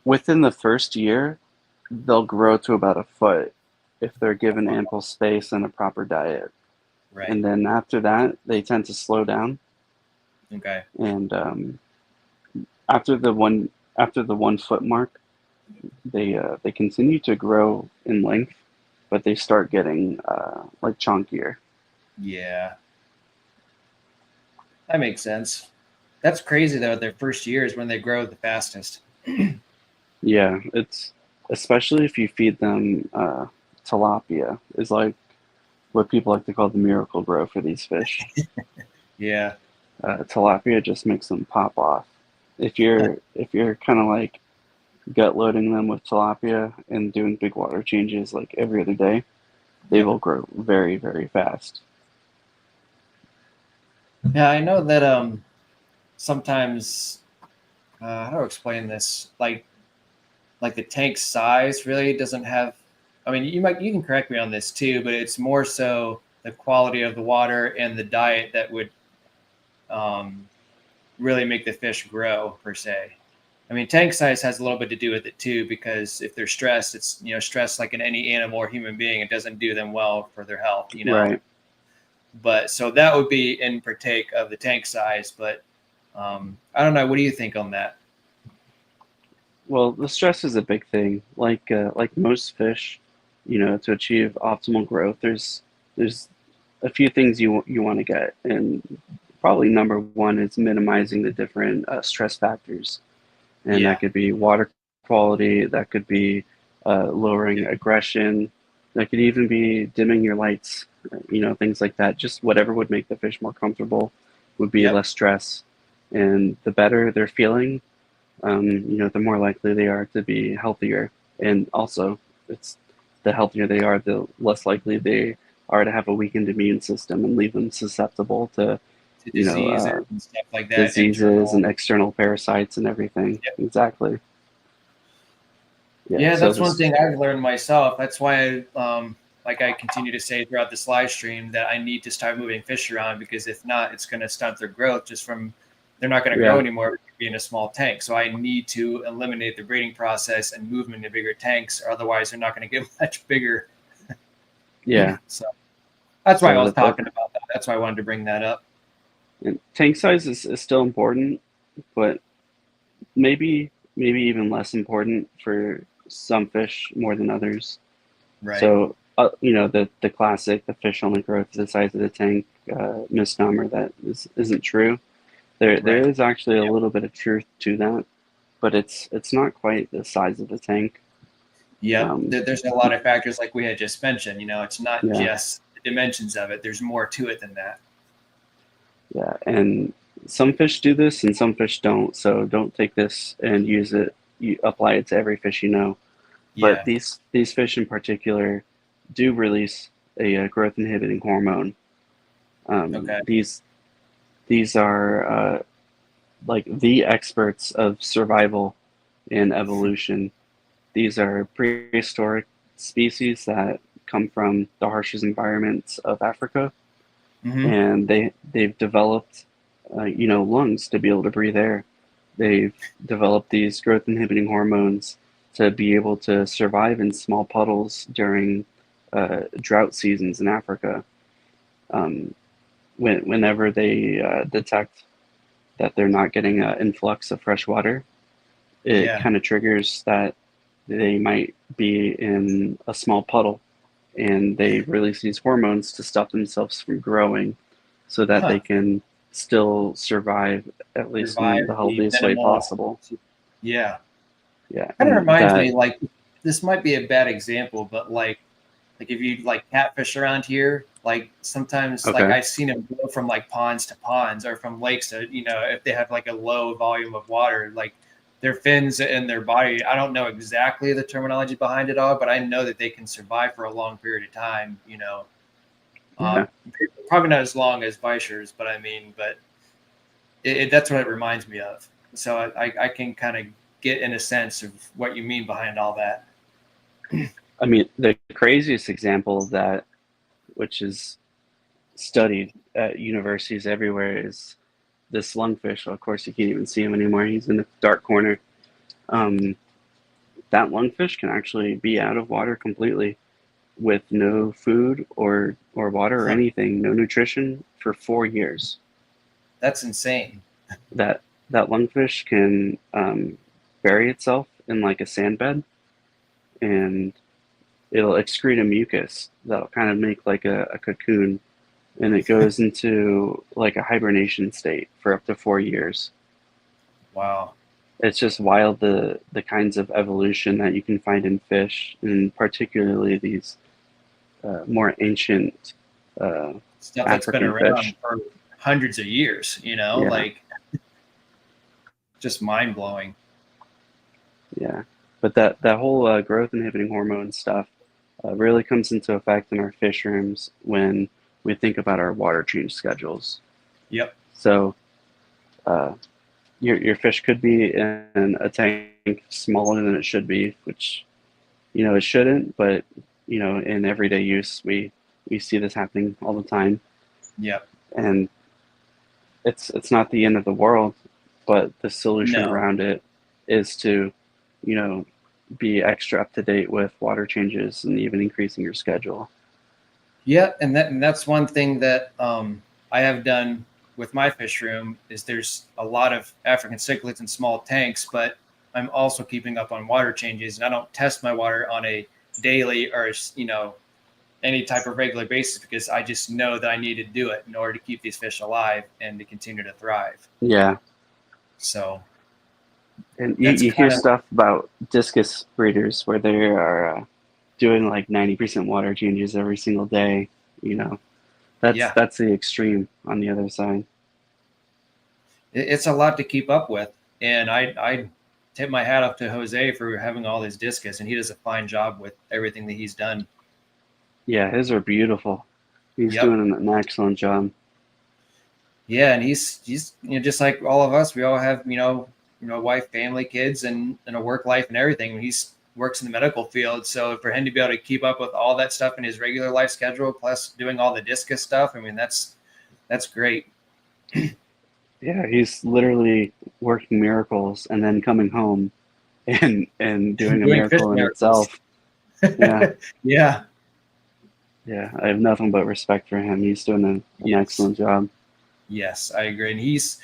Within the first year, they'll grow to about a foot if they're given ample space and a proper diet. Right. And then after that, they tend to slow down. Okay. And after the 1 foot mark, they continue to grow in length, but they start getting like chunkier. Yeah. That makes sense. That's crazy though. Their first year is when they grow the fastest. Yeah, it's especially if you feed them tilapia is like what people like to call the miracle grow for these fish. Yeah. Tilapia just makes them pop off. If you're kind of like gut loading them with tilapia and doing big water changes like every other day, they will grow very, very fast. Yeah, I know that sometimes how do I explain this? Like the tank size really doesn't have, I mean, you can correct me on this too, but it's more so the quality of the water and the diet that would really make the fish grow per se. I mean, tank size has a little bit to do with it too, because if they're stressed, it's, stress like in any animal or human being, it doesn't do them well for their health, Right. But so that would be in partake of the tank size. But I don't know. What do you think on that? Well, the stress is a big thing. Like most fish, to achieve optimal growth, there's a few things you want to get, and probably number one is minimizing the different stress factors, and Yeah. that could be water quality, that could be lowering aggression, that could even be dimming your lights, things like that. Just whatever would make the fish more comfortable would be Yep. less stress, and the better they're feeling, the more likely they are to be healthier. And also, it's the healthier they are, the less likely they are to have a weakened immune system and leave them susceptible to, To disease and stuff like that. diseases and external parasites and everything. Yep. Exactly. Yeah, so that's one thing I've learned myself. That's why like I continue to say throughout this live stream, that I need to start moving fish around, because if not, it's going to stunt their growth just from, they're not going to grow anymore being a small tank. So I need to eliminate the breeding process and move them into bigger tanks, or otherwise they're not going to get much bigger. Yeah. So that's why So I was talking about that. That's why I wanted to bring that up. And tank size is still important, but maybe even less important for some fish more than others. Right. So the classic, the fish only grow to the size of the tank misnomer, that isn't true. There is actually a little bit of truth to that, but it's not quite the size of the tank. Yeah, there's a lot of factors like we had just mentioned. It's not just the dimensions of it. There's more to it than that. Yeah, and some fish do this and some fish don't. So don't take this and use it. You apply it to every fish you know. Yeah. But these fish in particular do release a growth inhibiting hormone. Okay. These are like the experts of survival and evolution. These are prehistoric species that come from the harshest environments of Africa, and they've developed lungs to be able to breathe air. They've developed these growth inhibiting hormones to be able to survive in small puddles during drought seasons in Africa. Whenever they detect that they're not getting an influx of fresh water, it kind of triggers that they might be in a small puddle, and they release these hormones to stop themselves from growing so that they can still survive, at least in the healthiest way possible. Yeah. Yeah. Kind of and reminds that- me, like, this might be a bad example, but like if you like catfish around here, like sometimes like Okay. I've seen them go from like ponds to ponds or from lakes to, if they have like a low volume of water, like their fins and their body, I don't know exactly the terminology behind it all, but I know that they can survive for a long period of time, Yeah. probably not as long as Vishers, but that's what it reminds me of. So I can kind of get in a sense of what you mean behind all that. I mean, the craziest example of that, which is studied at universities everywhere, is this lungfish. Of course, you can't even see him anymore. He's in the dark corner. That lungfish can actually be out of water completely with no food or water or anything, no nutrition for 4 years. That's insane. That lungfish can bury itself in like a sand bed, and it'll excrete a mucus that'll kind of make like a cocoon, and it goes into like a hibernation state for up to 4 years. Wow. It's just wild, the kinds of evolution that you can find in fish, and particularly these more ancient Stuff that's been African around fish. for hundreds of years, Yeah. like just mind blowing. Yeah, but that whole growth inhibiting hormone stuff really comes into effect in our fish rooms when we think about our water change schedules. Yep. So your fish could be in a tank smaller than it should be, which it shouldn't, but in everyday use we see this happening all the time, Yep. and it's not the end of the world, but the solution No. around it is to be extra up to date with water changes and even increasing your schedule. Yeah, and that's one thing that I have done with my fish room is there's a lot of African cichlids in small tanks, but I'm also keeping up on water changes, and I don't test my water on a daily or any type of regular basis because I just know that I need to do it in order to keep these fish alive and to continue to thrive. Yeah. So, And That's you hear kinda- stuff about discus breeders where they are doing like 90% water changes every single day. That's the extreme on the other side. it's a lot to keep up with, and I tip my hat off to Jose for having all his discus, and he does a fine job with everything that he's done. Yeah, his are beautiful. He's Yep. doing an excellent job. Yeah, and he's just like all of us. We all have wife, family, kids, and a work life and everything. He's works in the medical field, so for him to be able to keep up with all that stuff in his regular life schedule, plus doing all the discus stuff, I mean that's great. Yeah, he's literally working miracles and then coming home and doing a Doing fish miracle in miracles. itself. Yeah. Yeah. Yeah, I have nothing but respect for him. He's doing an Yes. excellent job. Yes, I agree. And he's,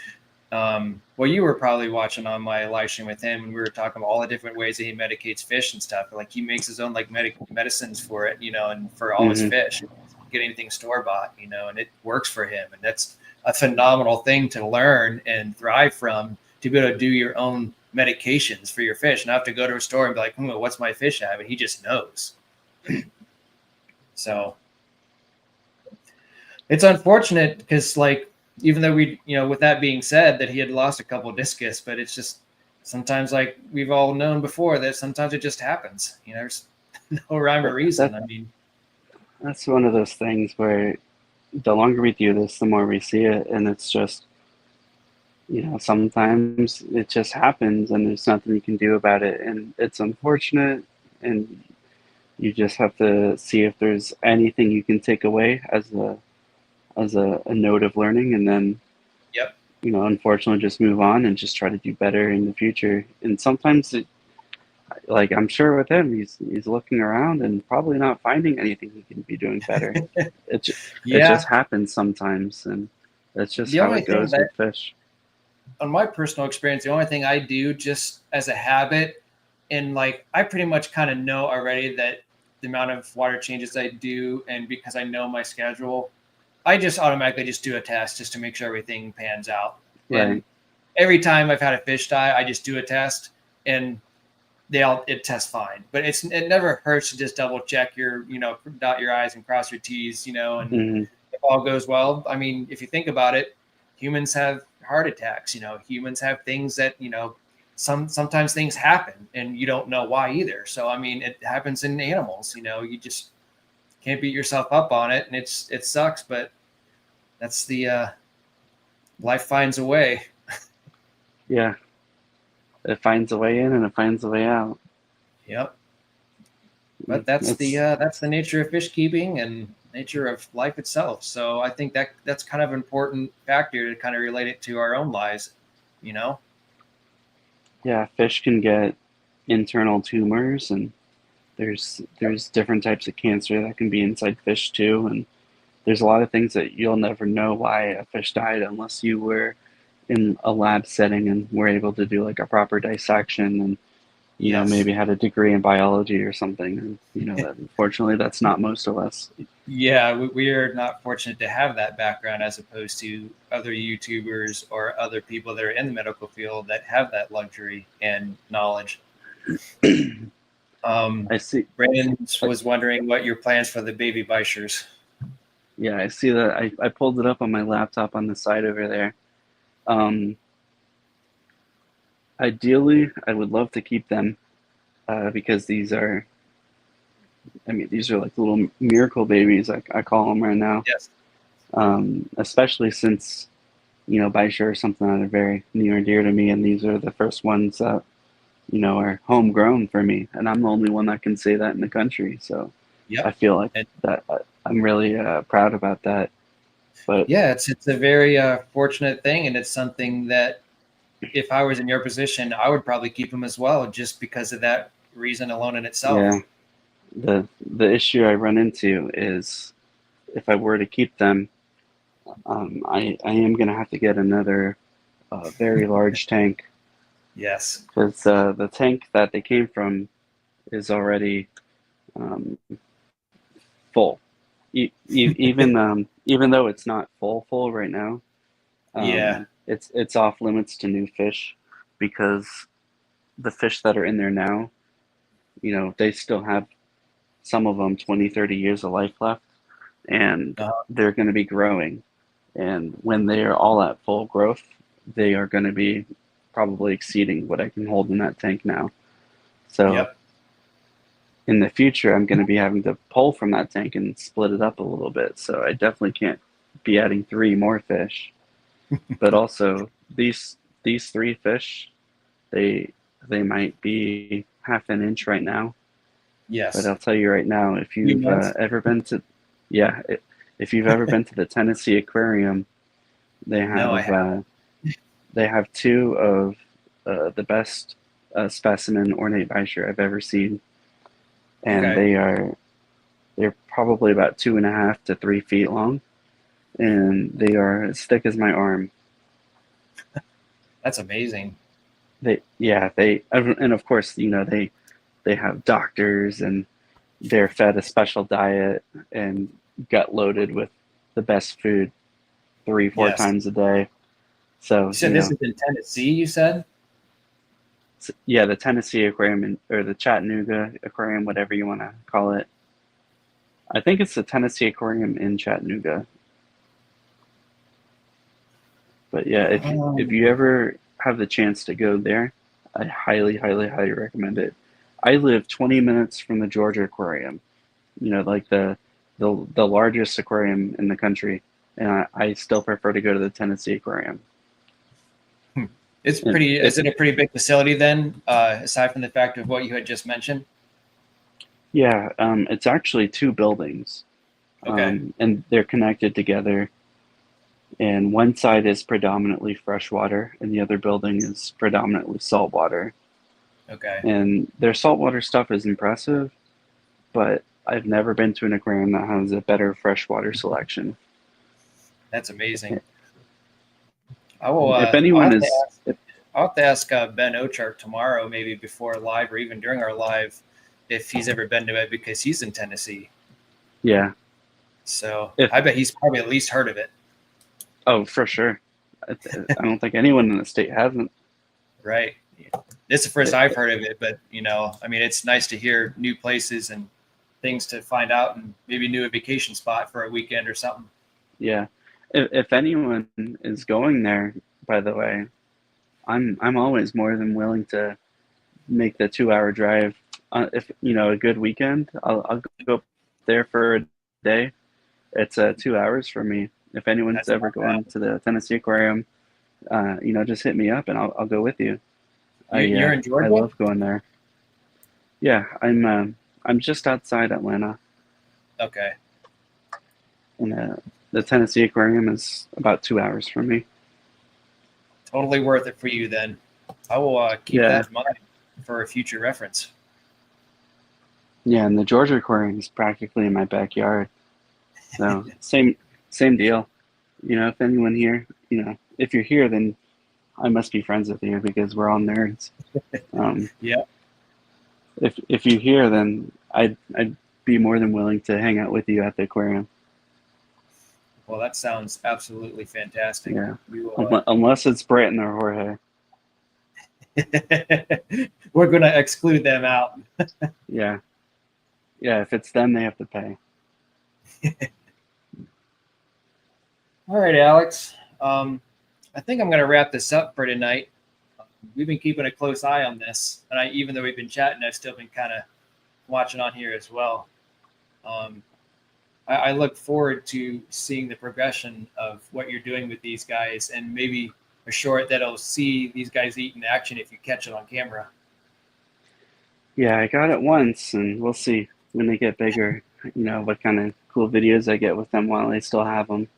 you were probably watching on my live stream with him, and we were talking about all the different ways that he medicates fish and stuff. Like he makes his own like medicines for it, and for all his fish, get anything store bought, and it works for him. And that's a phenomenal thing to learn and thrive from, to be able to do your own medications for your fish, not have to go to a store and be like, what's my fish have? And he just knows. So it's unfortunate because even though we, with that being said, that he had lost a couple of discus, but it's just sometimes like we've all known before that sometimes it just happens. There's no rhyme or reason. I mean, That's one of those things where the longer we do this, the more we see it, and it's just, sometimes it just happens, and there's nothing you can do about it, and it's unfortunate, and you just have to see if there's anything you can take away as a note of learning, and then Yep. Unfortunately just move on and just try to do better in the future. And sometimes like I'm sure with him, he's looking around and probably not finding anything he can be doing better. It just happens sometimes, and that's just how it goes with fish. On my personal experience, the only thing I do just as a habit, and I pretty much kind of know already that the amount of water changes I do, and because I know my schedule, I just automatically just do a test just to make sure everything pans out. Right. And every time I've had a fish die, I just do a test. And it tests fine. But it never hurts to just double check your, dot your I's and cross your T's, and Mhm. if all goes well. I mean, if you think about it, humans have heart attacks, humans have things that, sometimes things happen and you don't know why either. So, I mean, it happens in animals, you just can't beat yourself up on it. And it sucks, but that's the life finds a way. Yeah. It finds a way in and it finds a way out. Yep. But that's the nature of fish keeping and nature of life itself. So I think that's kind of an important factor to kind of relate it to our own lives, Yeah, fish can get internal tumors, and there's different types of cancer that can be inside fish too, and there's a lot of things that you'll never know why a fish died unless you were in a lab setting and were able to do like a proper dissection and Yes. maybe had a degree in biology or something. And that, unfortunately, that's not most of us. Yeah, we are not fortunate to have that background as opposed to other YouTubers or other people that are in the medical field that have that luxury and knowledge. I see. Brandon was wondering what your plans for the baby Bishers. Yeah, I see that. I pulled it up on my laptop on the side over there. Ideally, I would love to keep them because these are like little miracle babies, I call them right now. Yes. Especially since, Baisha are something that are very near and dear to me, and these are the first ones that, are homegrown for me, and I'm the only one that can say that in the country. So Yep. I feel like that I'm really proud about that. But yeah, it's a very fortunate thing, and it's something that if I was in your position, I would probably keep them as well, just because of that reason alone in itself. Yeah. The issue I run into is if I were to keep them, I am going to have to get another very large tank. Yes. Because the tank that they came from is already full. Even though it's not full right now, Yeah. it's off limits to new fish because the fish that are in there now, they still have some of them 20, 30 years of life left, and they're going to be growing. And when they are all at full growth, they are going to be probably exceeding what I can hold in that tank now. So in the future, I'm going to be having to pull from that tank and split it up a little bit. So I definitely can't be adding 3 more fish. But also these 3 fish, they might be half an inch right now. Yes. But I'll tell you right now, if you've ever been to, if you've ever been to the Tennessee Aquarium, they have they have 2 of the best specimen ornate Baisha I've ever seen, and they're probably about 2.5 to 3 feet long, and they are as thick as my arm. That's amazing. And of course, they have doctors and they're fed a special diet and gut loaded with the best food 3-4 times a day. So you said this is in Tennessee, you said? Yeah, the Tennessee Aquarium or the Chattanooga Aquarium, whatever you want to call it. I think it's the Tennessee Aquarium in Chattanooga. But yeah, if you ever have the chance to go there, I highly, highly, highly recommend it. I live 20 minutes from the Georgia Aquarium, like the largest aquarium in the country, and I still prefer to go to the Tennessee Aquarium. Is it a pretty big facility then, aside from the fact of what you had just mentioned? Yeah, it's actually 2 buildings. Okay. And they're connected together. And one side is predominantly freshwater, and the other building is predominantly saltwater. Okay. And their saltwater stuff is impressive, but I've never been to an aquarium that has a better freshwater selection. That's amazing. I will. If anyone I'll have to ask Ben Ochart tomorrow, maybe before live or even during our live, if he's ever been to it, because he's in Tennessee. Yeah. So I bet he's probably at least heard of it. Oh, for sure. I don't think anyone in the state hasn't. Right. this is the first I've heard of it, but I mean, it's nice to hear new places and things to find out, and maybe new vacation spot for a weekend or something. Yeah. If anyone is going there, by the way, I'm always more than willing to make the 2-hour drive. If a good weekend, I'll go there for a day. It's 2 hours for me. If anyone's That's ever not going to the Tennessee Aquarium, just hit me up and I'll go with you. You're in Georgia? I love going there. Yeah, I'm just outside Atlanta, Okay. and the Tennessee Aquarium is about 2 hours from me. Totally worth it for you then. I will keep Yeah. that in mind for a future reference. Yeah, and the Georgia Aquarium is practically in my backyard. So same deal. If anyone here, if you're here, then I must be friends with you because we're all nerds. Yeah. If you're here, then I'd be more than willing to hang out with you at the aquarium. Well, that sounds absolutely fantastic. Yeah. We will, Unless it's Bratton or Jorge. we're going to exclude them out. Yeah. Yeah, if it's them, they have to pay. All right, Alex. I think I'm going to wrap this up for tonight. We've been keeping a close eye on this, and even though we've been chatting, I've still been kind of watching on here as well. I look forward to seeing the progression of what you're doing with these guys, and maybe a short that'll see these guys eat in action if you catch it on camera. Yeah, I got it once, and we'll see when they get bigger, what kind of cool videos I get with them while I still have them.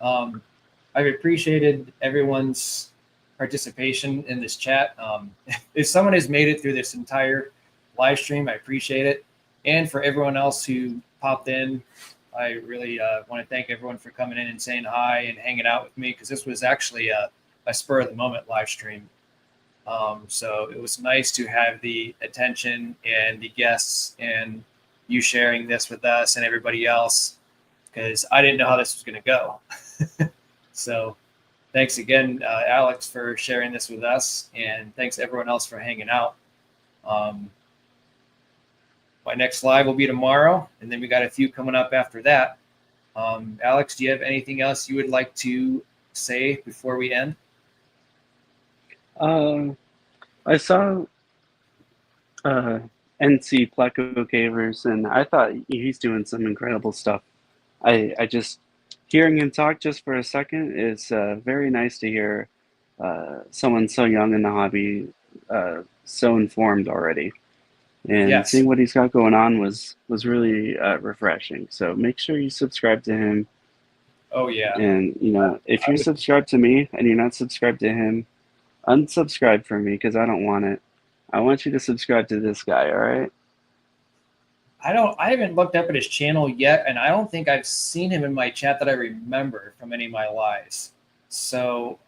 I've appreciated everyone's participation in this chat. If someone has made it through this entire live stream, I appreciate it. And for everyone else who popped in, I really want to thank everyone for coming in and saying hi and hanging out with me, because this was actually a spur of the moment live stream. So it was nice to have the attention and the guests and you sharing this with us and everybody else, because I didn't know how this was going to go. So thanks again, Alex, for sharing this with us, and thanks everyone else for hanging out. My next live will be tomorrow, and then we got a few coming up after that. Alex, do you have anything else you would like to say before we end? I saw NC Pleco Cavers, and I thought he's doing some incredible stuff. I just hearing him talk just for a second is very nice to hear someone so young in the hobby, so informed already. And Yes. seeing what he's got going on was really refreshing. So make sure you subscribe to him. Oh, yeah. And, if you're subscribed to me and you're not subscribed to him, unsubscribe from me because I don't want it. I want you to subscribe to this guy, all right? I haven't looked up at his channel yet, and I don't think I've seen him in my chat that I remember from any of my lives. So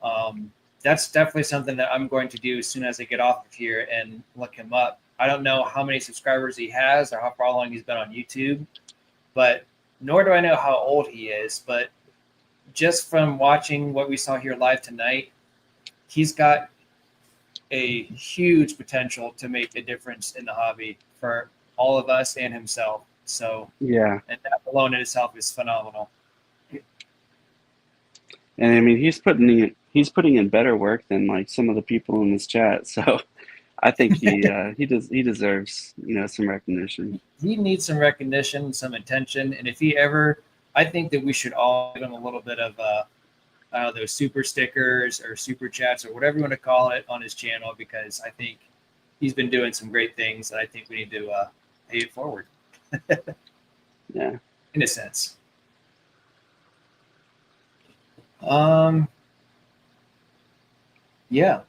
that's definitely something that I'm going to do as soon as I get off of here and look him up. I don't know how many subscribers he has or how far along he's been on YouTube, but nor do I know how old he is. But just from watching what we saw here live tonight, he's got a huge potential to make a difference in the hobby for all of us and himself. So Yeah. and that alone in itself is phenomenal. And I mean, he's putting in better work than like some of the people in this chat. So I think he deserves some recognition. He needs some recognition, some attention, and if he ever, I think that we should all give him a little bit of those super stickers or super chats or whatever you want to call it on his channel, because I think he's been doing some great things, and I think we need to pay it forward. Yeah. In a sense. Yeah.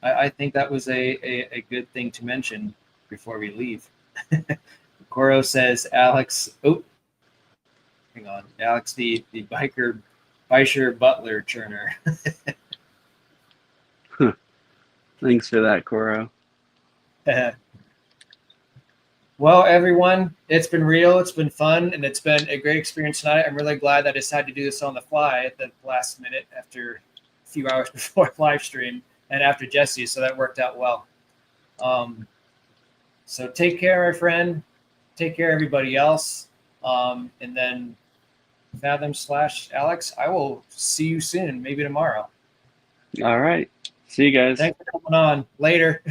I think that was a good thing to mention before we leave. Coro says, Alex, hang on. Alex, the Beischer Butler churner. Thanks for that, Coro. Well, everyone, it's been real. It's been fun, and it's been a great experience tonight. I'm really glad that I decided to do this on the fly at the last minute after a few hours before live stream. and after Jesse, so that worked out well. So take care, my friend. Take care, everybody else. And then Fathom/Alex, I will see you soon, maybe tomorrow. All right. See you guys. Thanks for coming on. Later.